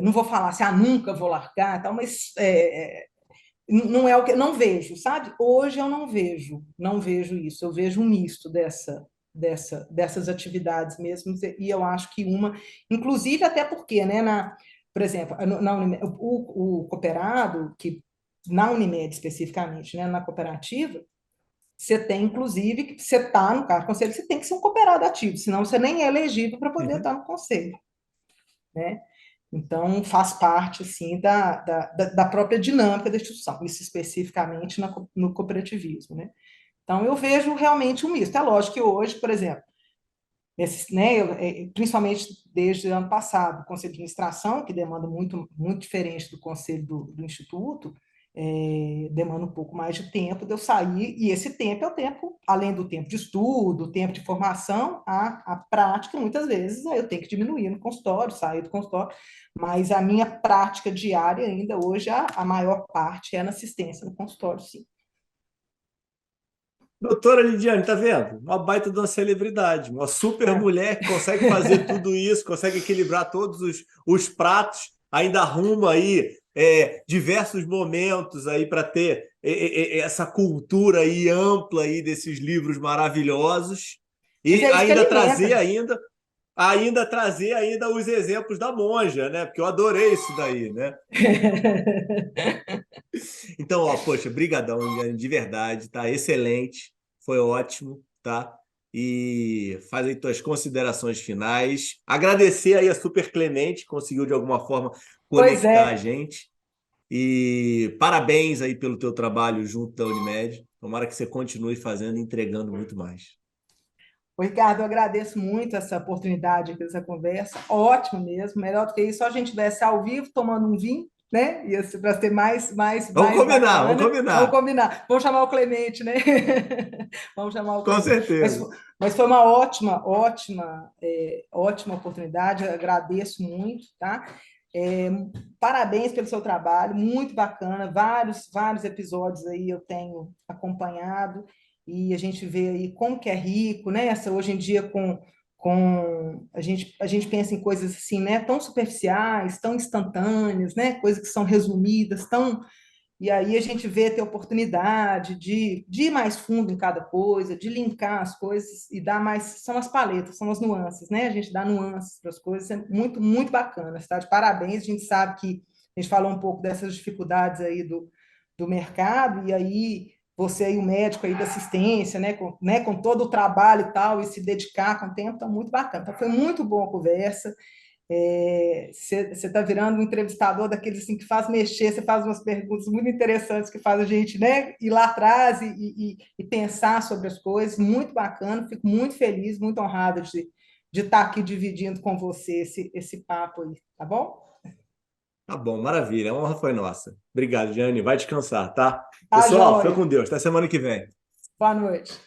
Speaker 1: não vou falar assim, nunca vou largar, tal, mas não é o que não vejo, sabe? Hoje eu não vejo isso. Eu vejo um misto dessas atividades mesmo, e eu acho que inclusive até porque, né, por exemplo, na Unimed, o cooperado, que na Unimed especificamente, né, na cooperativa, você tem, inclusive, que você está no cargo do conselho, você tem que ser um cooperado ativo, senão você nem é elegível para poder
Speaker 2: Uhum.
Speaker 1: estar no conselho, né? Então, faz parte, assim, da própria dinâmica da instituição, isso especificamente no cooperativismo, né? Então, eu vejo realmente um misto. É lógico que hoje, por exemplo, né, principalmente desde o ano passado, o Conselho de Administração, que demanda muito, muito diferente do Conselho do Instituto, demanda um pouco mais de tempo de eu sair, e esse tempo é o tempo, além do tempo de estudo, o tempo de formação, a prática, muitas vezes, aí eu tenho que diminuir no consultório, sair do consultório, mas a minha prática diária ainda, hoje, a maior parte é na assistência no consultório, sim.
Speaker 2: Doutora Lidiane, tá vendo? Uma baita de uma celebridade, uma super
Speaker 1: É.
Speaker 2: mulher que consegue fazer tudo isso, consegue equilibrar todos os pratos, ainda arruma aí diversos momentos aí para ter essa cultura aí ampla aí desses livros maravilhosos
Speaker 1: Mas
Speaker 2: e
Speaker 1: é isso que alimenta.
Speaker 2: ainda trazer ainda os exemplos da monja, né? Porque eu adorei isso daí, né? Então, ó, poxa, brigadão, Liane, de verdade, tá excelente, foi ótimo, tá? E faz aí tuas considerações finais. Agradecer aí a Super Clemente, que conseguiu de alguma forma
Speaker 1: Pois
Speaker 2: conectar a
Speaker 1: é.
Speaker 2: gente. E parabéns aí pelo teu trabalho junto da Unimed. Tomara que você continue fazendo e entregando muito mais.
Speaker 1: Ô, Ricardo, eu agradeço muito essa oportunidade aqui, essa conversa. Ótimo mesmo. Melhor do que isso, só a gente estivesse ao vivo tomando um vinho, né? Ia ser para ser
Speaker 2: Vamos
Speaker 1: mais
Speaker 2: combinar, vamos
Speaker 1: bacana. Vamos
Speaker 2: combinar.
Speaker 1: combinar. Vamos chamar o Clemente, né? Vamos chamar o
Speaker 2: Com
Speaker 1: Clemente.
Speaker 2: certeza.
Speaker 1: Mas foi uma ótima oportunidade. Eu agradeço muito, tá? É, parabéns pelo seu trabalho, muito bacana. Vários episódios aí eu tenho acompanhado e a gente vê aí como que é rico, né? Hoje em dia com a gente pensa em coisas assim, né? Tão superficiais, tão instantâneas, né? Coisas que são resumidas, tão e aí a gente vê ter oportunidade de ir mais fundo em cada coisa, de linkar as coisas e dar mais. São as paletas, são as nuances, né? A gente dá nuances para as coisas, é muito, muito bacana. Está de parabéns. A gente sabe que a gente falou um pouco dessas dificuldades aí do mercado, e aí você e o médico aí da assistência, né, com todo o trabalho e tal, e se dedicar com o tempo, está muito bacana. Então, foi muito boa a conversa. Você está virando um entrevistador daqueles assim, que faz mexer, você faz umas perguntas muito interessantes que faz a gente, né, ir lá atrás e pensar sobre as coisas, muito bacana, fico muito feliz, muito honrada de estar aqui dividindo com você esse papo aí, tá bom?
Speaker 2: Tá bom, maravilha. A honra foi nossa. Obrigado, Jane. Vai descansar, tá?
Speaker 1: Tá,
Speaker 2: Pessoal, fica
Speaker 1: joia.
Speaker 2: com Deus. Até semana que vem.
Speaker 1: Boa noite.